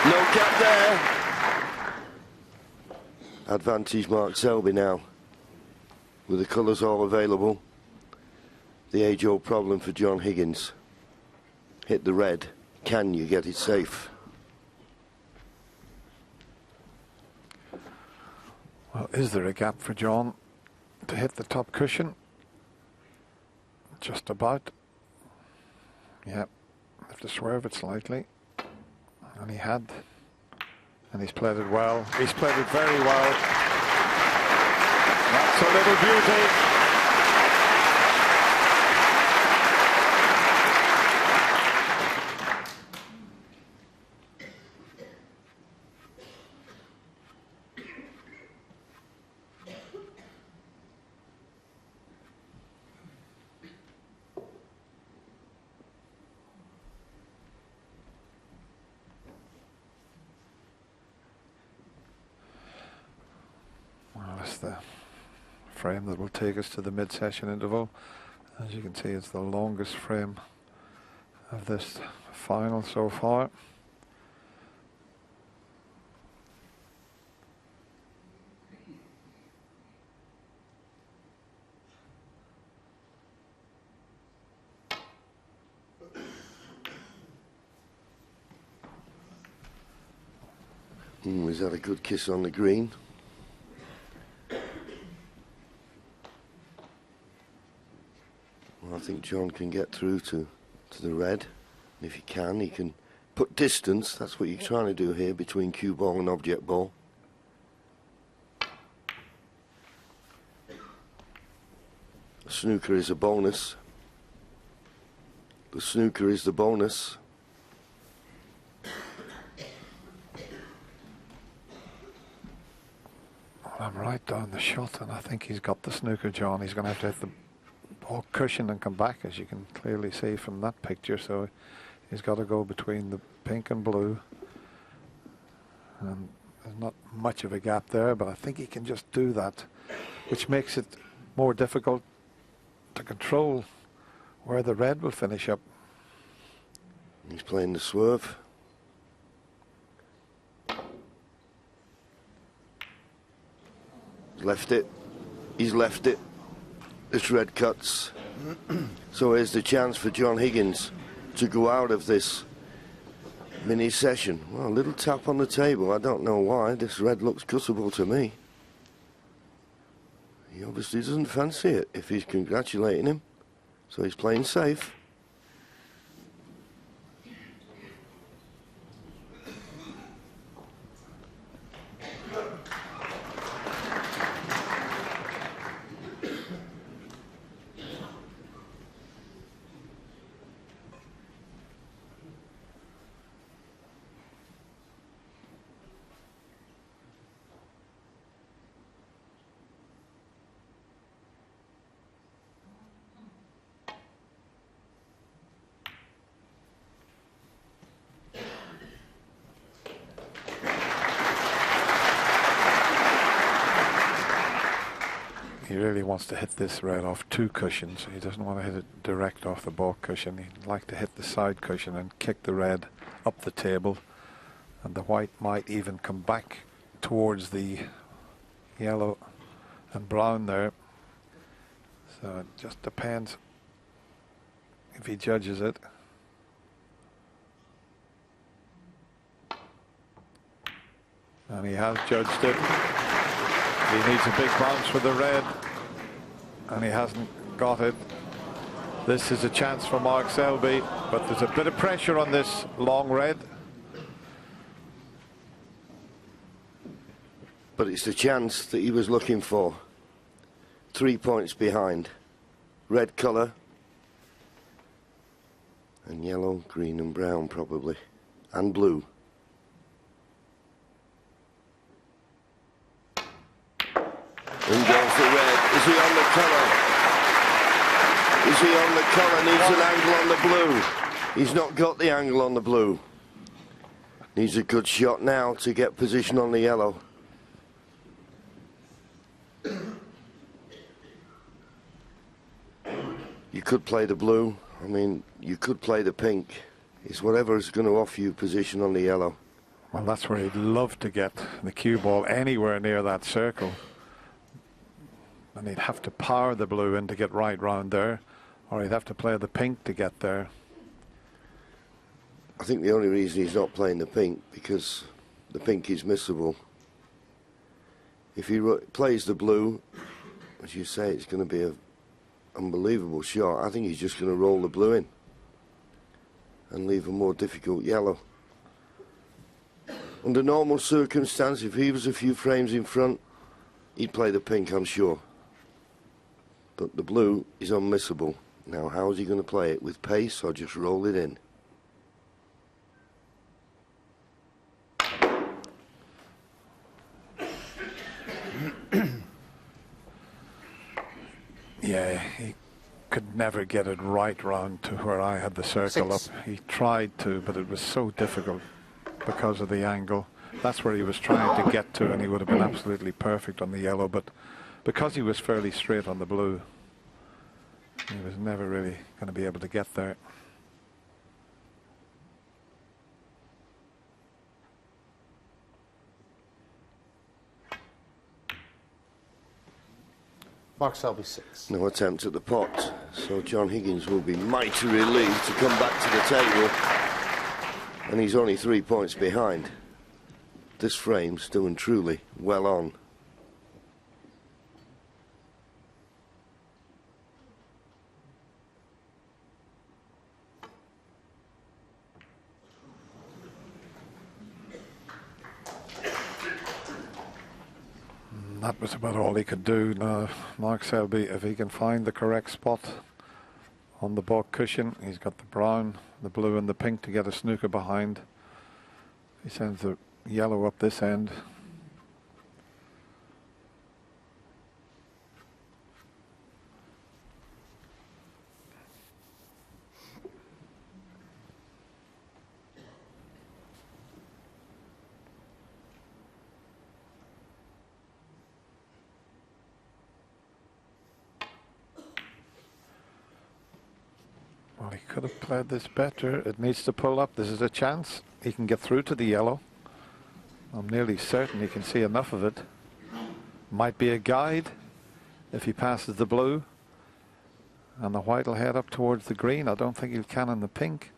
No gap there. Advantage Mark Selby now. With the colours all available. The age-old problem for John Higgins. Hit the red. Can you get it safe? Well, is there a gap for John to hit the top cushion? Just about. Yep. Have to swerve it slightly. And he had. And he's played it well. He's played it very well. That's a little beauty. The frame that will take us to the mid-session interval. As you can see, it's the longest frame of this final so far. He's had a good kiss on the green. think John can get through to the red. And if he can put distance. That's what you're trying to do here between cue ball and object ball. The snooker is a bonus. The snooker is the bonus. I'm right down the shot, and I think he's got the snooker, John. He's going to have to hit the ball cushion and come back, as you can clearly see from that picture. So he's got to go between the pink and blue. And there's not much of a gap there, but I think he can just do that, which makes it more difficult to control where the red will finish up. He's playing the swerve. Left it. He's left it. This red cuts. So here's the chance for John Higgins to go out of this mini session. Well, a little tap on the table. I don't know why. This red looks cuttable to me. He obviously doesn't fancy it if he's congratulating him. So he's playing safe. He really wants to hit this red off two cushions. He doesn't want to hit it direct off the baulk cushion. He'd like to hit the side cushion and kick the red up the table. And the white might even come back towards the yellow and brown there. So it just depends if he judges it. And he has judged it. He needs a big bounce for the red, and he hasn't got it. This is a chance for Mark Selby, but there's a bit of pressure on this long red. But it's the chance that he was looking for. 3 points behind. Red colour. And yellow, green and brown probably. And blue. In goes the red. Is he on the colour? Is he on the colour? Needs an angle on the blue. He's not got the angle on the blue. Needs a good shot now to get position on the yellow. You could play the blue. I mean, you could play the pink. It's whatever is going to offer you position on the yellow. Well, that's where he'd love to get the cue ball anywhere near that circle. And he'd have to power the blue in to get right round there, or he'd have to play the pink to get there. I think the only reason he's not playing the pink, because the pink is missable. If he plays the blue, as you say, it's going to be an unbelievable shot. I think he's just going to roll the blue in and leave a more difficult yellow. Under normal circumstances, if he was a few frames in front, he'd play the pink, I'm sure. But the blue is unmissable. Now, how is he going to play it? With pace or just roll it in? Yeah, he could never get it right round to where I had the circle up. He tried to, but it was so difficult because of the angle. That's where he was trying to get to, and he would have been absolutely perfect on the yellow, but because he was fairly straight on the blue, he was never really going to be able to get there. Mark Selby 6. No attempt at the pot, so John Higgins will be mighty relieved to come back to the table, and he's only 3 points behind. This frame still and truly well on. That was about all he could do. Now, Mark Selby, if he can find the correct spot on the baulk cushion, he's got the brown, the blue and the pink to get a snooker behind. He sends the yellow up this end. Well, he could have played this better. It needs to pull up. This is a chance. He can get through to the yellow. I'm nearly certain he can see enough of it. Might be a guide if he passes the blue. And the white will head up towards the green. I don't think he'll cannon the pink.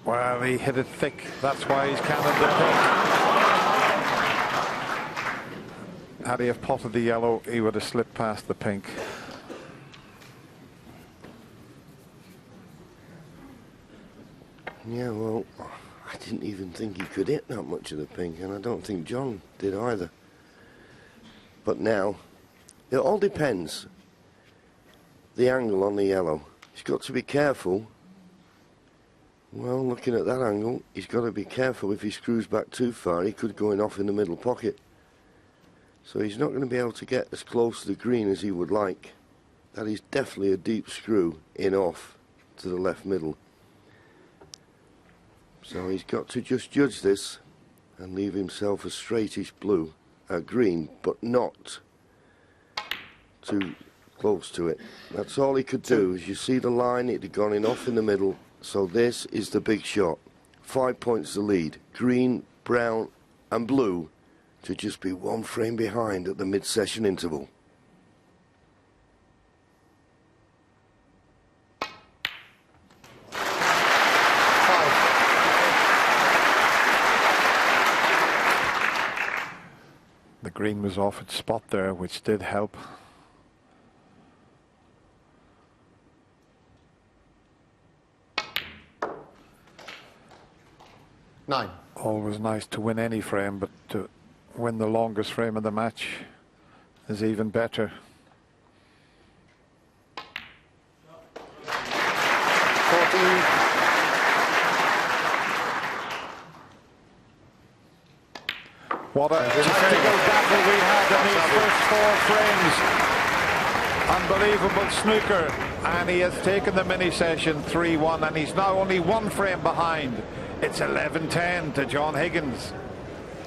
Well, he hit it thick. That's why he's cannoned the pink. Had he have potted the yellow, he would have slipped past the pink. Yeah, well, I didn't even think he could hit that much of the pink, and I don't think John did either. But now, it all depends. The angle on the yellow. He's got to be careful. Well, looking at that angle, he's got to be careful. If he screws back too far, he could go in off in the middle pocket. So he's not going to be able to get as close to the green as he would like. That is definitely a deep screw in off to the left middle. So he's got to just judge this and leave himself a straightish blue, green, but not too close to it. That's all he could do. As you see the line, it had gone in off in the middle. So this is the big shot. 5 points the lead. Green, brown and blue to just be one frame behind at the mid-session interval. The green was off its spot there, which did help. Nine. Always nice to win any frame, but to win the longest frame of the match is even better. 14. What a tactical battle we had in these first 4 frames. Unbelievable snooker, and he has taken the mini session 3-1, and he's now only 1 frame behind. It's 11-10 to John Higgins.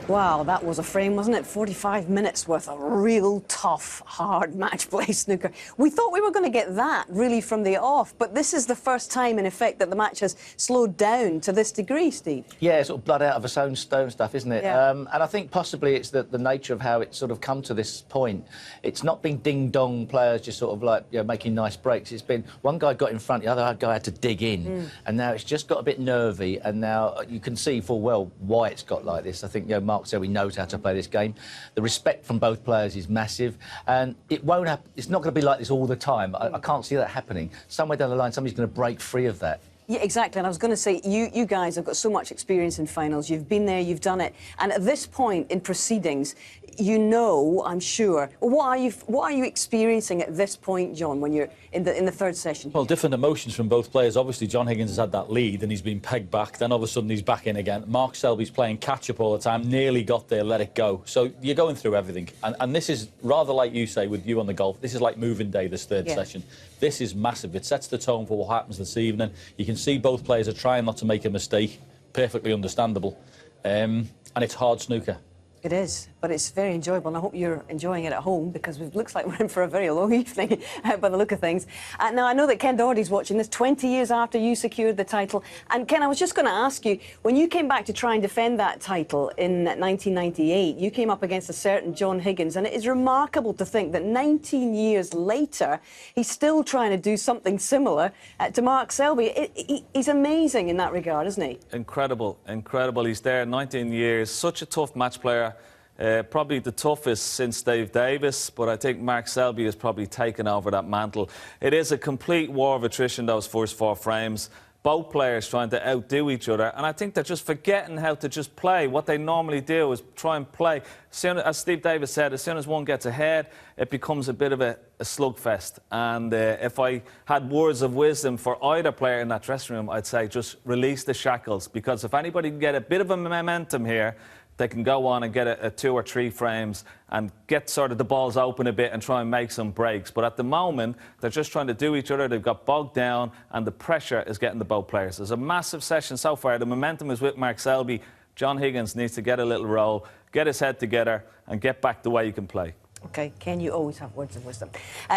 Wow, that was a frame, wasn't it? 45 minutes worth of real tough, hard match play snooker. We thought we were going to get that really from the off, but this is the first time, in effect, that the match has slowed down to this degree, Steve. Yeah, sort of blood out of its own stone stuff, isn't it? Yeah. And I think possibly it's the nature of how it's sort of come to this point. It's not been ding-dong players just sort of like, you know, making nice breaks. It's been one guy got in front, the other guy had to dig in, and now it's just got a bit nervy, and now you can see full well why it's got like this. I think, you know, Mark Selby knows how to play this game. The respect from both players is massive, and it won't happen. It's not going to be like this all the time. I can't see that happening. Somewhere down the line, somebody's going to break free of that. Yeah, exactly. And I was going to say, you guys have got so much experience in finals. You've been there, you've done it. And at this point in proceedings, you know, I'm sure. What are you experiencing at this point, John, when you're in the third session? Well, different emotions from both players. Obviously, John Higgins has had that lead and he's been pegged back. Then all of a sudden he's back in again. Mark Selby's playing catch-up all the time. Nearly got there, let it go. So you're going through everything. And this is rather like you say with you on the golf. This is like moving day, this third session. This is massive. It sets the tone for what happens this evening. You can see both players are trying not to make a mistake. Perfectly understandable. And it's hard snooker. It is, but it's very enjoyable, and I hope you're enjoying it at home, because it looks like we're in for a very long evening by the look of things. Now, I know that Ken Doherty's watching this 20 years after you secured the title. And, Ken, I was just going to ask you, when you came back to try and defend that title in 1998, you came up against a certain John Higgins, and it is remarkable to think that 19 years later, he's still trying to do something similar to Mark Selby. He's amazing in that regard, isn't he? Incredible, incredible. He's there 19 years, such a tough match player. Probably the toughest since Dave Davis, but I think Mark Selby has probably taken over that mantle. It is a complete war of attrition, those first 4 frames. Both players trying to outdo each other, and I think they're just forgetting how to just play. What they normally do is try and play. As Steve Davis said, as soon as one gets ahead, it becomes a bit of a slugfest. And if I had words of wisdom for either player in that dressing room, I'd say just release the shackles, because if anybody can get a bit of a momentum here, they can go on and get a 2 or 3 frames and get sort of the balls open a bit and try and make some breaks. But at the moment, they're just trying to do each other. They've got bogged down, and the pressure is getting to both players. There's a massive session so far. The momentum is with Mark Selby. John Higgins needs to get a little roll, get his head together, and get back the way he can play. OK, Ken, you always have words of wisdom.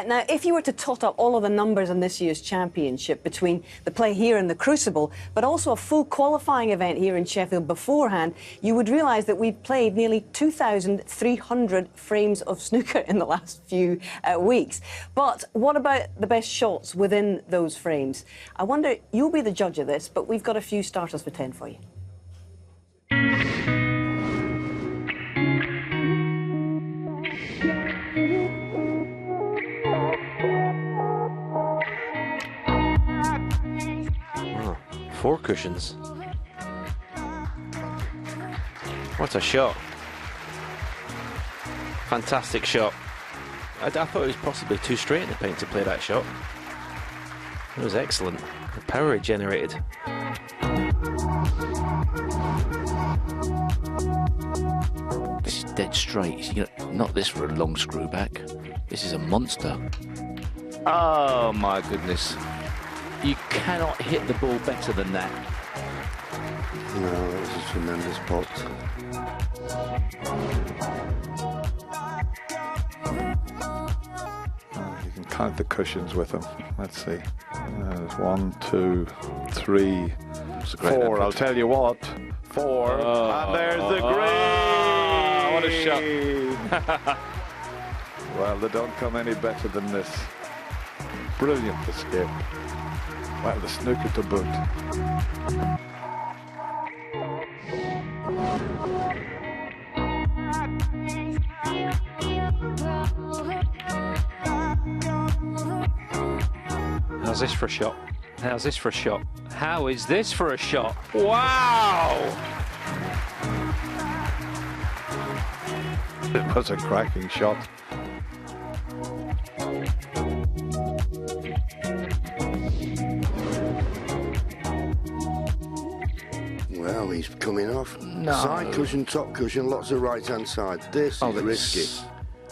Now, if you were to tot up all of the numbers in this year's championship between the play here in the Crucible, but also a full qualifying event here in Sheffield beforehand, you would realise that we've played nearly 2,300 frames of snooker in the last few weeks. But what about the best shots within those frames? I wonder, you'll be the judge of this, but we've got a few starters for 10 for you. Four cushions. What a shot. Fantastic shot. I thought it was possibly too straight in the paint to play that shot. It was excellent. The power it generated. This is dead straight. You know, not this for a long screw back. This is a monster. Oh my goodness. You cannot hit the ball better than that. No, that was a tremendous pot. You can count the cushions with them. Let's see. There's 1, 2, 3, 4. I'll tell you what. 4. And there's the green. What a shot. Well, they don't come any better than this. Brilliant escape. Well, the snooker to boot. How's this for a shot? How's this for a shot? How is this for a shot? Wow! It was a cracking shot. Well, he's coming off. No. Side cushion, top cushion, lots of right-hand side. This is risky.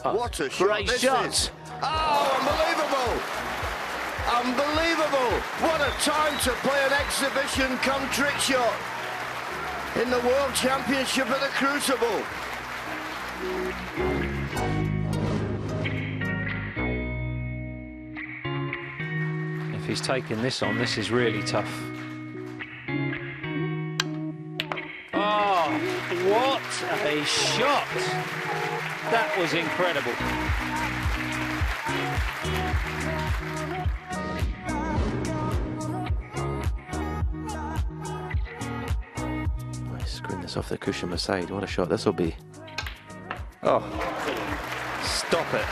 What a shot great this shot. is. Oh, unbelievable! Unbelievable! What a time to play an exhibition trick shot in the World Championship at the Crucible. If he's taking this on, this is really tough. Oh, what a shot! That was incredible. Screwing this off the cushion beside. What a shot this will be. Oh, stop it.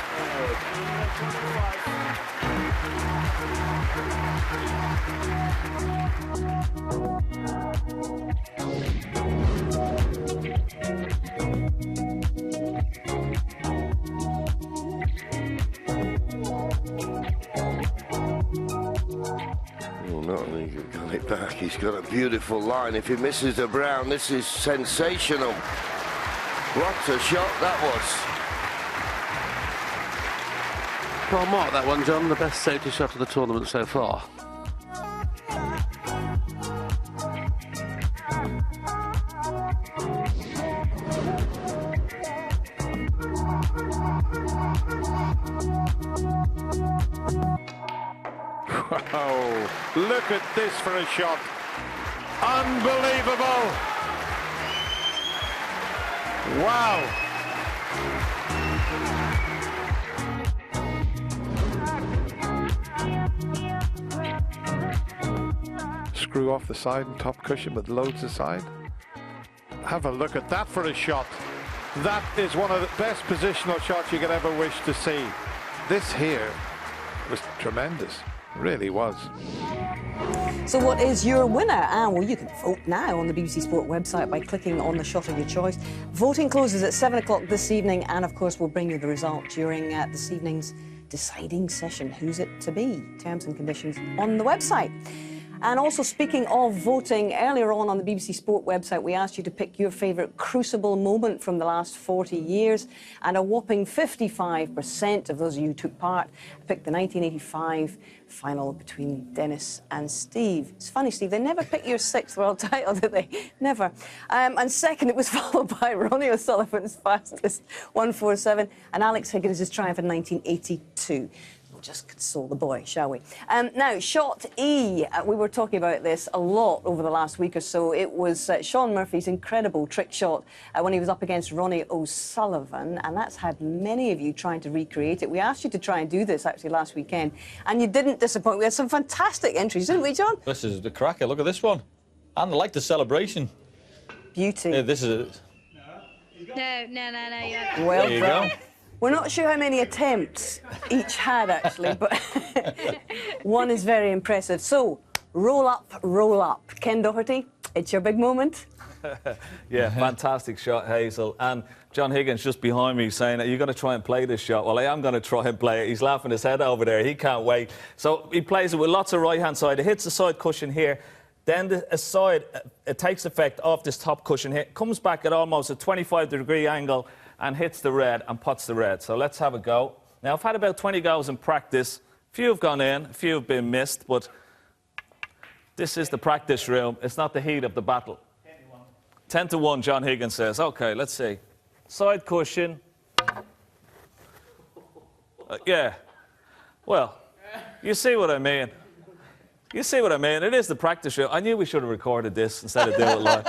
Well, not only he got it back, he's got a beautiful line. If he misses the brown, this is sensational. What a shot that was. Well, mark that one, John. The best safety shot of the tournament so far. Wow, look at this for a shot. Unbelievable. Wow. Screw off the side and top cushion with loads aside. Have a look at that for a shot. That is one of the best positional shots you could ever wish to see. This here was tremendous, it really was. So what is your winner? Well, you can vote now on the BBC Sport website by clicking on the shot of your choice. Voting closes at 7 o'clock this evening, and of course we'll bring you the result during this evening's deciding session. Who's it to be? Terms and conditions on the website. And also, speaking of voting, earlier on the BBC Sport website, we asked you to pick your favourite crucible moment from the last 40 years, and a whopping 55% of those of you who took part picked the 1985 final between Dennis and Steve. It's funny, Steve, they never picked your 6th world title, did they? Never. And second, it was followed by Ronnie O'Sullivan's fastest 147 and Alex Higgins' triumph in 1982. Just console the boy, shall we? Now, shot E. We were talking about this a lot over the last week or so. It was Shaun Murphy's incredible trick shot when he was up against Ronnie O'Sullivan, and that's had many of you trying to recreate it. We asked you to try and do this, actually, last weekend, and you didn't disappoint. We had some fantastic entries, didn't we, John? This is the cracker. Look at this one. And I like the celebration. Beauty. Yeah, this is it. No. Well, there you go. We're not sure how many attempts each had, actually, but one is very impressive. So, roll up. Ken Doherty, it's your big moment. Yeah, fantastic shot, Hazel. And John Higgins just behind me saying that you're going to try and play this shot. Well, I am going to try and play it. He's laughing his head over there. He can't wait. So he plays it with lots of right-hand side. It hits the side cushion here. Then the side, it takes effect off this top cushion here. Comes back at almost a 25-degree angle and hits the red and puts the red. So let's have a go. Now, I've had about 20 goes in practice. A few have gone in, a few have been missed, but this is the practice room. It's not the heat of the battle. 10-1, John Higgins says. OK, let's see. Side cushion. Yeah. Well, you see what I mean. You see what I mean? It is the practice room. I knew we should have recorded this instead of doing it live.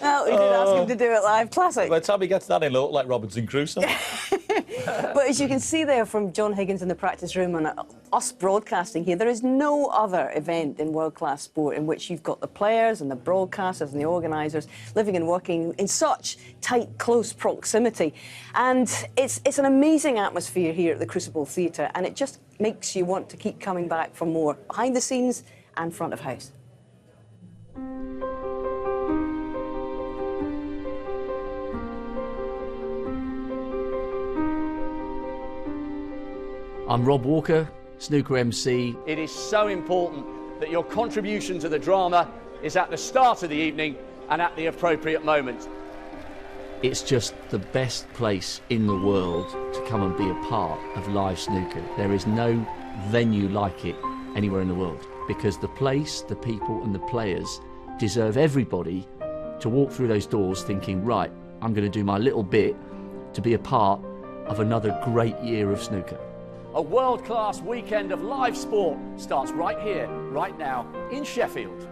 Well, we did ask him to do it live. Classic. By the time he gets that in, it'll look like Robinson Crusoe. But as you can see there from John Higgins in the practice room and us broadcasting here, there is no other event in world-class sport in which you've got the players and the broadcasters and the organisers living and working in such tight, close proximity. And it's an amazing atmosphere here at the Crucible Theatre, and it just makes you want to keep coming back for more behind the scenes and front of house. I'm Rob Walker, Snooker MC. It is so important that your contribution to the drama is at the start of the evening and at the appropriate moment. It's just the best place in the world to come and be a part of live snooker. There is no venue like it anywhere in the world, because the place, the people and the players deserve everybody to walk through those doors thinking, right, I'm going to do my little bit to be a part of another great year of snooker. A world-class weekend of live sport starts right here, right now, in Sheffield.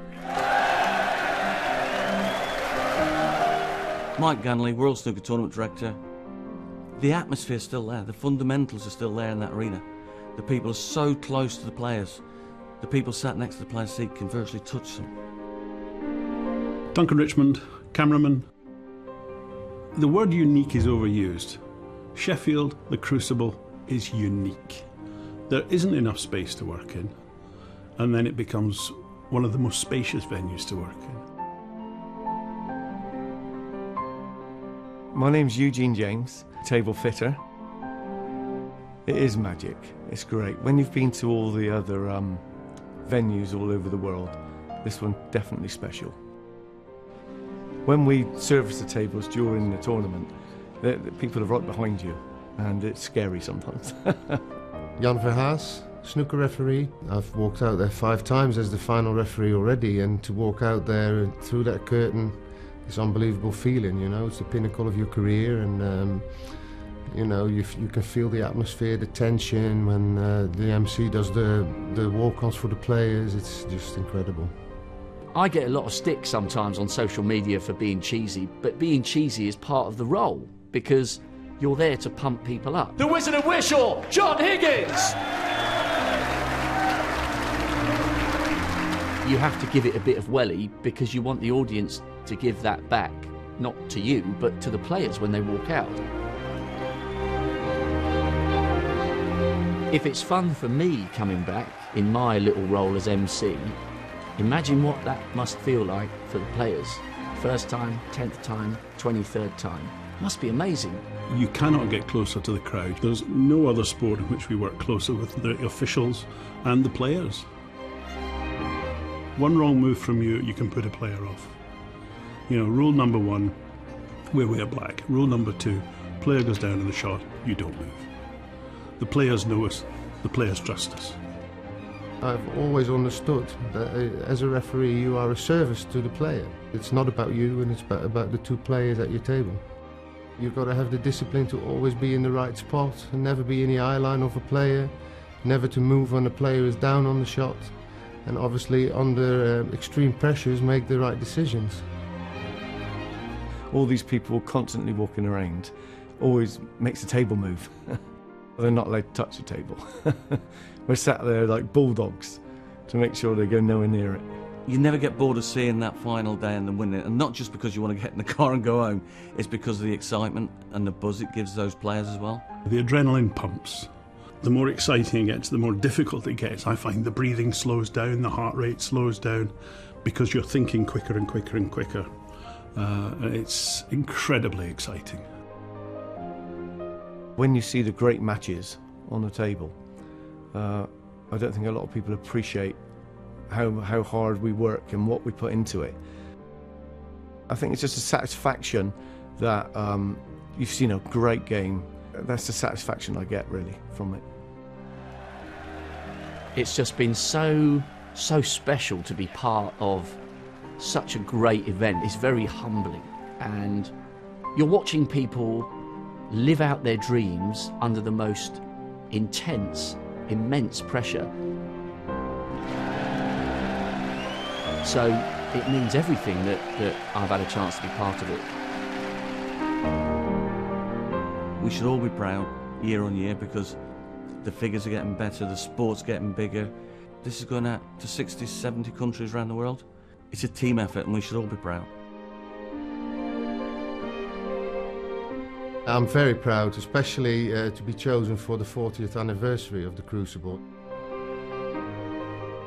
Mike Ganley, World Snooker Tournament Director. The atmosphere's still there, the fundamentals are still there in that arena. The people are so close to the players. The people sat next to the player's seat can virtually touch them. Duncan Richmond, cameraman. The word unique is overused. Sheffield, the Crucible, is unique. There isn't enough space to work in, and then it becomes one of the most spacious venues to work in. My name's Eugene James, table fitter. It is magic, it's great. When you've been to all the other venues all over the world, this one definitely special. When we service the tables during the tournament, the people are right behind you, and it's scary sometimes. Jan Verhaas, snooker referee. I've walked out there 5 times as the final referee already, and to walk out there and through that curtain, it's an unbelievable feeling, you know. It's the pinnacle of your career, and you know, you can feel the atmosphere, the tension when the MC does the walk-ons for the players. It's just incredible. I get a lot of stick sometimes on social media for being cheesy, but being cheesy is part of the role, because you're there to pump people up. The Wizard of Wishaw, John Higgins! You have to give it a bit of welly because you want the audience to give that back, not to you, but to the players when they walk out. If it's fun for me coming back in my little role as MC, imagine what that must feel like for the players. First time, 10th time, 23rd time. Must be amazing. You cannot get closer to the crowd. There's no other sport in which we work closer with the officials and the players. One wrong move from you, you can put a player off. You know, rule number 1, we wear black. Rule number 2, player goes down in the shot, you don't move. The players know us, the players trust us. I've always understood that as a referee you are a service to the player. It's not about you, and it's about the two players at your table. You've got to have the discipline to always be in the right spot and never be in the eye line of a player, never to move when the player is down on the shot, and obviously under extreme pressures make the right decisions. All these people constantly walking around always makes the table move. They're not allowed to touch the table. We're sat there like bulldogs to make sure they go nowhere near it. You never get bored of seeing that final day and then winning it, and not just because you want to get in the car and go home, it's because of the excitement and the buzz it gives those players as well. The adrenaline pumps. The more exciting it gets, the more difficult it gets. I find the breathing slows down, the heart rate slows down, because you're thinking quicker and quicker and quicker. It's incredibly exciting. When you see the great matches on the table, I don't think a lot of people appreciate how hard we work and what we put into it. I think it's just a satisfaction that you've seen a great game. That's the satisfaction I get really from it. It's just been so special to be part of such a great event. It's very humbling, and you're watching people live out their dreams under the most intense, immense pressure. So it means everything that I've had a chance to be part of it. We should all be proud year on year because the figures are getting better, the sport's getting bigger. This is going out to 60, 70 countries around the world. It's a team effort and we should all be proud. I'm very proud, especially to be chosen for the 40th anniversary of the Crucible.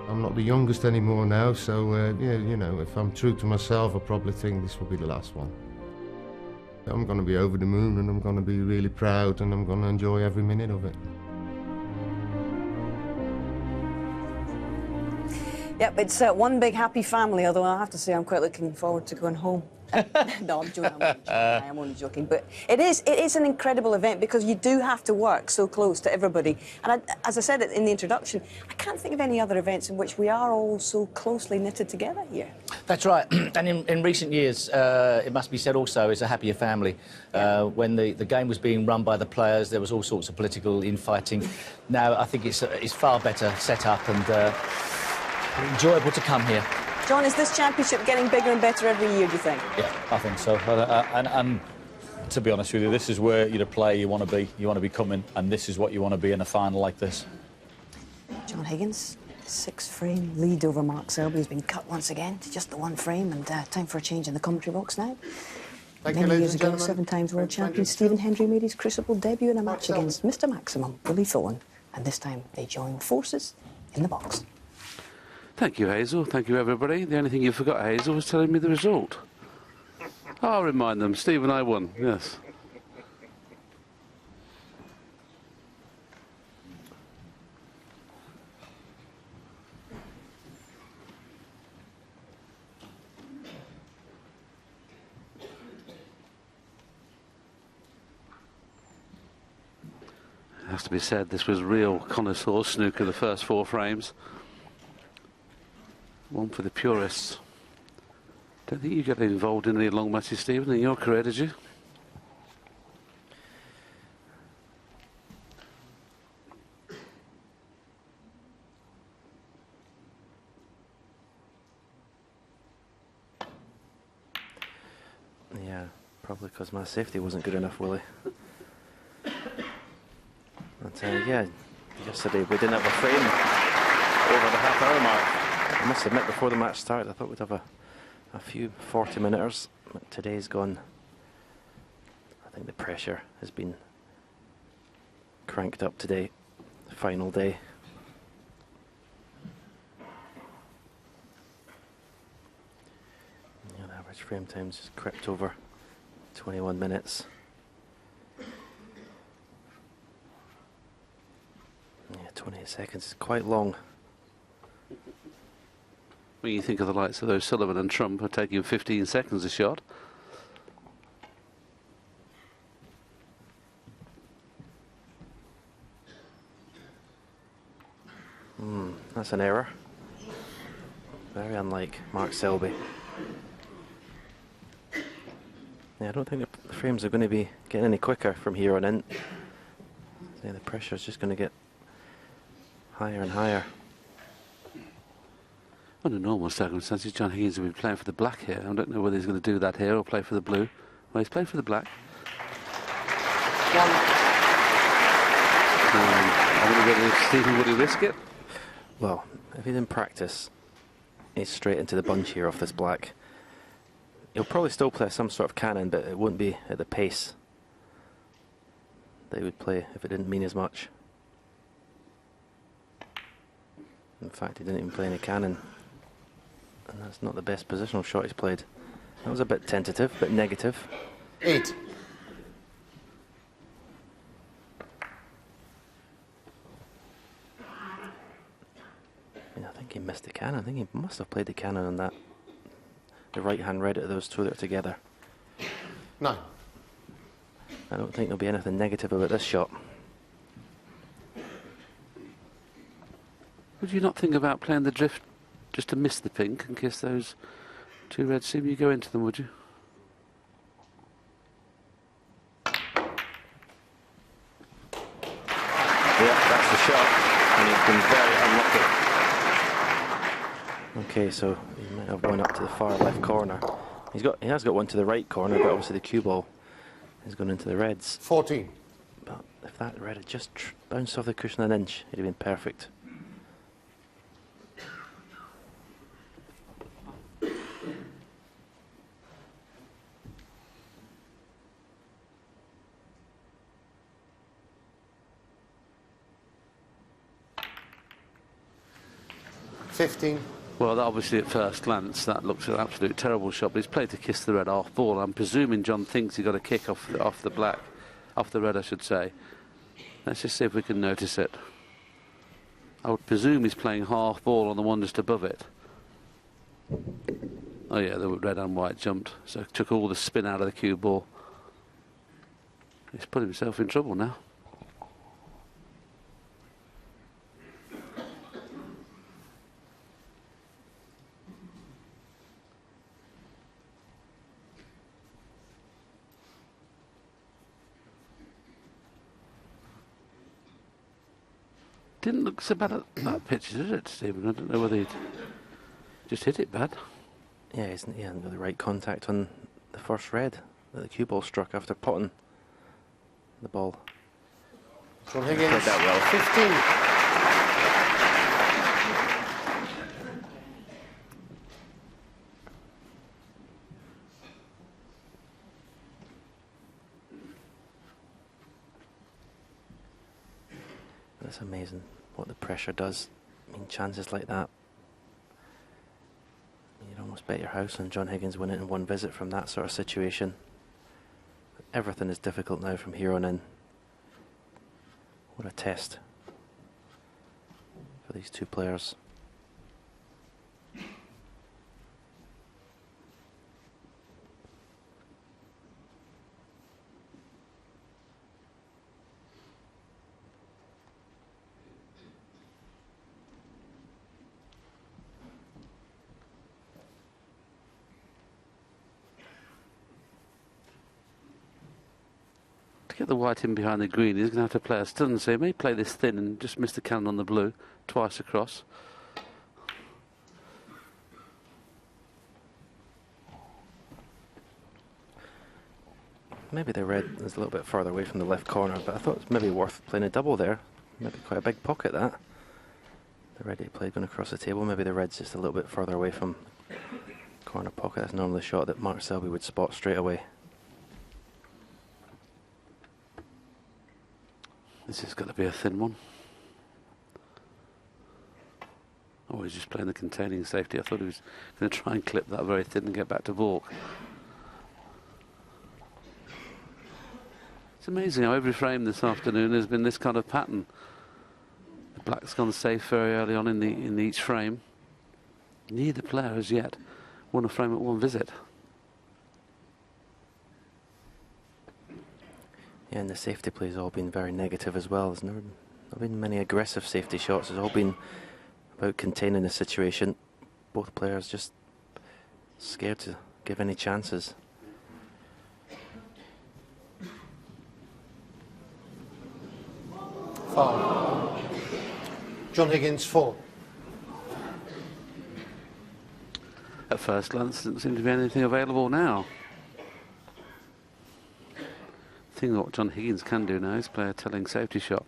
I'm not the youngest anymore now, so yeah, you know, if I'm true to myself, I probably think this will be the last one. I'm going to be over the moon, and I'm going to be really proud, and I'm going to enjoy every minute of it. Yep, it's one big happy family, although I have to say I'm quite looking forward to going home. No, I'm joking. I'm only joking. But it is an incredible event because you do have to work so close to everybody. And as I said in the introduction, I can't think of any other events in which we are all so closely knitted together here. That's right. And in recent years, it must be said also, it's a happier family. When the game was being run by the players, there was all sorts of political infighting. Now I think it's far better set up and enjoyable to come here. John, is this championship getting bigger and better every year, do you think? Yeah, I think so. And to be honest with you, this is where you're a player you want to be. You want to be coming, and this is what you want to be in a final like this. John Higgins, 6-frame lead over Mark Selby has been cut once again to just the 1 frame, and time for a change in the commentary box now. Many years ago, 7 times world champion Stephen Hendry made his Crucible debut in a match against Mr. Maximum, Willie Thorne, and this time they joined forces in the box. Thank you, Hazel. Thank you, everybody. The only thing you forgot, Hazel, was telling me the result. I'll remind them. Steve and I won, yes. It has to be said, this was real connoisseur snooker, the first 4 frames. One for the purists. Don't think you got involved in any long matches, Stephen, in your career, did you? Yeah, probably because my safety wasn't good enough, Willie. But yeah, yesterday we didn't have a frame over the half-hour mark. I must admit, before the match started, I thought we'd have a a few 40-minuters. Today's gone. I think the pressure has been cranked up today. Final day. Yeah, the average frame time's just crept over 21 minutes. Yeah, 28 seconds is quite long. When you think of the likes of those Sullivan and Trump are taking 15 seconds a shot. That's an error. Very unlike Mark Selby. Yeah, I don't think the frames are going to be getting any quicker from here on in. Yeah, the pressure is just going to get higher and higher. Under normal circumstances, John Higgins will be playing for the black here. I don't know whether he's going to do that here or play for the blue. Well, he's playing for the black. I don't know whether Stephen would he risk it. Well, if he didn't practice, he's straight into the bunch here off this black. He'll probably still play some sort of cannon, but it wouldn't be at the pace they would play if it didn't mean as much. In fact, he didn't even play any cannon. And that's not the best positional shot he's played. That was a bit tentative, a bit negative. 8. I think he missed the cannon. I think he must have played the cannon on that. The right-hand red of those two that are together. 9. I don't think there'll be anything negative about this shot. Would you not think about playing the drift just to miss the pink and kiss those two reds? See you go into them, would you? Yeah, that's the shot. And he's been very unlucky. Okay, so he might have one up to the far left corner. He has got one to the right corner, but obviously the cue ball has gone into the reds. 14. But if that red had just bounced off the cushion an inch, it'd have been perfect. Well, obviously at first glance that looks an absolute terrible shot, but he's played to kiss the red half ball. I'm presuming John thinks he got a kick off the black, off the red, I should say. Let's just see if we can notice it. I would presume he's playing half ball on the one just above it. Oh yeah, the red and white jumped, so took all the spin out of the cue ball. He's put himself in trouble now. Didn't look so bad at that pitch, did it, Stephen? I don't know whether he'd just hit it bad. Yeah, he hadn't got the right contact on the first red that the cue ball struck after potting the ball. John Higgins, played that well. 15. That's amazing what the pressure does. I mean, chances like that. You'd almost bet your house on John Higgins winning in one visit from that sort of situation. Everything is difficult now from here on in. What a test for these two players. Get the white in behind the green, he's going to have to play a stun, so he may play this thin and just miss the cannon on the blue twice across. Maybe the red is a little bit further away from the left corner, but I thought it was maybe worth playing a double there. Maybe quite a big pocket, that. The red he played going across the table, maybe the red's just a little bit further away from Corner pocket, that's normally the shot that Mark Selby would spot straight away. This has got to be a thin one. Oh, he's just playing the containing safety. I thought he was going to try and clip that very thin and get back to balk. It's amazing how every frame this afternoon has been this kind of pattern. The black's gone safe very early on in each frame. Neither player has yet won a frame at one visit. Yeah, and the safety play has all been very negative as well. There's never not been many aggressive safety shots. It's all been about containing the situation. Both players just scared to give any chances. Foul. John Higgins, 4. At first glance, doesn't seem to be anything available now. I think what John Higgins can do now is play a telling safety shot.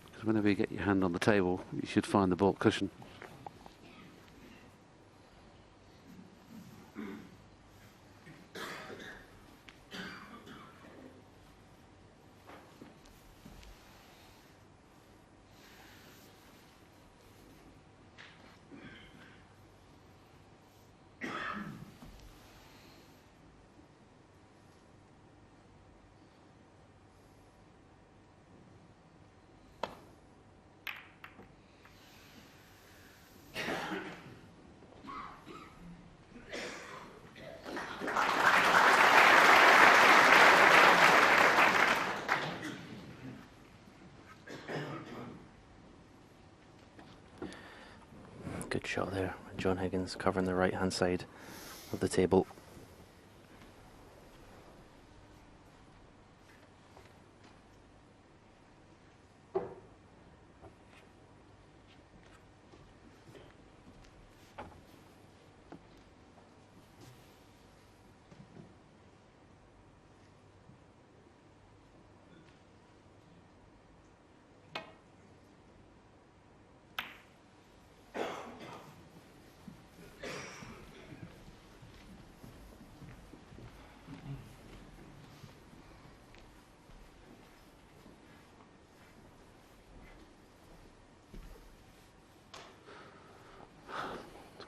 Because whenever you get your hand on the table, you should find the baulk cushion. Good shot there. John Higgins covering the right hand side of the table.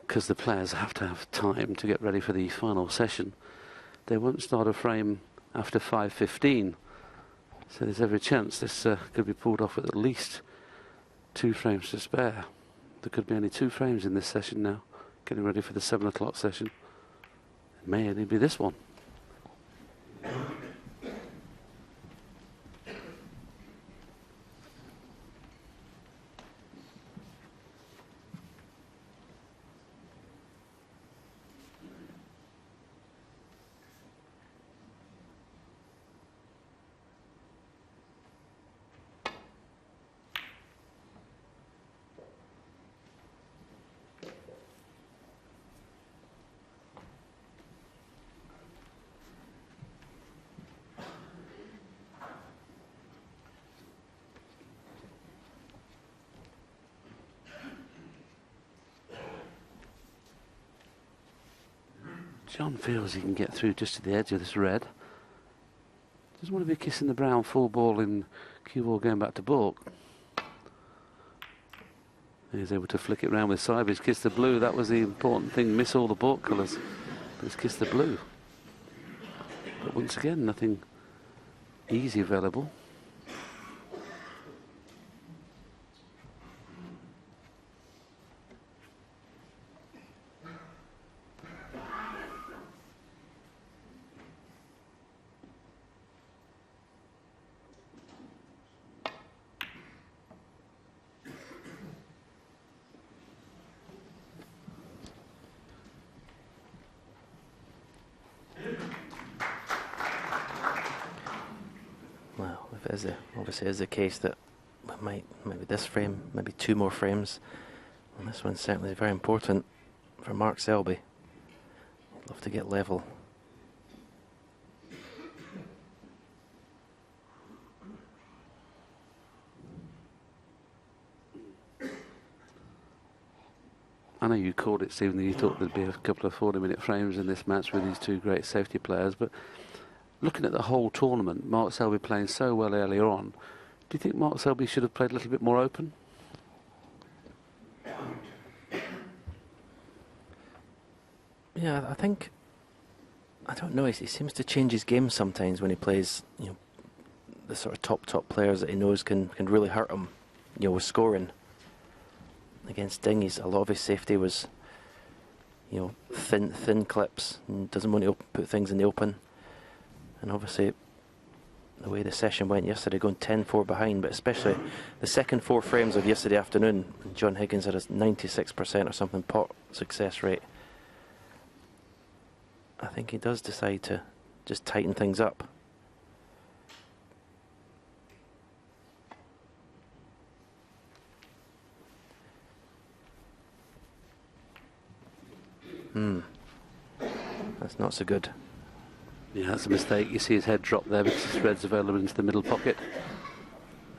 Because the players have to have time to get ready for the final session. They won't start a frame after 5:15. So there's every chance this could be pulled off with at least 2 frames to spare. There could be only 2 frames in this session now, getting ready for the 7 o'clock session. It may only be this one. John feels he can get through just to the edge of this red. Doesn't want to be kissing the brown full ball in cue ball going back to balk. He's able to flick it round with side. He's kissed the blue. That was the important thing. Miss all the balk colours. But he's kissed the blue. But once again, nothing easy available. Obviously is the case that maybe this frame, maybe 2 more frames, and this one's certainly very important for Mark Selby. He'd love to get level. I know you called it, Stephen, that you thought there'd be a couple of 40-minute frames in this match with these two great safety players, but looking at the whole tournament, Mark Selby playing so well earlier on, do you think Mark Selby should have played a little bit more open? Yeah, I think, I don't know, he seems to change his game sometimes when he plays, you know, the sort of top players that he knows can really hurt him, you know, with scoring. Against Ding, a lot of his safety was, you know, thin clips, and doesn't want to put things in the open. And obviously, the way the session went yesterday, going 10-4 behind, but especially the second 4 frames of yesterday afternoon, John Higgins had a 96% or something pot success rate. I think he does decide to just tighten things up. That's not so good. Yeah, that's a mistake. You see his head drop there because his red's available into the middle pocket.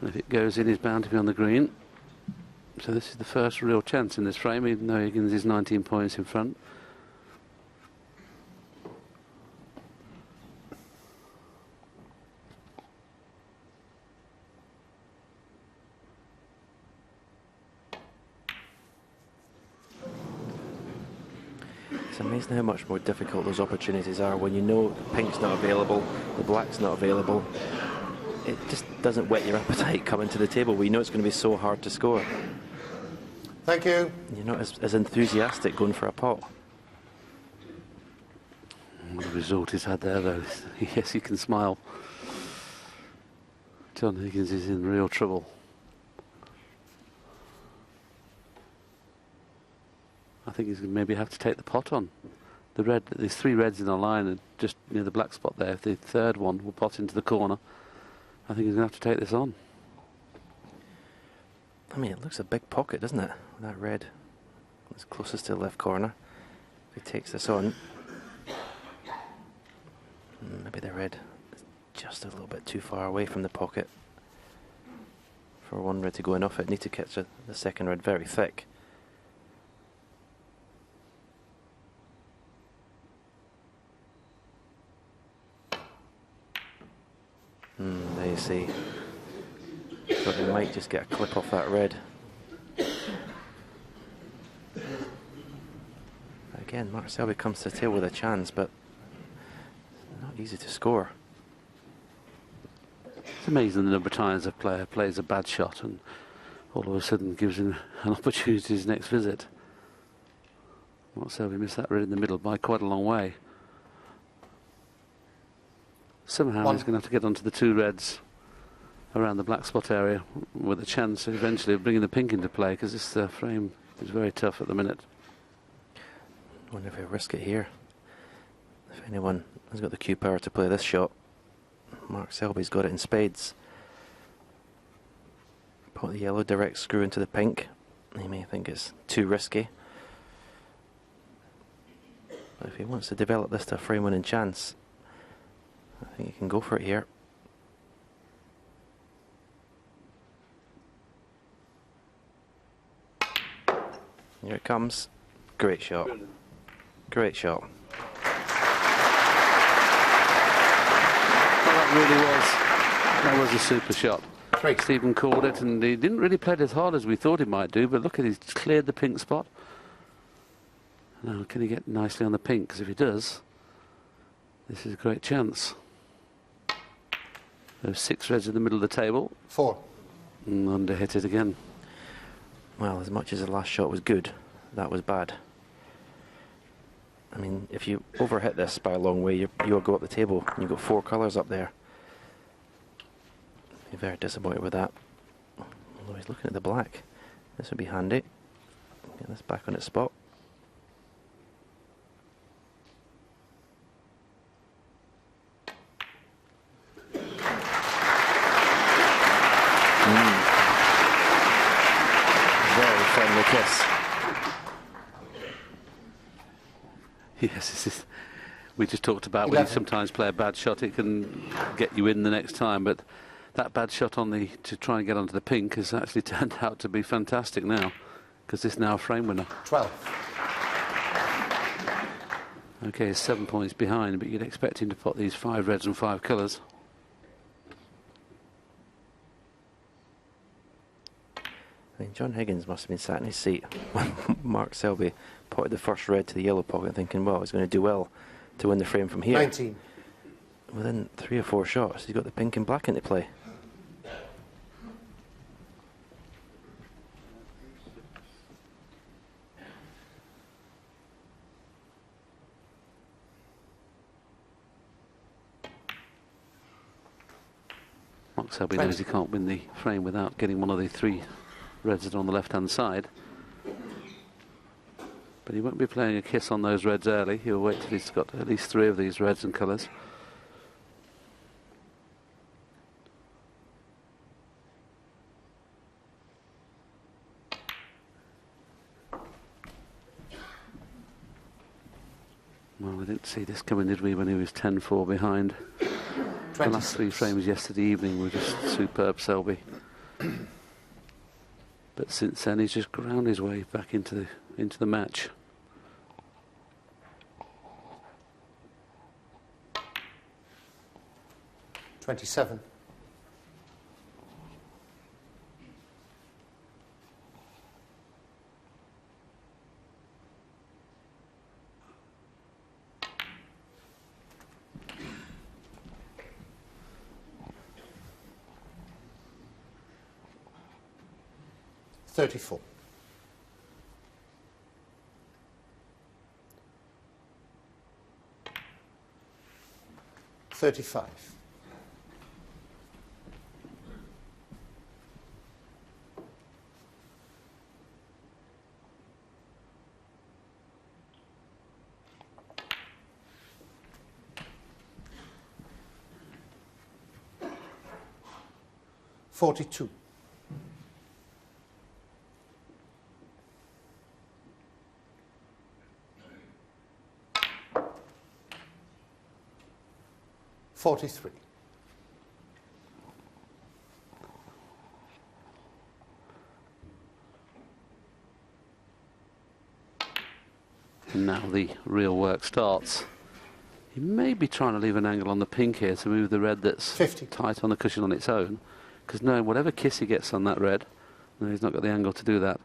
And if it goes in, he's bound to be on the green. So this is the first real chance in this frame, even though Higgins is 19 points in front. It's amazing how much more difficult those opportunities are when you know the pink's not available, the black's not available. It just doesn't whet your appetite coming to the table where you know it's going to be so hard to score. Thank you. You're not as enthusiastic going for a pot. What a result he's had there, though. Yes, you can smile. John Higgins is in real trouble. I think he's going to maybe have to take the pot on. There's 3 reds in the line and just near the black spot there. If the third one will pot into the corner, I think he's going to have to take this on. I mean, it looks a big pocket, doesn't it? That red. It's closest to the left corner. If he takes this on, maybe the red is just a little bit too far away from the pocket for one red to go in off it. Need to catch the second red very thick. There you see. But he might just get a clip off that red. Again, Mark Selby comes to the table with a chance, but not easy to score. It's amazing the number of times a player plays a bad shot and all of a sudden gives him an opportunity to his next visit. Mark Selby missed that red in the middle by quite a long way. Somehow he's going to have to get onto the 2 reds around the black spot area with a chance eventually of bringing the pink into play, because this frame is very tough at the minute. I wonder if he'll risk it here. If anyone has got the cue power to play this shot, Mark Selby's got it in spades. Put the yellow direct screw into the pink. He may think it's too risky. But if he wants to develop this to a frame winning chance, I think he can go for it here. Here it comes. Great shot. Great shot. Well, that was a super shot. Stephen called it, and he didn't really play it as hard as we thought he might do, but look at, he's cleared the pink spot. Now, can he get nicely on the pink? Because if he does, this is a great chance. There's 6 reds in the middle of the table. 4. And under hit it again. Well, as much as the last shot was good, that was bad. I mean, if you overhit this by a long way, you'll go up the table. You've got 4 colours up there. Be very disappointed with that. Although he's looking at the black. This would be handy. Get this back on its spot. Very friendly kiss. Yes, this is, we just talked about when you sometimes play a bad shot, it can get you in the next time, but that bad shot on to try and get onto the pink has actually turned out to be fantastic now. because this is now a frame winner. 12. Okay, he's 7 points behind, but you'd expect him to pot these 5 reds and 5 colours. I mean, John Higgins must have been sat in his seat when Mark Selby potted the first red to the yellow pocket, thinking, well, he's going to do well to win the frame from here. 19. Within 3 or 4 shots, he's got the pink and black into play. Mark Selby knows he can't win the frame without getting one of the 3 reds that are on the left-hand side. But he won't be playing a kiss on those reds early. He'll wait till he's got at least 3 of these reds and colours. Well, we didn't see this coming, did we, when he was 10-4 behind? 26. The last 3 frames yesterday evening were just superb, Selby. But since then, he's just ground his way back into the match. $27. $34. $35. $42. $43. And now the real work starts. He may be trying to leave an angle on the pink here to move the red that's 50. Tight on the cushion on its own, because knowing whatever kiss he gets on that red, no, he's not got the angle to do that.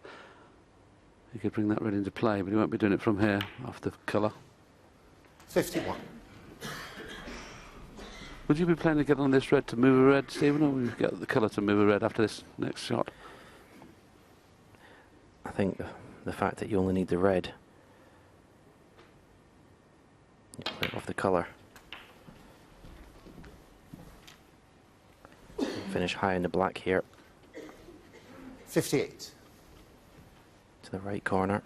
He could bring that red into play, but he won't be doing it from here off the colour. 51. Would you be playing to get on this red to move a red, Stephen, or would you get the colour to move a red after this next shot? I think the fact that you only need the red, you play it off the colour. Finish high in the black here. 58. To the right corner.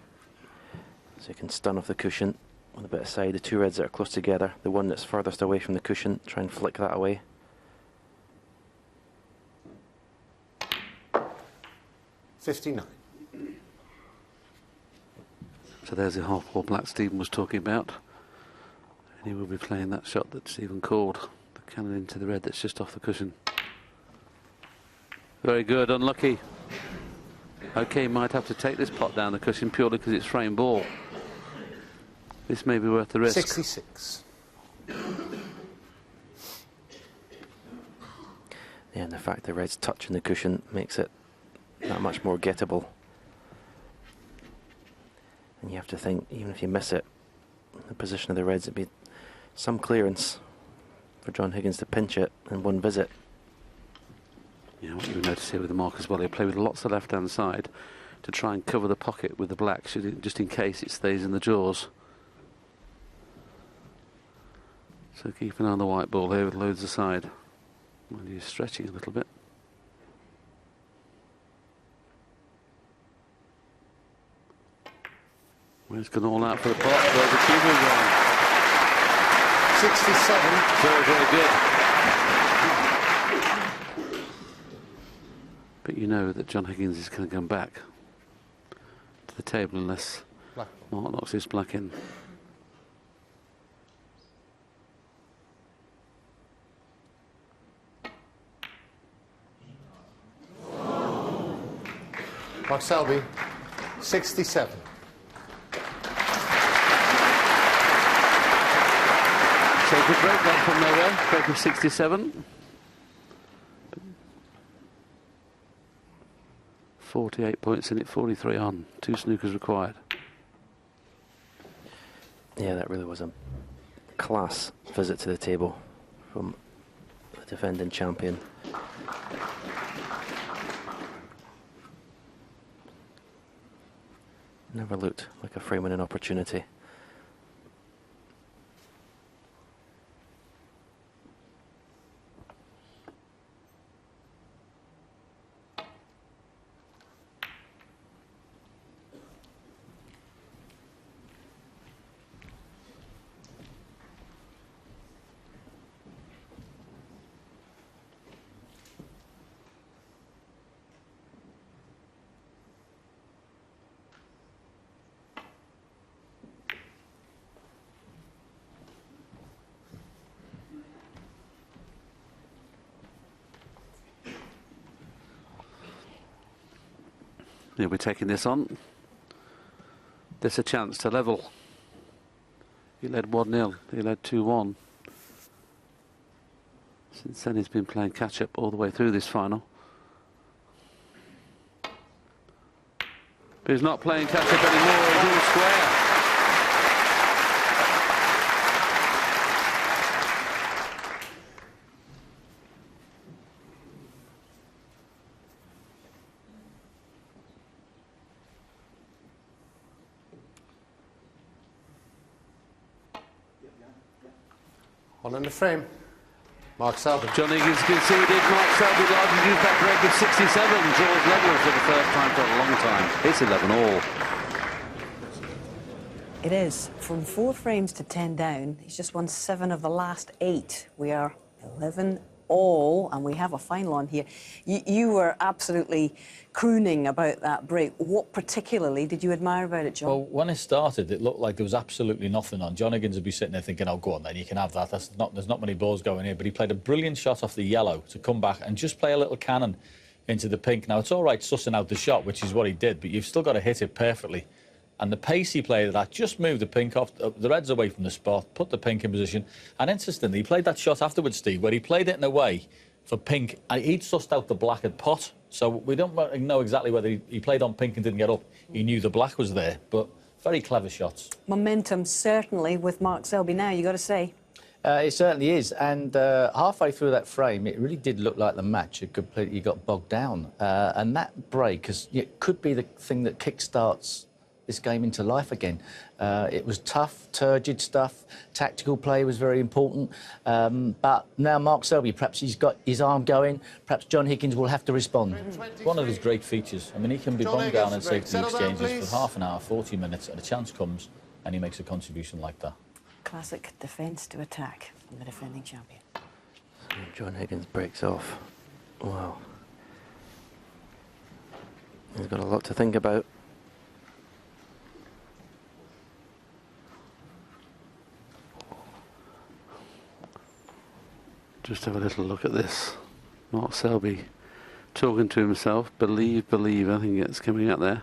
So you can stun off the cushion with a bit of side. The 2 reds that are close together. The one that's furthest away from the cushion, try and flick that away. 59. So there's the half-ball black Stephen was talking about. And he will be playing that shot that Stephen called. The cannon into the red that's just off the cushion. Very good, unlucky. Okay, might have to take this pot down the cushion purely because it's frame ball. This may be worth the risk. 66. Yeah, and the fact the red's touching the cushion makes it that much more gettable. And you have to think, even if you miss it, the position of the reds, it'd be some clearance for John Higgins to pinch it in one visit. Yeah, what you notice here with the mark as well, he'll play with lots of left-hand side to try and cover the pocket with the black, just in case it stays in the jaws. So keep an eye on the white ball here with loads aside. Mind you, stretching a little bit. Well, it's gone all out for the pot. There's the cue going. 67. Very, very good. But you know that John Higgins is going to come back to the table unless Black. Mark knocks his black in. Mark Selby, 67. So good break then from nowhere, break of 67. 48 points in it, 43 on. 2 snookers required. Yeah, that really was a class visit to the table from the defending champion. Never looked like a frame-winning opportunity. He'll be taking this on. There's a chance to level. He led 1-0, he led 2-1. Since then he's been playing catch-up all the way through this final. But he's not playing catch-up anymore, he's all square. One in the frame. Mark Selby. John Higgins conceded. Mark Selby got to use that break of 67. Draws level for the first time for a long time. It's 11 all. It is. From 4 frames to 10 down, he's just won 7 of the last 8. We are 11 all, and we have a final on here. You were absolutely crooning about that break. What particularly did you admire about it, John? Well, when it started, it looked like there was absolutely nothing on. John Higgins would be sitting there thinking, oh, go on then, you can have that. There's not many balls going here. But he played a brilliant shot off the yellow to come back and just play a little cannon into the pink. Now, it's all right sussing out the shot, which is what he did, but you've still got to hit it perfectly. And the pace he played that just moved the pink off, the reds away from the spot, put the pink in position. And interestingly, he played that shot afterwards, Steve, where he played it in a way for pink. And he'd sussed out the black at pot. So we don't know exactly whether he played on pink and didn't get up. He knew the black was there, but very clever shots. Momentum, certainly, with Mark Selby now, you got to say. It certainly is, and halfway through that frame, it really did look like the match had completely got bogged down. And that break it could be the thing that kick-starts this game into life again. It was tough, turgid stuff. Tactical play was very important. But now Mark Selby, perhaps he's got his arm going. Perhaps John Higgins will have to respond. One of his great features. I mean, he can be bogged down in safety exchanges for half an hour, 40 minutes, and a chance comes, and he makes a contribution like that. Classic defence to attack from the defending champion. John Higgins breaks off. Wow. He's got a lot to think about. Just have a little look at this. Mark Selby talking to himself. Believe, believe. I think it's coming out there.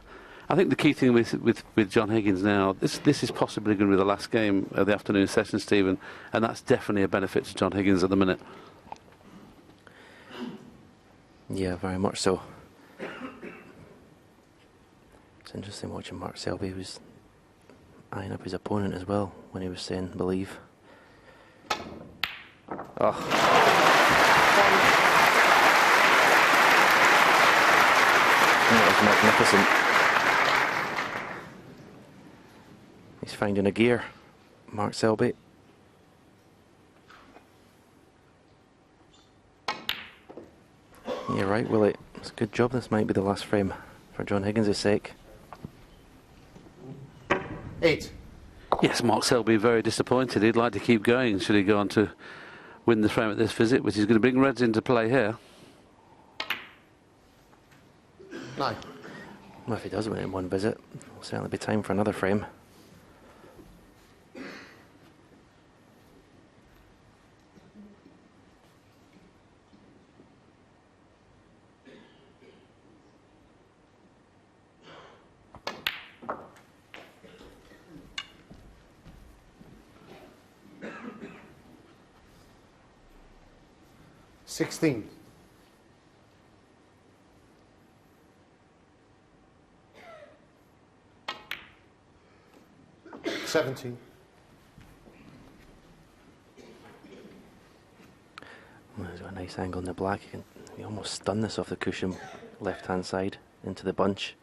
I think the key thing with John Higgins now, this is possibly going to be the last game of the afternoon session, Stephen, and that's definitely a benefit to John Higgins at the minute. Yeah, very much so. It's interesting watching Mark Selby. He was eyeing up his opponent as well when he was saying believe. Oh. That was magnificent. He's finding a gear, Mark Selby. You're right, Willie. It's a good job this might be the last frame for John Higgins' sake. 8. Yes, Mark Selby very disappointed. He'd like to keep going should he go on to win the frame at this visit, which is going to bring reds into play here. 9. Well, if he does win in one visit, it'll certainly be time for another frame. 16. 17. Well, there's a nice angle in the black. You almost stun this off the cushion, left hand side, into the bunch.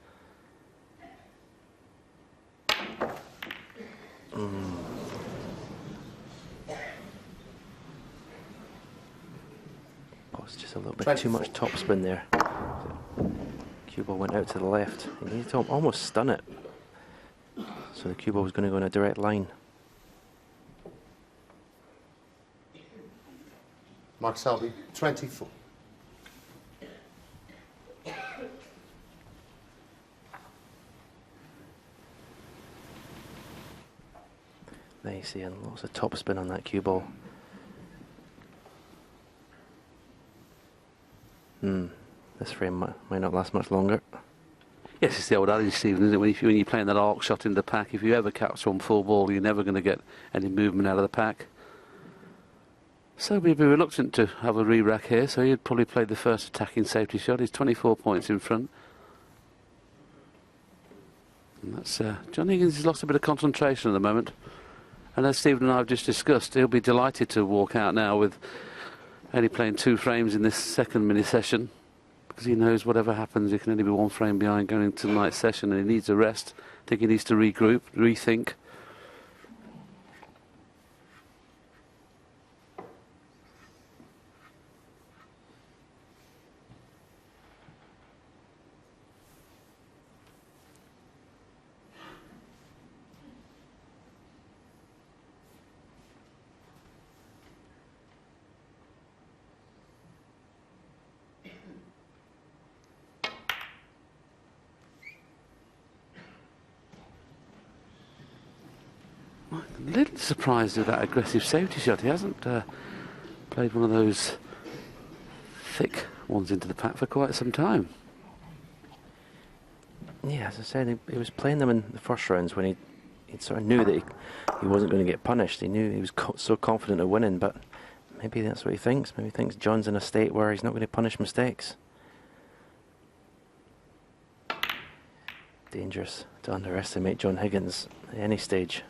Oh, it's just a little bit 24. too much topspin there. Cue ball went out to the left. You need to almost stun it. So the cue ball was going to go in a direct line. Mark Selby, 24. There you see, and lots of topspin on that cue ball. This frame might not last much longer. Yes, it's the old adage, Stephen, isn't it? When you're playing that arc shot in the pack, if you ever catch one full ball, you're never going to get any movement out of the pack. So we'd be reluctant to have a re-rack here, so he'd probably play the first attacking safety shot. He's 24 points in front. And that's John Higgins has lost a bit of concentration at the moment. And as Stephen and I have just discussed, he'll be delighted to walk out now with only playing 2 frames in this second mini-session, because he knows whatever happens, he can only be 1 frame behind going into tonight's session, and he needs a rest. I think he needs to regroup, rethink. A little surprised with that aggressive safety shot. He hasn't played one of those thick ones into the pack for quite some time. Yeah, as I said, he was playing them in the first rounds when he sort of knew that he wasn't going to get punished. He knew he was so confident of winning, but maybe that's what he thinks. Maybe he thinks John's in a state where he's not going to punish mistakes. Dangerous to underestimate John Higgins at any stage.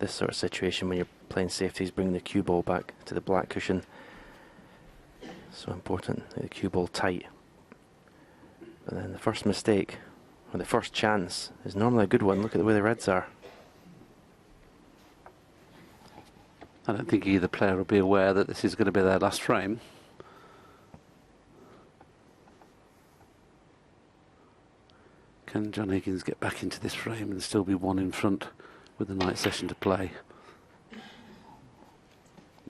This sort of situation when you're playing safeties, bringing the cue ball back to the black cushion. So important, the cue ball tight. But then the first mistake, or the first chance, is normally a good one. Look at the way the reds are. I don't think either player will be aware that this is going to be their last frame. Can John Higgins get back into this frame and still be 1 in front with the night session to play?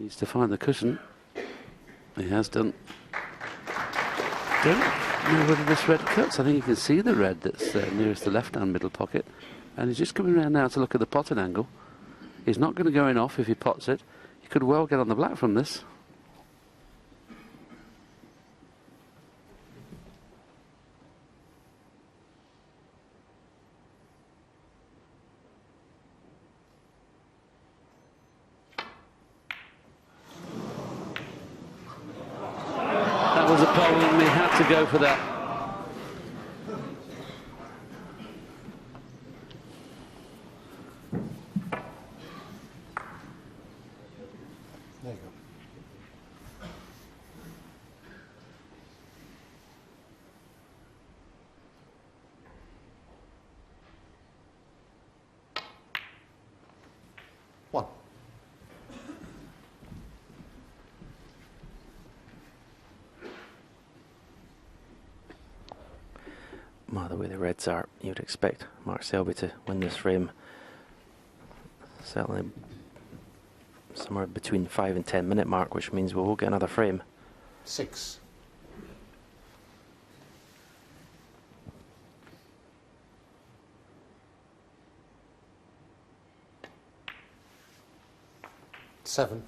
Needs to find the cushion. He has done. Don't know whether this red cuts. I think you can see the red that's nearest the left-hand middle pocket. And he's just coming around now to look at the potting angle. He's not going to go in off if he pots it. He could well get on the black from this. That was a problem. He had to go for that. There you go. One. Well, the way the reds are, you would expect Mark Selby to win this frame. Certainly somewhere between 5 and 10 minute mark, which means we will get another frame. 6. Seven.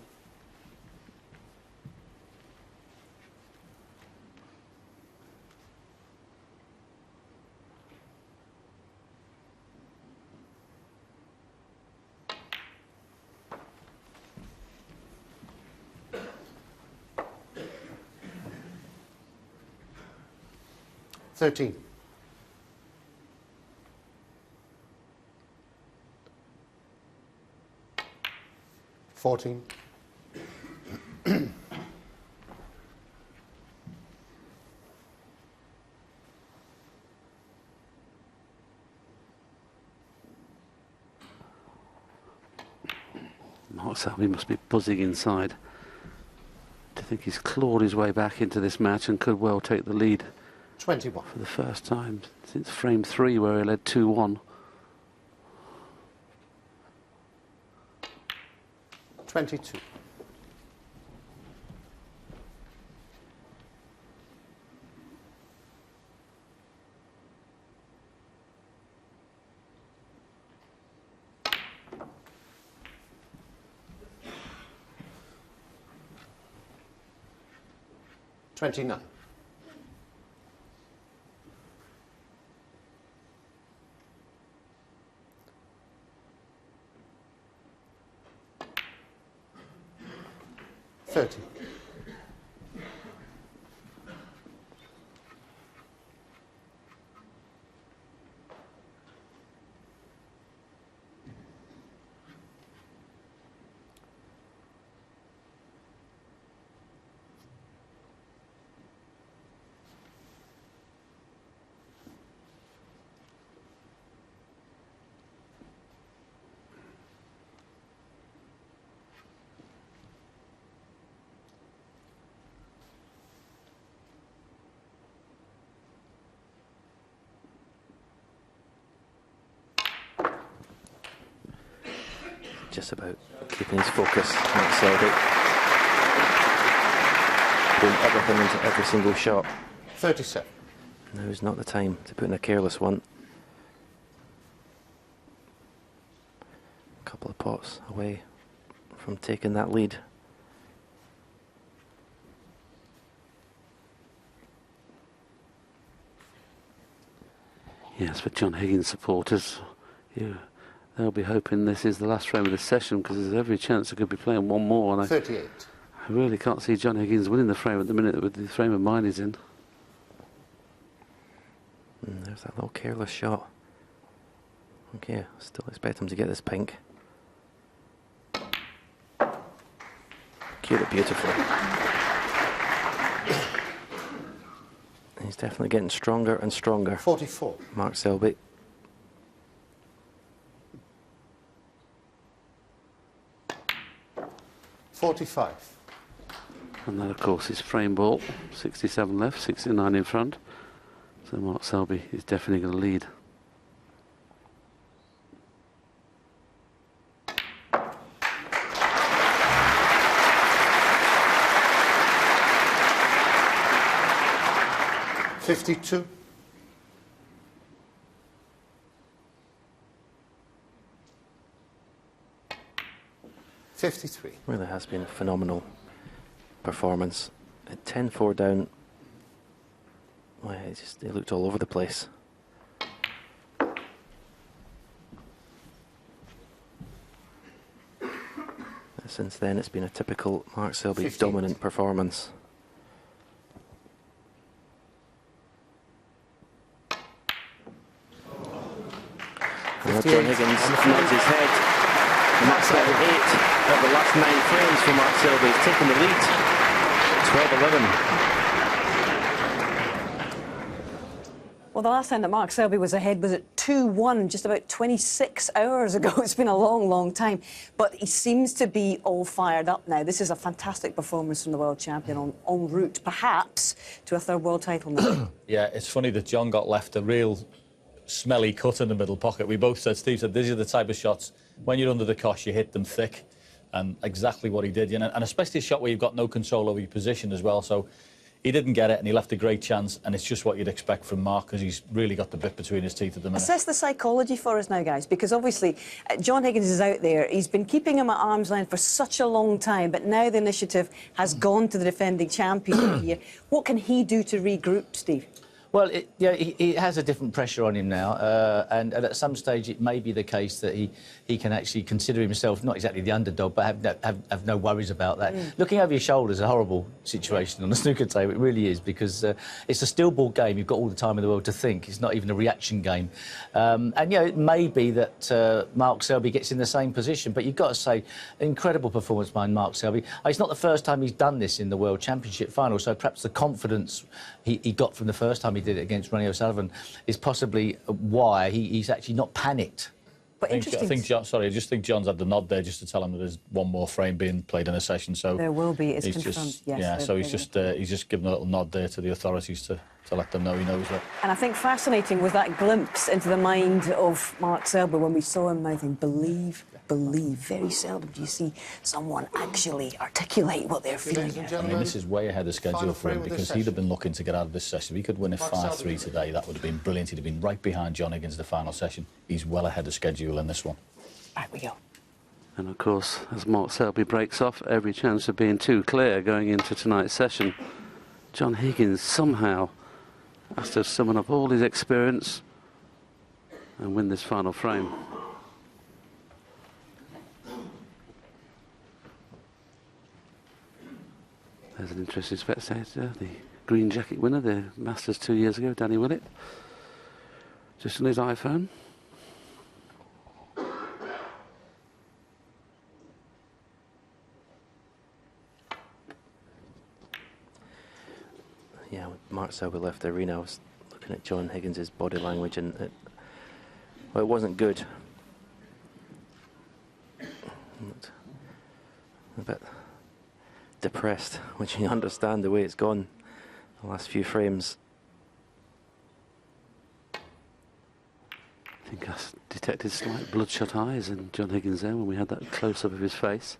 13. 14. Mark Selby must be buzzing inside. I think he's clawed his way back into this match and could well take the lead 21. for the first time since frame 3 where he led 2-1. 22. 29. 30. just about keeping his focus, Mark Selby. Doing everything into every single shot. 37. Now is not the time to put in a careless one. A couple of pots away from taking that lead. Yes, for John Higgins supporters, yeah, they'll be hoping this is the last frame of the session because there's every chance they could be playing one more. And 38. I really can't see John Higgins winning the frame at the minute with the frame of mind he's in. And there's that little careless shot. Okay, still expect him to get this pink. Cued it beautifully. He's definitely getting stronger and stronger. 44. Mark Selby. $45. And that, of course, is frame ball. 67 left, 69 in front. So Mark Selby is definitely going to lead. $52. 53. Really has been a phenomenal performance. At 10-4 down, well, he looked all over the place. Since then, it's been a typical Mark Selby dominant performance. Well, John Higgins nods his head, and that's 8 of the last 9 frames for Mark Selby. He's taken the lead, 12-11. Well, the last time that Mark Selby was ahead was at 2-1, just about 26 hours ago. It's been a long, long time. But he seems to be all fired up now. This is a fantastic performance from the world champion en route, perhaps, to a third world title now. Yeah, it's funny that John got left a real smelly cut in the middle pocket. We both said, Steve said, these are the type of shots, when you're under the cosh, you hit them thick. And exactly what he did, you know, and especially a shot where you've got no control over your position as well. So he didn't get it, and he left a great chance, and it's just what you'd expect from Mark, because he's really got the bit between his teeth at the minute. Assess the psychology for us now, guys, because obviously John Higgins is out there. He's been keeping him at arm's length for such a long time, but now the initiative has gone to the defending champion here. What can he do to regroup, Steve? Well, he has a different pressure on him now, and at some stage it may be the case that he can actually consider himself not exactly the underdog, but have no worries about that. Looking over your shoulder is a horrible situation on the snooker table. It really is, because it's a still ball game. You've got all the time in the world to think. It's not even a reaction game. And it may be that Mark Selby gets in the same position, but you've got to say, incredible performance by Mark Selby. It's not the first time he's done this in the World Championship final, so perhaps the confidence he got from the first time he did it against Ronnie O'Sullivan is possibly why he's actually not panicked. But I think John, sorry, I just think John's had the nod there just to tell him that there's one more frame being played in a session. So there will be. It's confirmed. Just, yes, yeah, so he's just given a little nod there to the authorities to let them know he knows that. And I think fascinating was that glimpse into the mind of Mark Selby when we saw him mouthing "believe, believe." Very seldom do you see someone actually articulate what they're feeling. I mean, this is way ahead of schedule for him, because he'd have been looking to get out of this session. If he could win a 5-3 today, that would have been brilliant. He'd have been right behind John Higgins in the final session. He's well ahead of schedule in this one. Right, we go. And of course, as Mark Selby breaks off, every chance of being too clear going into tonight's session. John Higgins somehow has to summon up all his experience and win this final frame. There's an interesting spectator, the green jacket winner, the Masters 2 years ago, Danny Willett, just on his iPhone. Yeah, when Mark Selby left the arena, I was looking at John Higgins' body language, and it wasn't good. A bit depressed, which you understand the way it's gone the last few frames. I think I detected slight bloodshot eyes in John Higgins there when we had that close-up of his face.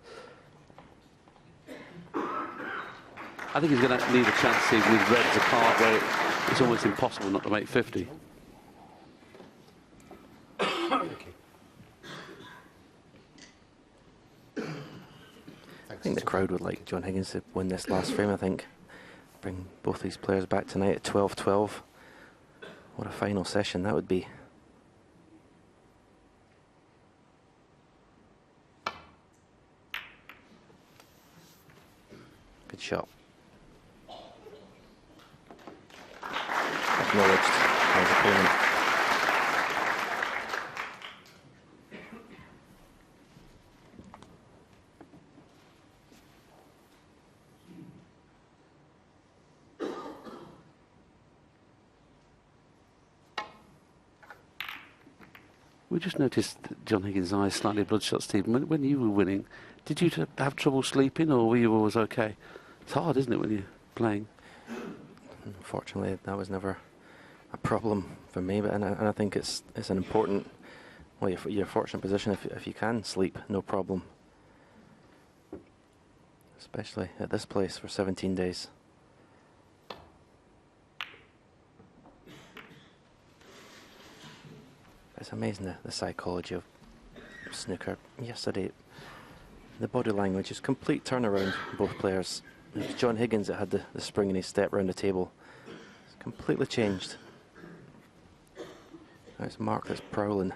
I think he's going to need a chance here with reds apart, where it's almost impossible not to make 50. I think the crowd would like John Higgins to win this last frame. I think bring both these players back tonight at 12-12. What a final session that would be. Good shot. Acknowledged by his opponent. We just noticed that John Higgins' eyes slightly bloodshot, Stephen. When you were winning, did you have trouble sleeping, or were you always okay? It's hard, isn't it, when you're playing? Unfortunately, that was never a problem for me, but and I think it's an important. Well, you're a fortunate position if you can sleep, no problem. Especially at this place for 17 days. It's amazing the psychology of snooker. Yesterday, the body language is complete turnaround. Both players. It was John Higgins that had the spring in his step round the table. It's completely changed. Now it's Mark that's prowling.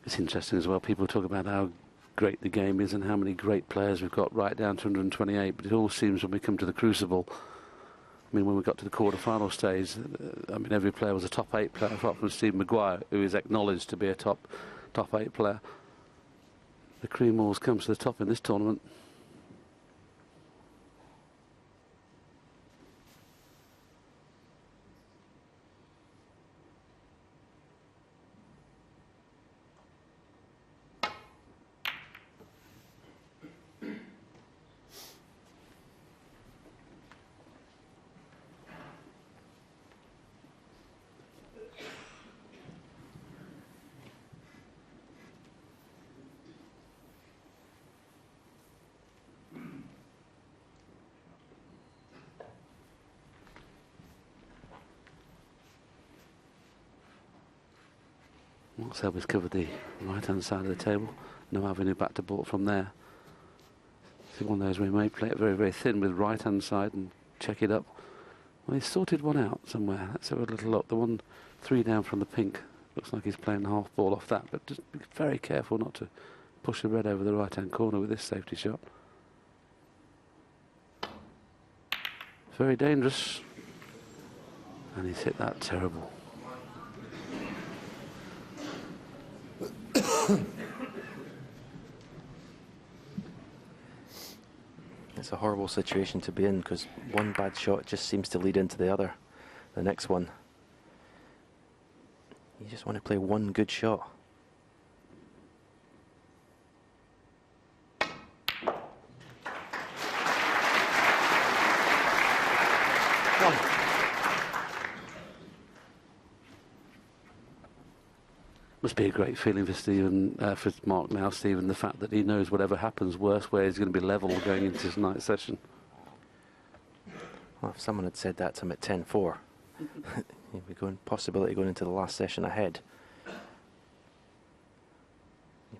It's interesting as well. People talk about how great the game is and how many great players we've got right down to 128. But it all seems when we come to the Crucible. I mean, when we got to the quarter-final stage, I mean, every player was a top 8 player, apart from Steve Maguire, who is acknowledged to be a top 8 player. The cream always comes to the top in this tournament. Selby's covered the right-hand side of the table. No avenue back to baulk from there. See, one of those where he may play it very, very thin with right-hand side and check it up. Well, he's sorted one out somewhere. Let's have a little look. The one 3 down from the pink. Looks like he's playing half ball off that, but just be very careful not to push the red over the right-hand corner with this safety shot. Very dangerous. And he's hit that terrible. It's a horrible situation to be in because one bad shot just seems to lead into the other, the next one. You just want to play one good shot. Must be a great feeling for Stephen, for Mark now, Stephen, the fact that he knows whatever happens, worst way he's going to be level going into tonight's session. Well, if someone had said that to him at 10-4, he'd be going, possibility going into the last session ahead. He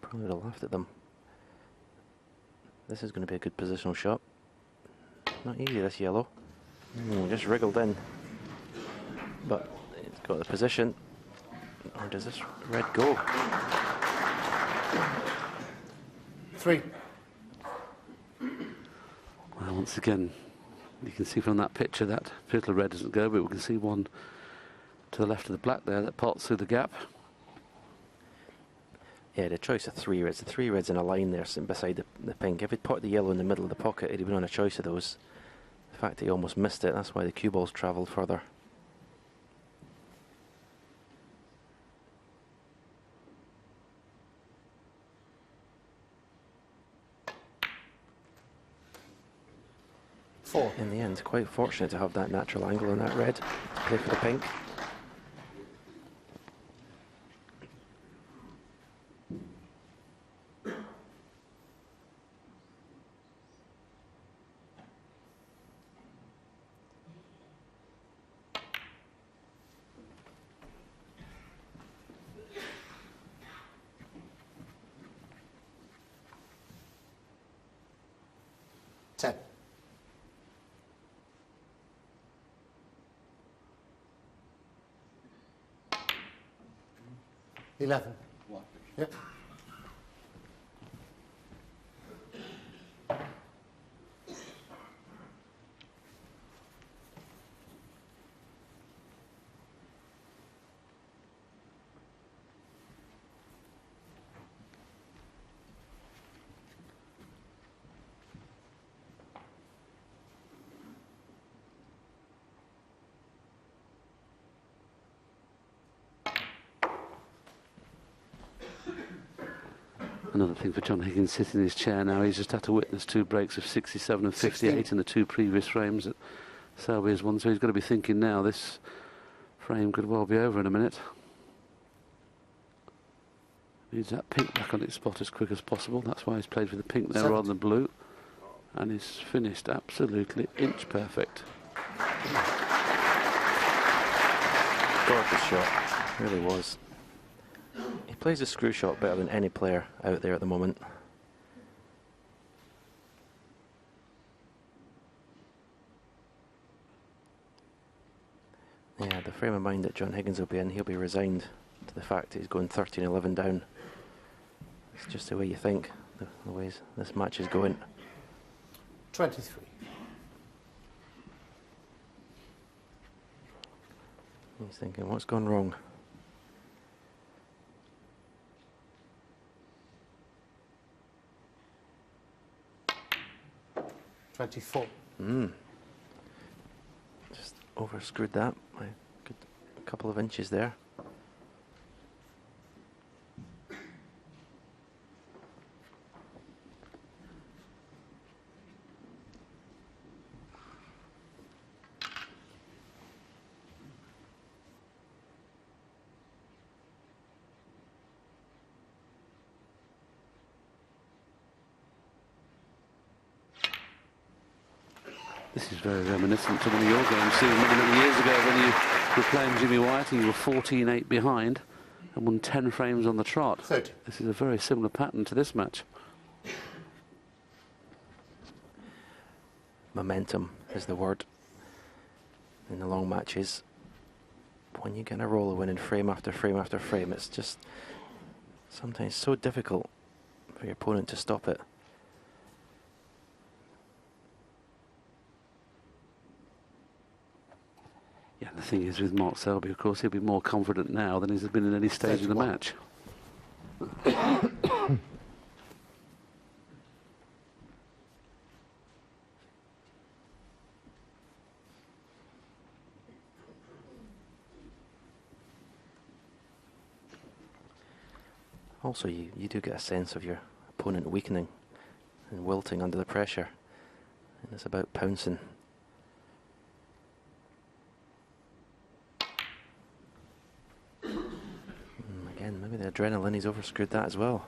probably would have laughed at them. This is going to be a good positional shot. Not easy, this yellow. Just wriggled in. But it's got the position. Or does this red go? 3. Well, once again, you can see from that picture that particular red doesn't go, but we can see one to the left of the black there that parts through the gap. Yeah, the choice of 3 reds. The 3 reds in a line there sitting beside the pink. If he'd put the yellow in the middle of the pocket, he'd have been on a choice of those. The fact that he almost missed it, that's why the cue balls travelled further. In the end, quite fortunate to have that natural angle on that red to play for the pink. Ten. 11. Yep. Another thing for John Higgins sitting in his chair now, he's just had to witness 2 breaks of 67 and 58 in the 2 previous frames that Selby has won, so he's got to be thinking now this frame could well be over in a minute. Needs that pink back on its spot as quick as possible, that's why he's played for the pink there rather than blue, and he's finished absolutely inch perfect. Gorgeous shot, really was. He plays a screw shot better than any player out there at the moment. Yeah, the frame of mind that John Higgins will be in, he'll be resigned to the fact that he's going 13-11 down. It's just the way you think, the way this match is going. 23. He's thinking, what's gone wrong? Just over-screwed that by a couple of inches there. This is very reminiscent to one of your games, Stephen, many years ago when you were playing Jimmy White and you were 14-8 behind and won 10 frames on the trot. 30. This is a very similar pattern to this match. momentum is the word in the long matches. When you get in a roll of winning frame after frame after frame, it's just sometimes so difficult for your opponent to stop it. Yeah, the thing is with Mark Selby, of course, he'll be more confident now than he's been in any stage of the match. Also, you do get a sense of your opponent weakening and wilting under the pressure. And it's about pouncing. Again, maybe the adrenaline, he's overscrewed that as well.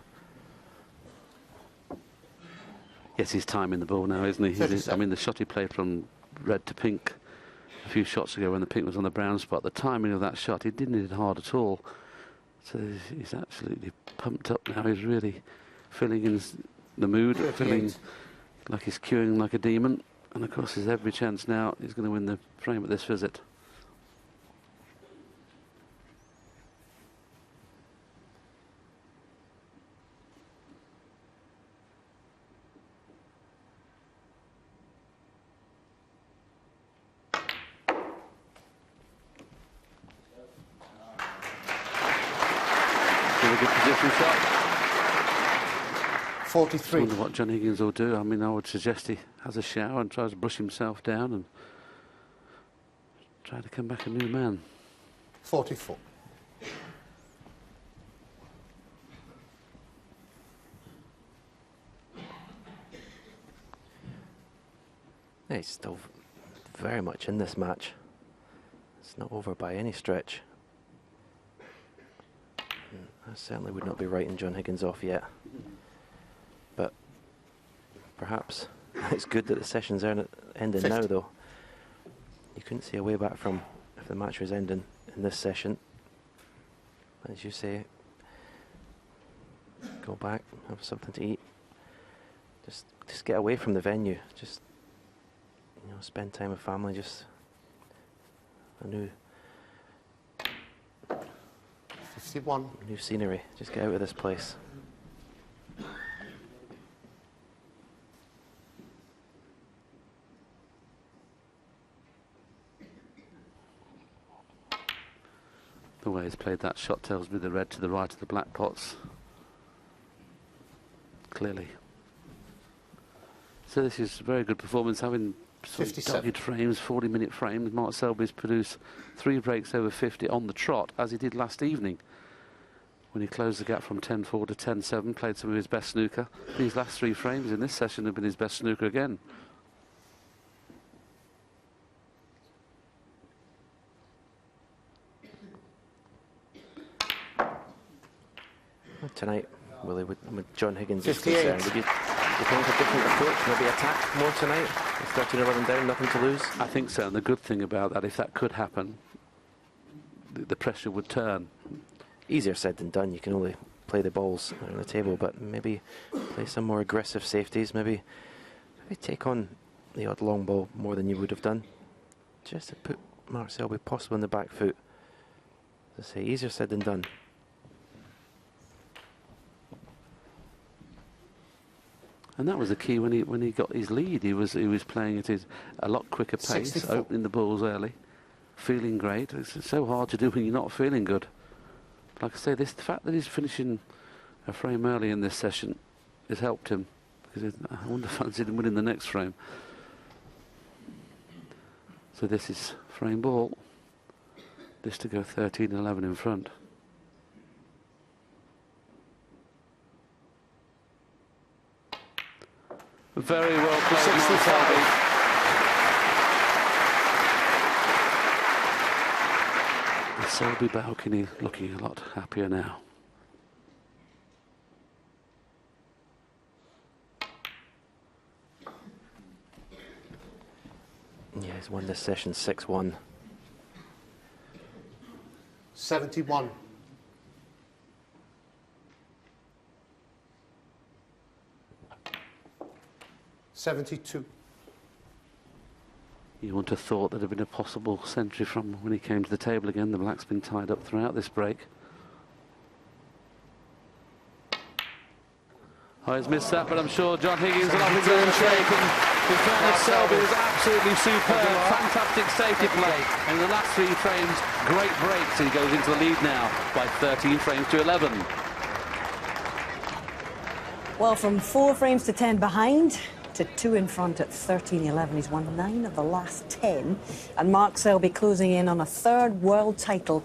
Yes, he's timing the ball now, isn't he? I mean, the shot he played from red to pink a few shots ago when the pink was on the brown spot, the timing of that shot, he didn't hit it hard at all. So he's absolutely pumped up now. He's really feeling in the mood, feeling like he's queuing like a demon. And of course, there's every chance now he's going to win the frame at this visit. A good position shot. 43. I wonder what John Higgins will do. I mean, I would suggest he has a shower and tries to brush himself down and try to come back a new man. 44. Yeah, he's still very much in this match. It's not over by any stretch. I certainly would not be writing John Higgins off yet. But perhaps it's good that the session's ending 50. Now, though. You couldn't see a way back from if the match was ending in this session. As you say, go back, have something to eat. Just get away from the venue. Just, you know, spend time with family. Just a new 51. New scenery. Just get out of this place. The way he's played that shot tells me the red to the right of the black pots. Clearly. So this is a very good performance, having some dogged frames, 40-minute frames. Mark Selby's produced 3 breaks over 50 on the trot, as he did last evening, when he closed the gap from 10-4 to 10-7, played some of his best snooker. These last 3 frames in this session have been his best snooker again. Tonight, Willie, with John Higgins is concerned, would you think a different approach, maybe attack more tonight? 13-11 down, nothing to lose? I think so, and the good thing about that, if that could happen, the pressure would turn. Easier said than done. You can only play the balls on the table, but maybe play some more aggressive safeties, maybe take on the odd long ball more than you would have done, just to put Mark Selby possibly on the back foot. As I say, easier said than done. And that was the key when he got his lead. He was playing at a lot quicker pace, 64. opening the balls early, feeling great. It's so hard to do when you're not feeling good. Like I say, the fact that he's finishing a frame early in this session has helped him, because I wouldn't have fancied him winning the next frame. So this is frame ball. This to go 13-11 in front. Very well played, Mark Selby. The Selby balcony looking a lot happier now. Yeah, he's won this session 6-1. 71. $72. You would have thought there'd have been a possible century from when he came to the table again. The black's been tied up throughout this break. Oh, he's missed that, but I'm sure John Higgins will have a good shake. And the plan of Selby was absolutely superb. Fantastic safety play. And in the last 3 frames, great breaks. He goes into the lead now by 13 frames to 11. Well, from 4 frames to 10 behind to 2 in front at 13-11. He's won 9 of the last 10. And Mark Selby closing in on a 3rd world title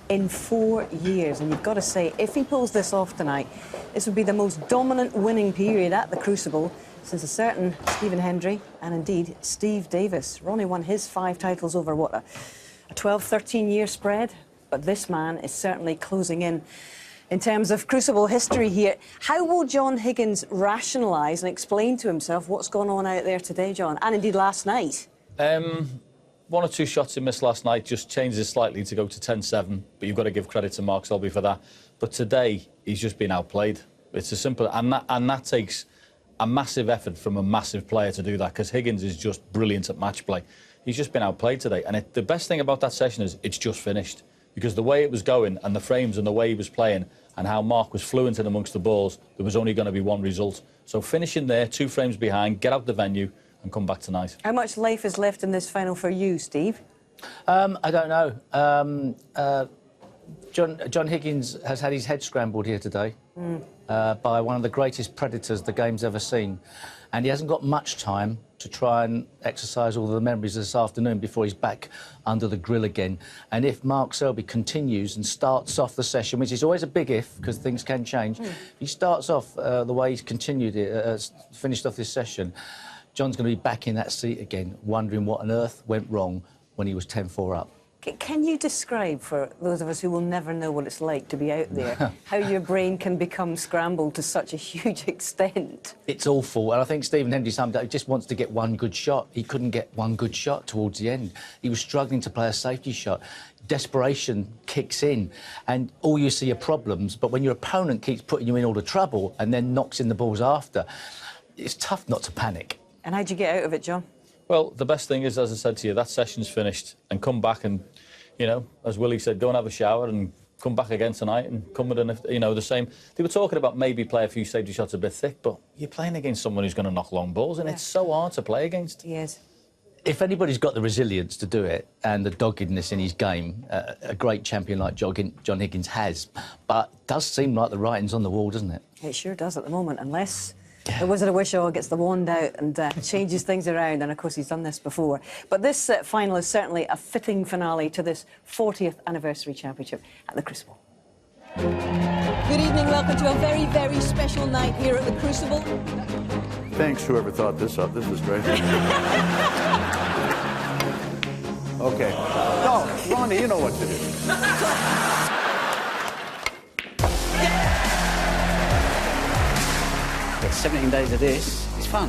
in 4 years. And you've got to say, if he pulls this off tonight, this would be the most dominant winning period at the Crucible since a certain Stephen Hendry and indeed Steve Davis. Ronnie won his 5 titles over, what, a 12, 13-year spread? But this man is certainly closing in terms of Crucible history here. How will John Higgins rationalise and explain to himself what's gone on out there today, John, and indeed last night? 1 or 2 shots he missed last night just changes slightly to go to 10-7, but you've got to give credit to Mark Selby for that. But today, he's just been outplayed. It's as simple, and that takes a massive effort from a massive player to do that, because Higgins is just brilliant at match play. He's just been outplayed today, and the best thing about that session is it's just finished, because the way it was going and the frames and the way he was playing and how Mark was fluent in amongst the balls, there was only going to be one result. So finishing there, 2 frames behind, get out the venue and come back tonight. How much life is left in this final for you, Steve? I don't know. John Higgins has had his head scrambled here today by one of the greatest predators the game's ever seen. And he hasn't got much time to try and exercise all the memories this afternoon before he's back under the grill again. And if Mark Selby continues and starts off the session, which is always a big if, because things can change, if he starts off the way he's continued it, finished off this session, John's going to be back in that seat again, wondering what on earth went wrong when he was 10-4 up. Can you describe, for those of us who will never know what it's like to be out there, how your brain can become scrambled to such a huge extent? It's awful, and I think Stephen Hendry summed up, he just wants to get one good shot. He couldn't get one good shot towards the end. He was struggling to play a safety shot. Desperation kicks in, and all you see are problems, but when your opponent keeps putting you in all the trouble and then knocks in the balls after, it's tough not to panic. And how'd you get out of it, John? Well, the best thing is, as I said to you, that session's finished, and come back and, you know, as Willie said, go and have a shower and come back again tonight and come with, the same. They were talking about maybe play a few safety shots a bit thick, but you're playing against someone who's going to knock long balls, and it's so hard to play against. Yes. If anybody's got the resilience to do it and the doggedness in his game, a great champion like John Higgins has. But it does seem like the writing's on the wall, doesn't it? It sure does at the moment, unless the Wizard of Wishaw gets the wand out and changes things around, and of course he's done this before. But this final is certainly a fitting finale to this 40th anniversary championship at the Crucible. Good evening, welcome to a very, very special night here at the Crucible. Thanks, whoever thought this up. This is great. Okay. No, Ronnie, you know what to do. It's 17 days of this. It's fun.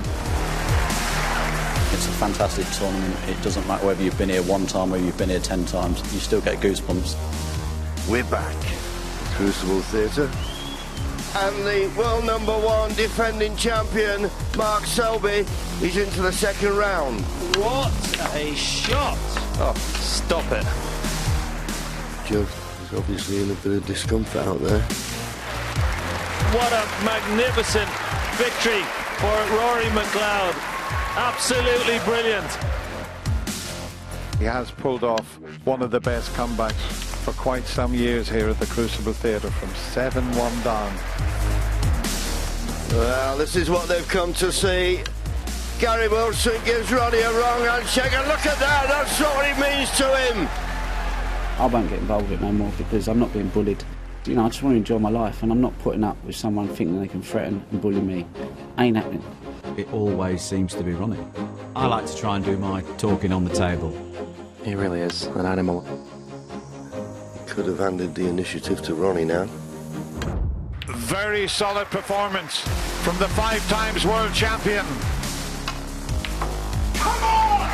It's a fantastic tournament. It doesn't matter whether you've been here 1 time or you've been here 10 times. You still get goosebumps. We're back. Crucible Theatre. And the world #1 defending champion, Mark Selby, is into the 2nd round. What a shot! Oh, stop it. Judd is obviously in a bit of discomfort out there. What a magnificent victory for Rory McLeod. Absolutely brilliant. He has pulled off one of the best comebacks for quite some years here at the Crucible Theatre, from 7-1 down. Well, this is what they've come to see. Gary Wilson gives Ronnie a wrong handshake, and look at that, that's what it means to him. I won't get involved with it no more because I'm not being bullied. You know, I just want to enjoy my life, and I'm not putting up with someone thinking they can threaten and bully me. Ain't happening. It always seems to be Ronnie. I like to try and do my talking on the table. He really is an animal. Could have handed the initiative to Ronnie now. Very solid performance from the 5 times world champion. Come on!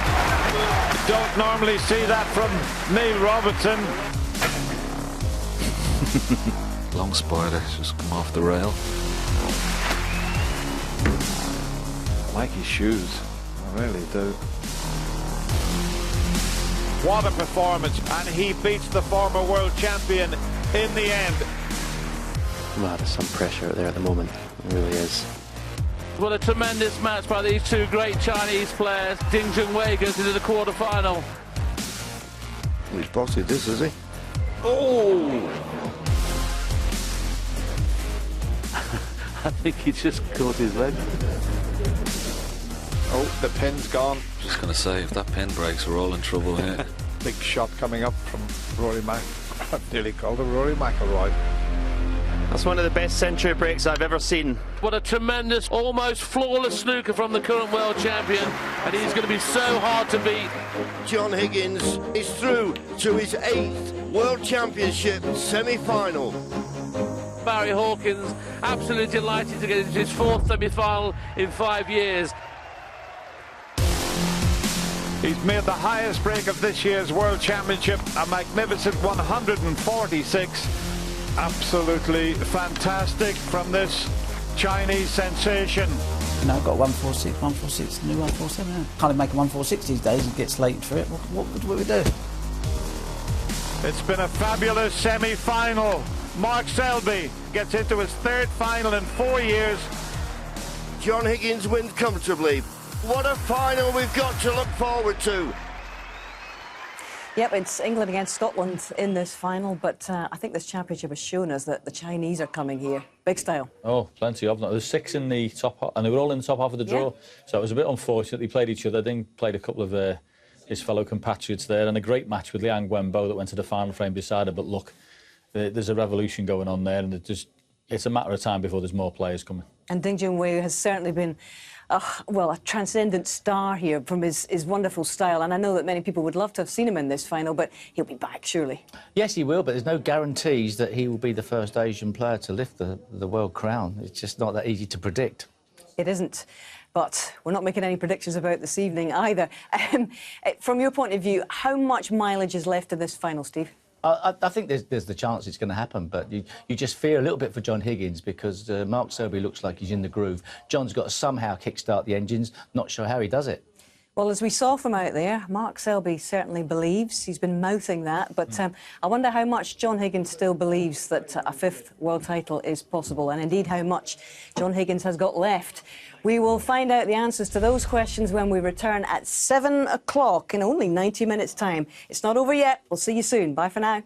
Don't normally see that from Neil Robertson. Long spider, just come off the rail. I like his shoes, I really do. What a performance, and he beats the former world champion in the end. Well, there's some pressure out there at the moment. It really is. What a tremendous match by these two great Chinese players. Ding Junhui goes into the quarter-final. He's bossy this, is he? Oh! I think he just caught his leg. Oh, the pin's gone. Just going to say, if that pin breaks, we're all in trouble here. Big shot coming up from Rory I've nearly called him Rory McIlroy. That's one of the best century breaks I've ever seen. What a tremendous, almost flawless snooker from the current world champion, and he's going to be so hard to beat. John Higgins is through to his 8th World Championship semi-final. Barry Hawkins absolutely delighted to get into his 4th semi-final in 5 years. He's made the highest break of this year's World Championship, a magnificent 146. Absolutely fantastic from this Chinese sensation. You know, I've got 146, 146, new 147. Yeah. Can't even make a 146 these days and get slated for it. What would we do? It's been a fabulous semi-final. Mark Selby gets into his 3rd final in 4 years. John Higgins wins comfortably. What a final we've got to look forward to. Yep, it's England against Scotland in this final, but I think this championship has shown us that the Chinese are coming here. Big style. Oh, plenty of them. There's 6 in the top half, and they were all in the top half of the draw. Yeah. So it was a bit unfortunate. They played each other. Ding played a couple of his fellow compatriots there, and a great match with Liang Wenbo that went to the final frame beside her. But look, there's a revolution going on there, and it's a matter of time before there's more players coming. And Ding Junhui has certainly been, well, a transcendent star here from his wonderful style. And I know that many people would love to have seen him in this final, but he'll be back, surely. Yes, he will, but there's no guarantees that he will be the first Asian player to lift the world crown. It's just not that easy to predict. It isn't. But we're not making any predictions about this evening either. From your point of view, how much mileage is left in this final, Steve? I think there's the chance it's going to happen, but you just fear a little bit for John Higgins because Mark Selby looks like he's in the groove. John's got to somehow kick-start the engines. Not sure how he does it. Well, as we saw from out there, Mark Selby certainly believes. He's been mouthing that. But I wonder how much John Higgins still believes that a 5th world title is possible, and indeed how much John Higgins has got left. We will find out the answers to those questions when we return at 7 o'clock in only 90 minutes' time. It's not over yet. We'll see you soon. Bye for now.